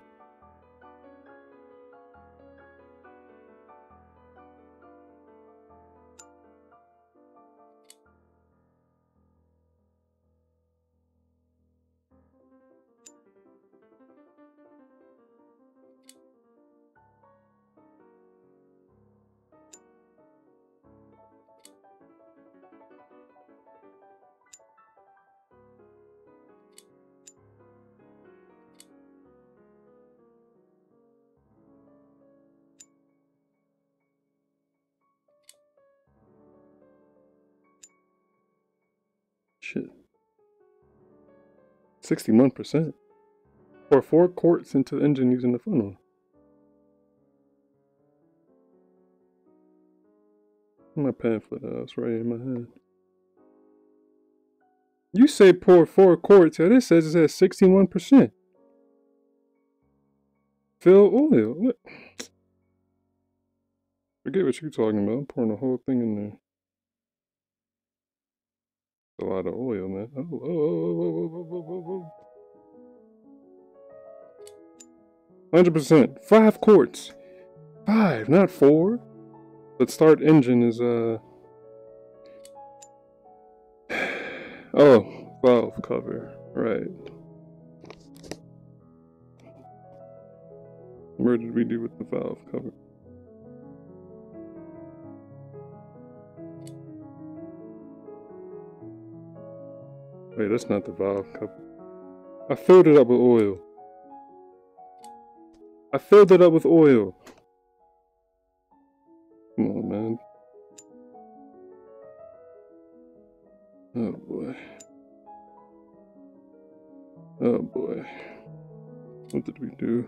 Shit. 61%. Pour 4 quarts into the engine using the funnel. My pamphlet, it's right in my hand. You say pour 4 quarts, yeah, this says it has 61%. Fill oil, what? Forget what you're talking about, I'm pouring the whole thing in there. A lot of oil, man. Oh. 100%. 5 quarts. 5, not 4. But start engine is, oh, valve cover. Right. Where did we do with the valve cover? Wait, that's not the valve cover. I filled it up with oil. I filled it up with oil. Come on, man. Oh boy. Oh boy. What did we do?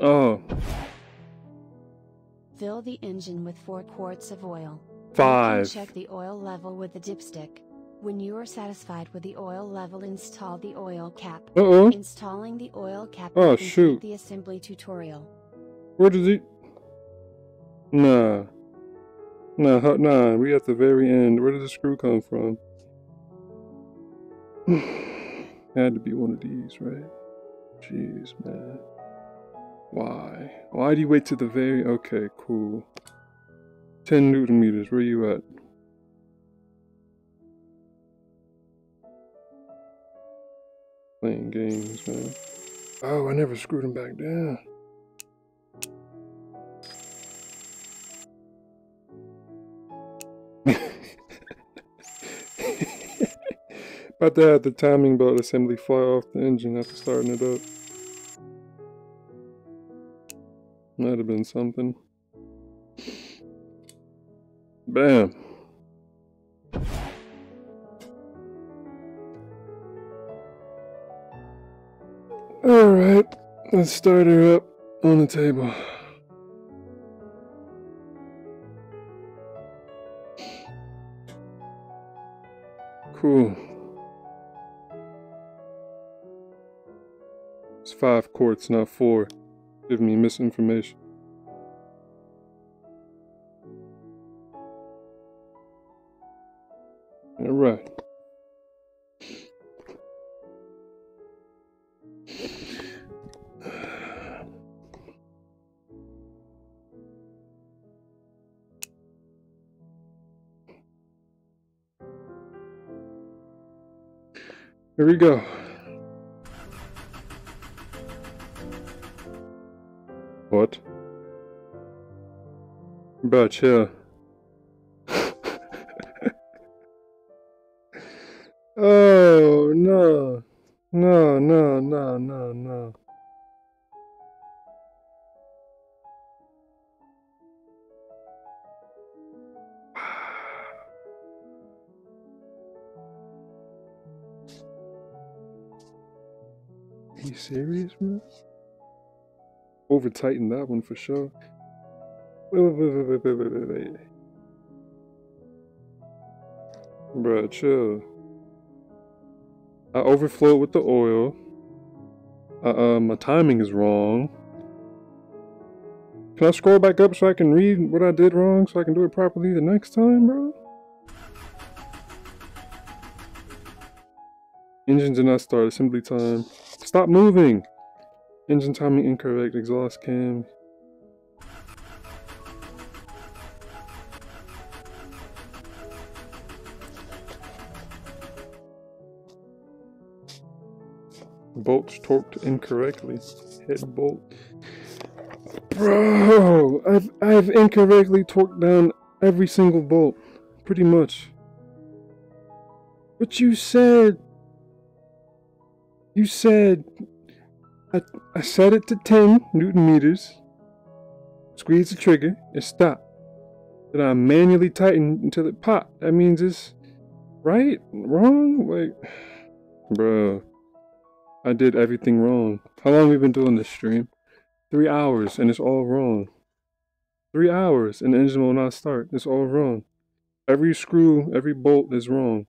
Oh. Fill the engine with 4 quarts of oil. 5. Check the oil level with the dipstick. When you are satisfied with the oil level, install the oil cap. Uh-oh. Installing the oil cap. Oh, shoot. The assembly tutorial. Where does he? Nah. Nah. We at the very end. Where did the screw come from? Had to be one of these, right? Jeez, man. Why? Why do you wait to the very... Okay, cool. 10 Newton meters. Where you at? Playing games, man. Oh, I never screwed him back down. About to have the timing belt assembly fly off the engine after starting it up. Might have been something. Bam. Alright, let's start her up on the table. Cool. It's 5 quarts, not 4. Giving me misinformation. Alright. Here we go. What? Bro, chill. Oh, no. No. Are you serious, man? Over tighten that one for sure. Wait. Bruh, chill. I overflowed with the oil. My timing is wrong. Can I scroll back up so I can read what I did wrong so I can do it properly the next time, bro? Engine did not start. Assembly time. Stop moving! Engine timing incorrect. Exhaust cam. Bolts torqued incorrectly. Head bolt. Bro! I've incorrectly torqued down every single bolt. Pretty much. But you said... You said... I set it to 10 Newton meters. Squeeze the trigger and stop. Then I manually tighten until it popped. That means it's... Right? Wrong? Like... Bro... I did everything wrong. How long have we been doing this stream? 3 hours and it's all wrong. 3 hours and the engine will not start. It's all wrong. Every screw, every bolt is wrong.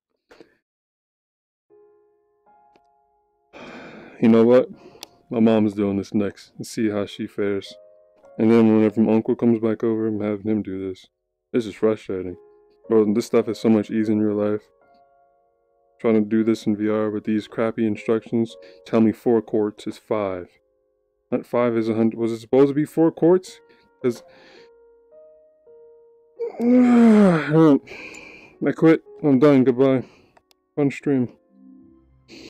You know what? My mom's doing this next and see how she fares. And then whenever my uncle comes back over, I'm having him do this. This is frustrating. Bro, this stuff is so much easier in real life. Trying to do this in VR with these crappy instructions. Tell me 4 quarts is 5. Not 5 is 100. Was it supposed to be 4 quarts? Because... I quit. I'm done. Goodbye. Fun stream.